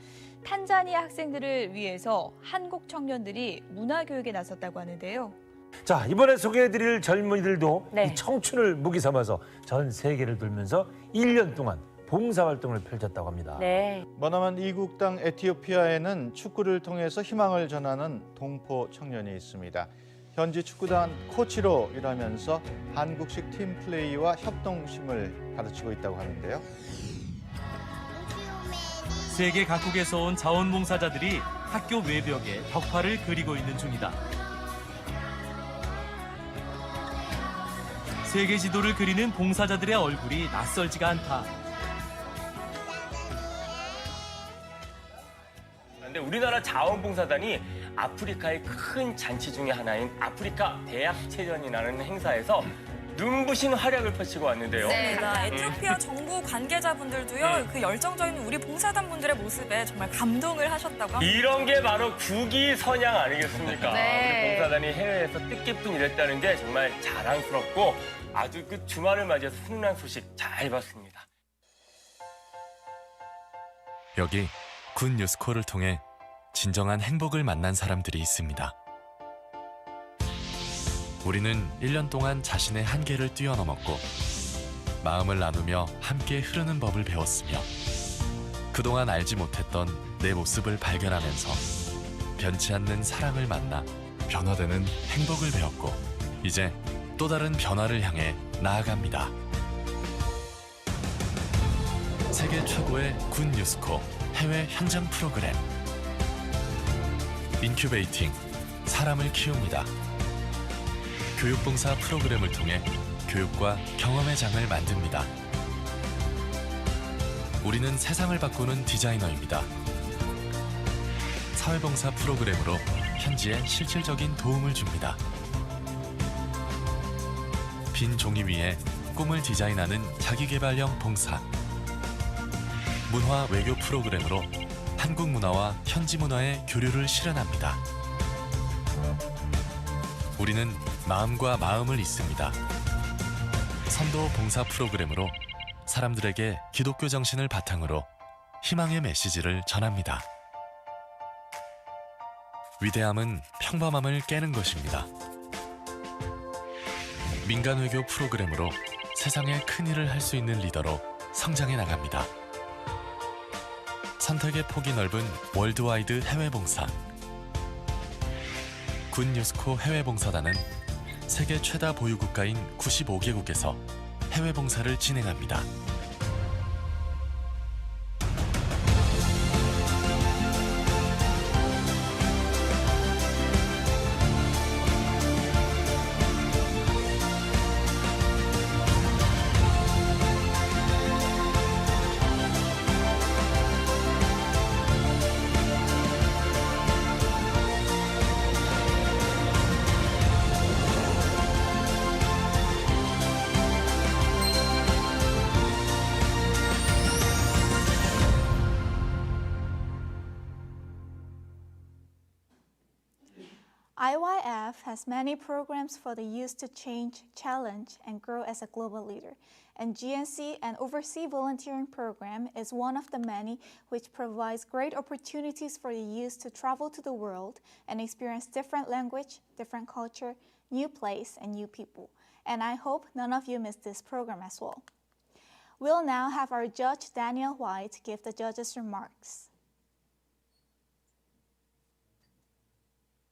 탄자니아 학생들을 위해서 한국 청년들이 문화교육에 나섰다고 하는데요. 자, 이번에 소개해드릴 젊은이들도 네. 이 청춘을 무기 삼아서 전 세계를 돌면서 1년 동안 봉사활동을 펼쳤다고 합니다. 네. 머나먼 이국 땅 에티오피아에는 축구를 통해서 희망을 전하는 동포 청년이 있습니다. 현지 축구단 코치로 일하면서 한국식 팀 플레이와 협동심을 가르치고 있다고 하는데요. 세계 각국에서 온 자원봉사자들이 학교 외벽에 벽화를 그리고 있는 중이다. 세계 지도를 그리는 봉사자들의 얼굴이 낯설지가 않다. 근데 우리나라 자원봉사단이 아프리카의 큰 잔치 중에 하나인 아프리카 대학체전이라는 행사에서 눈부신 활약을 펼치고 왔는데요. 네, 에티오피아 정부 관계자분들도요, 그 열정적인 우리 봉사단 분들의 모습에 정말 감동을 하셨다고 합니다. 이런 게 바로 국위선양 아니겠습니까? 네. 우리 봉사단이 해외에서 뜻깊은 일을 했다는 게 정말 자랑스럽고 아주 그 주말을 맞이해서 훈훈한 소식 잘 봤습니다. 여기 군 뉴스코를 통해 진정한 행복을 만난 사람들이 있습니다. 우리는 1년 동안 자신의 한계를 뛰어넘었고 마음을 나누며 함께 흐르는 법을 배웠으며 그동안 알지 못했던 내 모습을 발견하면서 변치 않는 사랑을 만나 변화되는 행복을 배웠고 이제 또 다른 변화를 향해 나아갑니다. 세계 최고의 군 뉴스코 해외 현장 프로그램 인큐베이팅, 사람을 키웁니다. 교육봉사 프로그램을 통해 교육과 경험의 장을 만듭니다. 우리는 세상을 바꾸는 디자이너입니다. 사회봉사 프로그램으로 현지에 실질적인 도움을 줍니다. 빈 종이 위에 꿈을 디자인하는 자기계발형 봉사. 문화 외교 프로그램으로 한국 문화와 현지 문화의 교류를 실현합니다. 우리는 마음과 마음을 잇습니다. 선도 봉사 프로그램으로 사람들에게 기독교 정신을 바탕으로 희망의 메시지를 전합니다. 위대함은 평범함을 깨는 것입니다. 민간 외교 프로그램으로 세상에 큰 일을 할 수 있는 리더로 성장해 나갑니다. 선택의 폭이 넓은 월드와이드 해외봉사. 군 뉴스코 해외봉사단은 세계 최다 보유국가인 95개국에서 해외봉사를 진행합니다. IYF has many programs for the youth to change, challenge, and grow as a global leader. And GNC, an overseas volunteering program, is one of the many which provides great opportunities for the youth to travel to the world and experience different language, different culture, new place, and new people. And I hope none of you miss this program as well. We'll now have our judge, Daniel White, give the judges' remarks.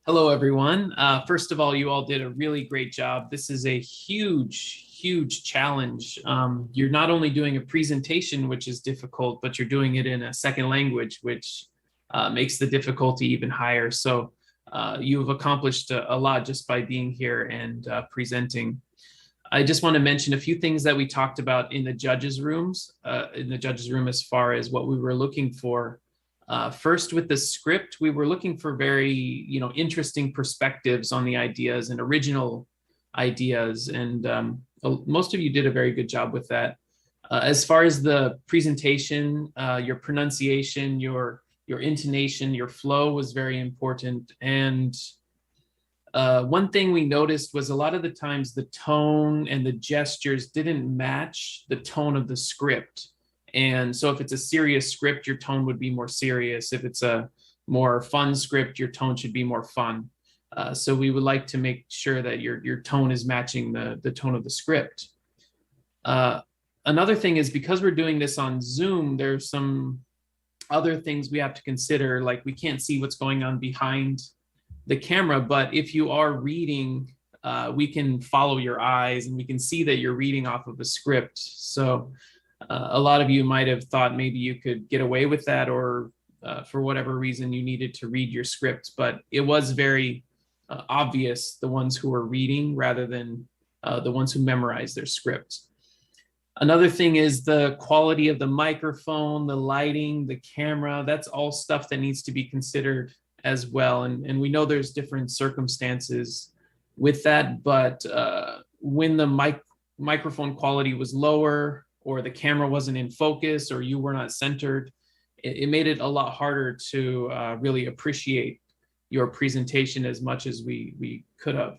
Hello, everyone. First of all, you all did a really great job. This is a huge challenge. You're not only doing a presentation, which is difficult, but you're doing it in a second language, which makes the difficulty even higher. So you've accomplished a lot just by being here and presenting. I just want to mention a few things that we talked about in the judges' rooms, as far as what we were looking for. First, with the script, we were looking for very, interesting perspectives on the ideas and original ideas. And most of you did a very good job with that. As far as the presentation, your pronunciation, your intonation, your flow was very important. And one thing we noticed was a lot of the times the tone and the gestures didn't match the tone of the script. And so if it's a serious script, your tone would be more serious. If it's a more fun script, your tone should be more fun. So we would like to make sure that your tone is matching the tone of the script. Another thing is, because we're doing this on Zoom, there's some other things we have to consider, like we can't see what's going on behind the camera, but if you are reading, we can follow your eyes and we can see that you're reading off of a script. So a lot of you might have thought maybe you could get away with that, or for whatever reason you needed to read your script, but it was very obvious, the ones who were reading rather than the ones who memorized their script. Another thing is the quality of the microphone, the lighting, the camera. That's all stuff that needs to be considered as well. And we know there's different circumstances with that, but when the microphone quality was lower, or the camera wasn't in focus, or you were not centered, it made it a lot harder to really appreciate your presentation as much as we could have.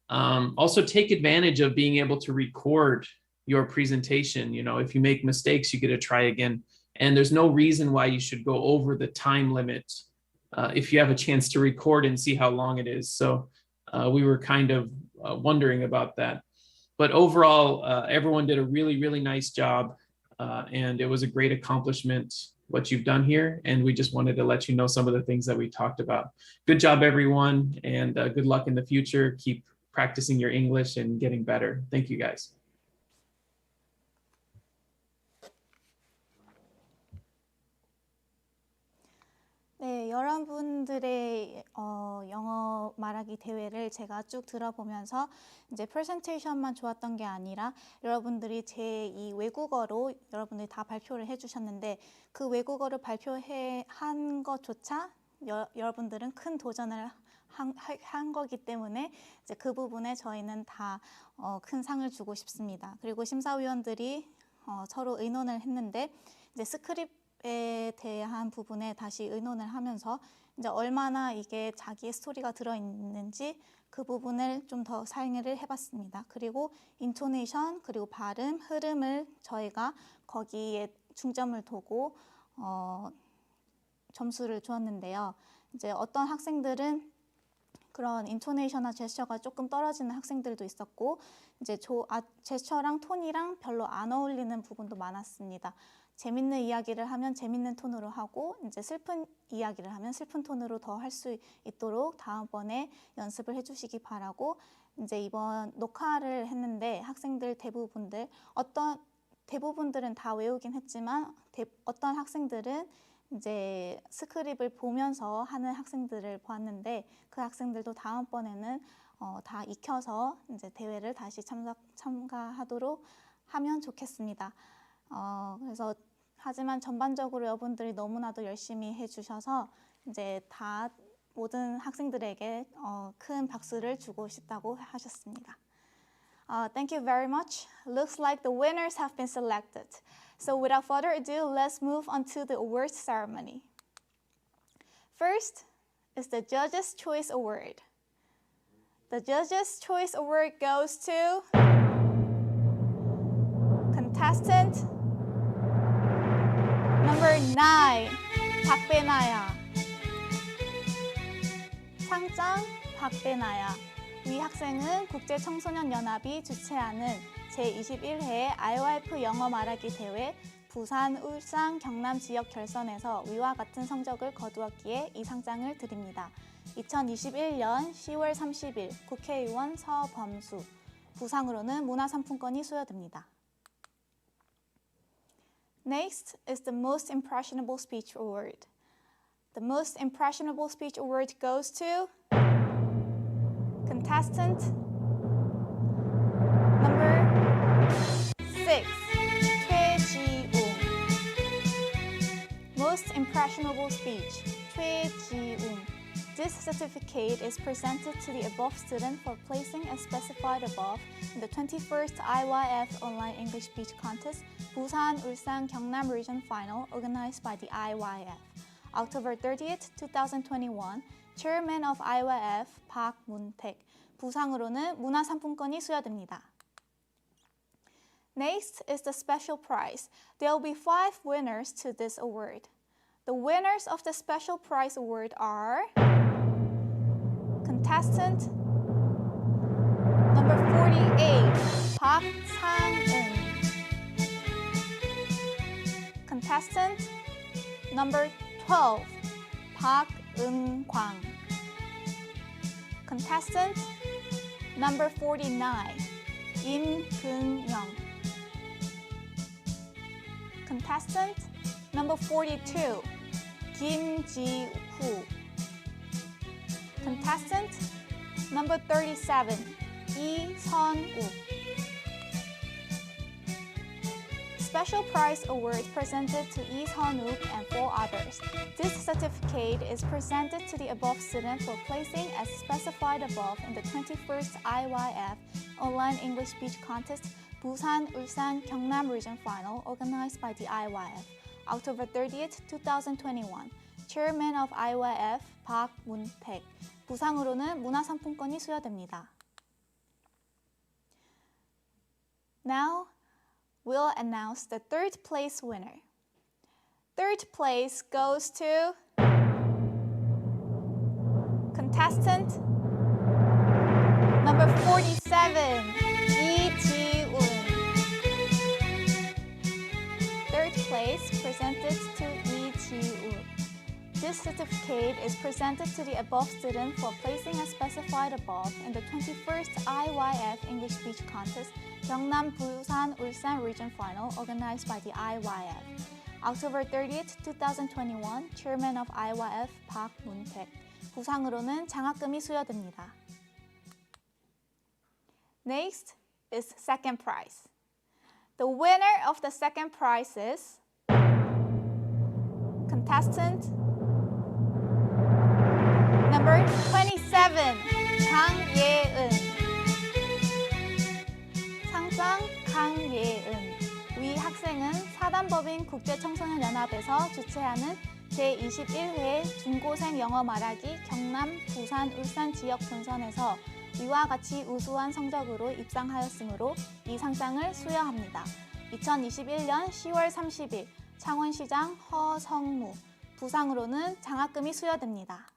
Also take advantage of being able to record your presentation. You know, if you make mistakes, you get to try again. And there's no reason why you should go over the time limit if you have a chance to record and see how long it is. So we were kind of wondering about that. But overall, everyone did a really, really nice job. And it was a great accomplishment, what you've done here. And we just wanted to let you know some of the things that we talked about. Good job, everyone. And good luck in the future. Keep practicing your English and getting better. Thank you, guys. 네, 여러분들의 영어 말하기 대회를 제가 쭉 들어보면서 이제 프레젠테이션만 좋았던 게 아니라 여러분들이 제2 외국어로 여러분들이 다 발표를 해주셨는데 그 외국어를 발표한 것조차 여러분들은 큰 도전을 한 거기 때문에 이제 그 부분에 저희는 다 큰 상을 주고 싶습니다. 그리고 심사위원들이 서로 의논을 했는데 이제 스크립트에 대한 부분에 다시 의논을 하면서 이제 얼마나 이게 자기의 스토리가 들어있는지 그 부분을 좀 더 상의를 해봤습니다. 그리고 인토네이션, 그리고 발음, 흐름을 저희가 거기에 중점을 두고 점수를 주었는데요. 이제 어떤 학생들은 그런 인토네이션이나 제스처가 조금 떨어지는 학생들도 있었고 이제 제스처랑 톤이랑 별로 안 어울리는 부분도 많았습니다. 재밌는 이야기를 하면 재밌는 톤으로 하고 이제 슬픈 이야기를 하면 슬픈 톤으로 더 할 수 있도록 다음번에 연습을 해주시기 바라고 이제 이번 녹화를 했는데 학생들 대부분들은 다 외우긴 했지만 어떤 학생들은 이제 스크립을 보면서 하는 학생들을 보았는데 그 학생들도 다음번에는 다 익혀서 이제 대회를 다시 참가하도록 하면 좋겠습니다. 그래서 하지만 전반적으로 여러분들이 너무나도 열심히 해주셔서 이제 다 모든 학생들에게 큰 박수를 주고 싶다고 하셨습니다. Thank you very much. Looks like the winners have been selected. So without further ado, let's move on to the awards ceremony. First is the Judges' Choice Award. The Judges' Choice Award goes to contestant number 9, 박배나야. 상장 박배나야. 이 학생은 국제청소년연합이 주최하는 제21회 IYF 영어 말하기 대회 부산, 울산, 경남 지역 결선에서 위와 같은 성적을 거두었기에 이 상장을 드립니다. 2021년 10월 30일 국회의원 서범수. 부상으로는 문화상품권이 수여됩니다. Next is the Most Impressionable Speech Award. The Most Impressionable Speech Award goes to contestant number 6, 최지웅. Most Impressionable Speech, 최지웅. This certificate is presented to the above student for placing as specified above in the 21st IYF Online English Speech Contest, Busan, Ulsan, Gyeongnam Region Final, organized by the IYF. October 30th, 2021, Chairman of IYF, 박문택. 부상으로는 문화상품권이 수여됩니다. Next is the special prize. There will be 5 winners to this award. The winners of the special prize award are contestant number 48, 박상은. Contestant number 12, 박은광. Contestant number 49, 임근영. Contestant number 42, 김지후. Contestant number 37, 이선우. special prize award presented to Lee Sun-wook and 4 others. This certificate is presented to the above student for placing as specified above in the 21st IYF Online English Speech Contest Busan, Ulsan, Gyeongnam Region Final organized by the IYF, October 30th, 2021. Chairman of IYF, Park Moon-taek. 부상으로는 문화상품권이 수여됩니다. Now, we'll announce the third place winner. Third place goes to contestant number 47, Lee Ji-woon. Third place presented to Lee Ji-woon. This certificate is presented to the above student for placing as specified above in the 21st IYF English Speech Contest Gyeongnam, Busan, Ulsan Region Final organized by the IYF. October 30th, 2021, Chairman of IYF, Park Moon-taek. 부상으로는 장학금이 수여됩니다. Next is second prize. The winner of the second prize is contestant number 27, 강예은. 상장 강예은. 위 학생은 사단법인 국제청소년연합에서 주최하는 제21회 중고생 영어 말하기 경남, 부산, 울산 지역 본선에서 위와 같이 우수한 성적으로 입상하였으므로 이 상장을 수여합니다. 2021년 10월 30일 창원시장 허성무. 부상으로는 장학금이 수여됩니다.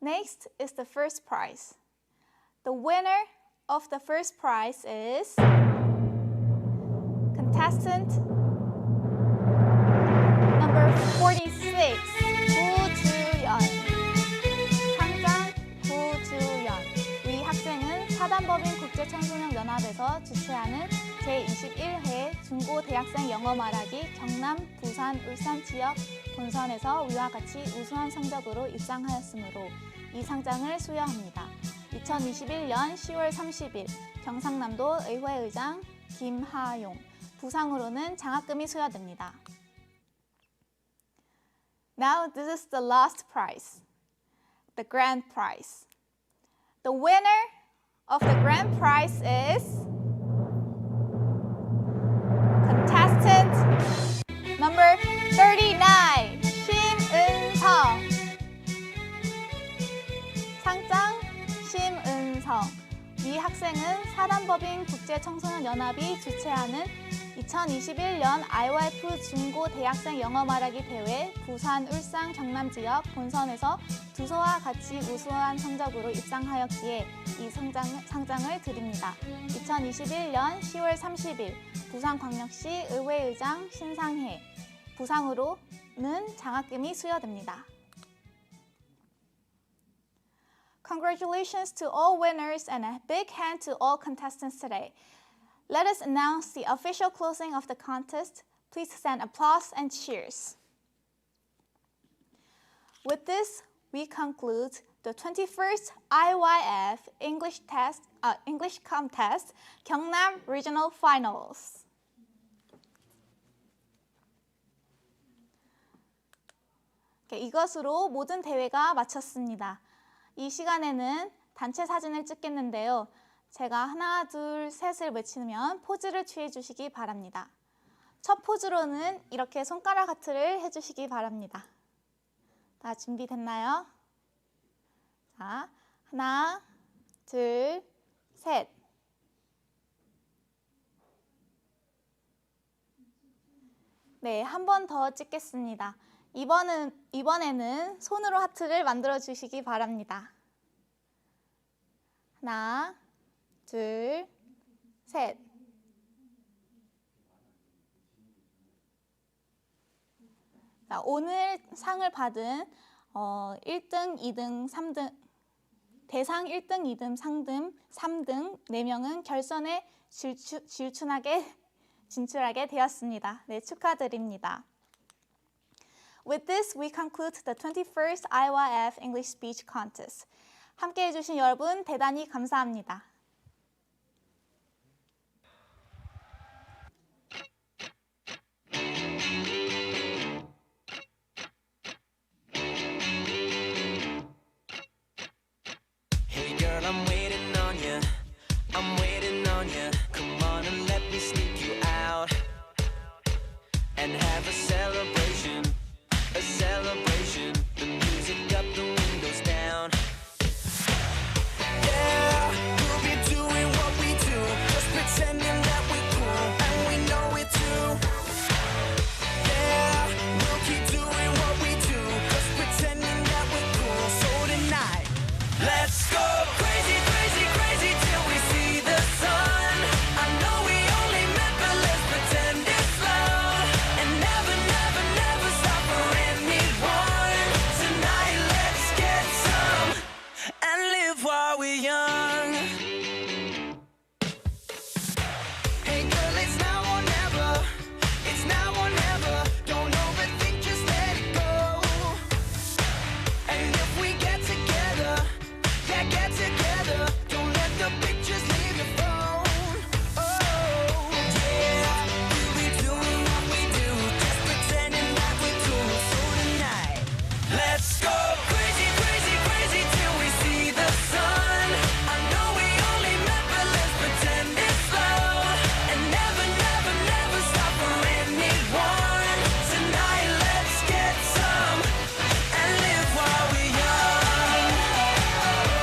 Next is the first prize. The winner of the first prize is contestant number 46, 구주연. 상장 구주연. 위 학생은 사단법인 국제청소년연합에서 주최하는 제21회 중고대학생 영어 말하기 경남, 부산, 울산 지역 본선에서 위와 같이 우수한 성적으로 입상하였으므로 이 상장을 수여합니다. 2021년 10월 30일 경상남도 의회의장 김하용. 부상으로는 장학금이 수여됩니다. Now this is the last prize, the grand prize. The winner of the grand prize is contestant number 39, 심은성. 상장 심은성. 위 학생은 사단법인 국제청소년연합이 주최하는 2021년 IYF 중고대학생 영어 말하기 대회 부산, 울산, 경남 지역 본선에서 두서와 같이 우수한 성적으로 입상하였기에 이 상장을 드립니다. 2021년 10월 30일 부산광역시 의회의장 신상혜. 부상으로는 장학금이 수여됩니다. Congratulations to all winners and a big hand to all contestants today. Let us announce the official closing of the contest. Please send applause and cheers. With this, we conclude the 21st IYF English Contest Gyeongnam Regional Finals. 이것으로 모든 대회가 마쳤습니다. 이 시간에는 단체 사진을 찍겠는데요. 제가 하나, 둘, 셋을 외치면 포즈를 취해 주시기 바랍니다. 첫 포즈로는 이렇게 손가락 하트를 해주시기 바랍니다. 다 준비됐나요? 자, 하나, 둘, 셋. 네, 한 번 더 찍겠습니다. 이번에는 손으로 하트를 만들어 주시기 바랍니다. 하나, 둘, 셋. 자, 오늘 상을 받은 1등, 2등, 3등, 대상 1등, 2등, 상등, 3등 4명은 결선에 진출하게 되었습니다. 네, 축하드립니다. With this, we conclude the 21st IYF English Speech Contest. 함께해 주신 여러분 대단히 감사합니다.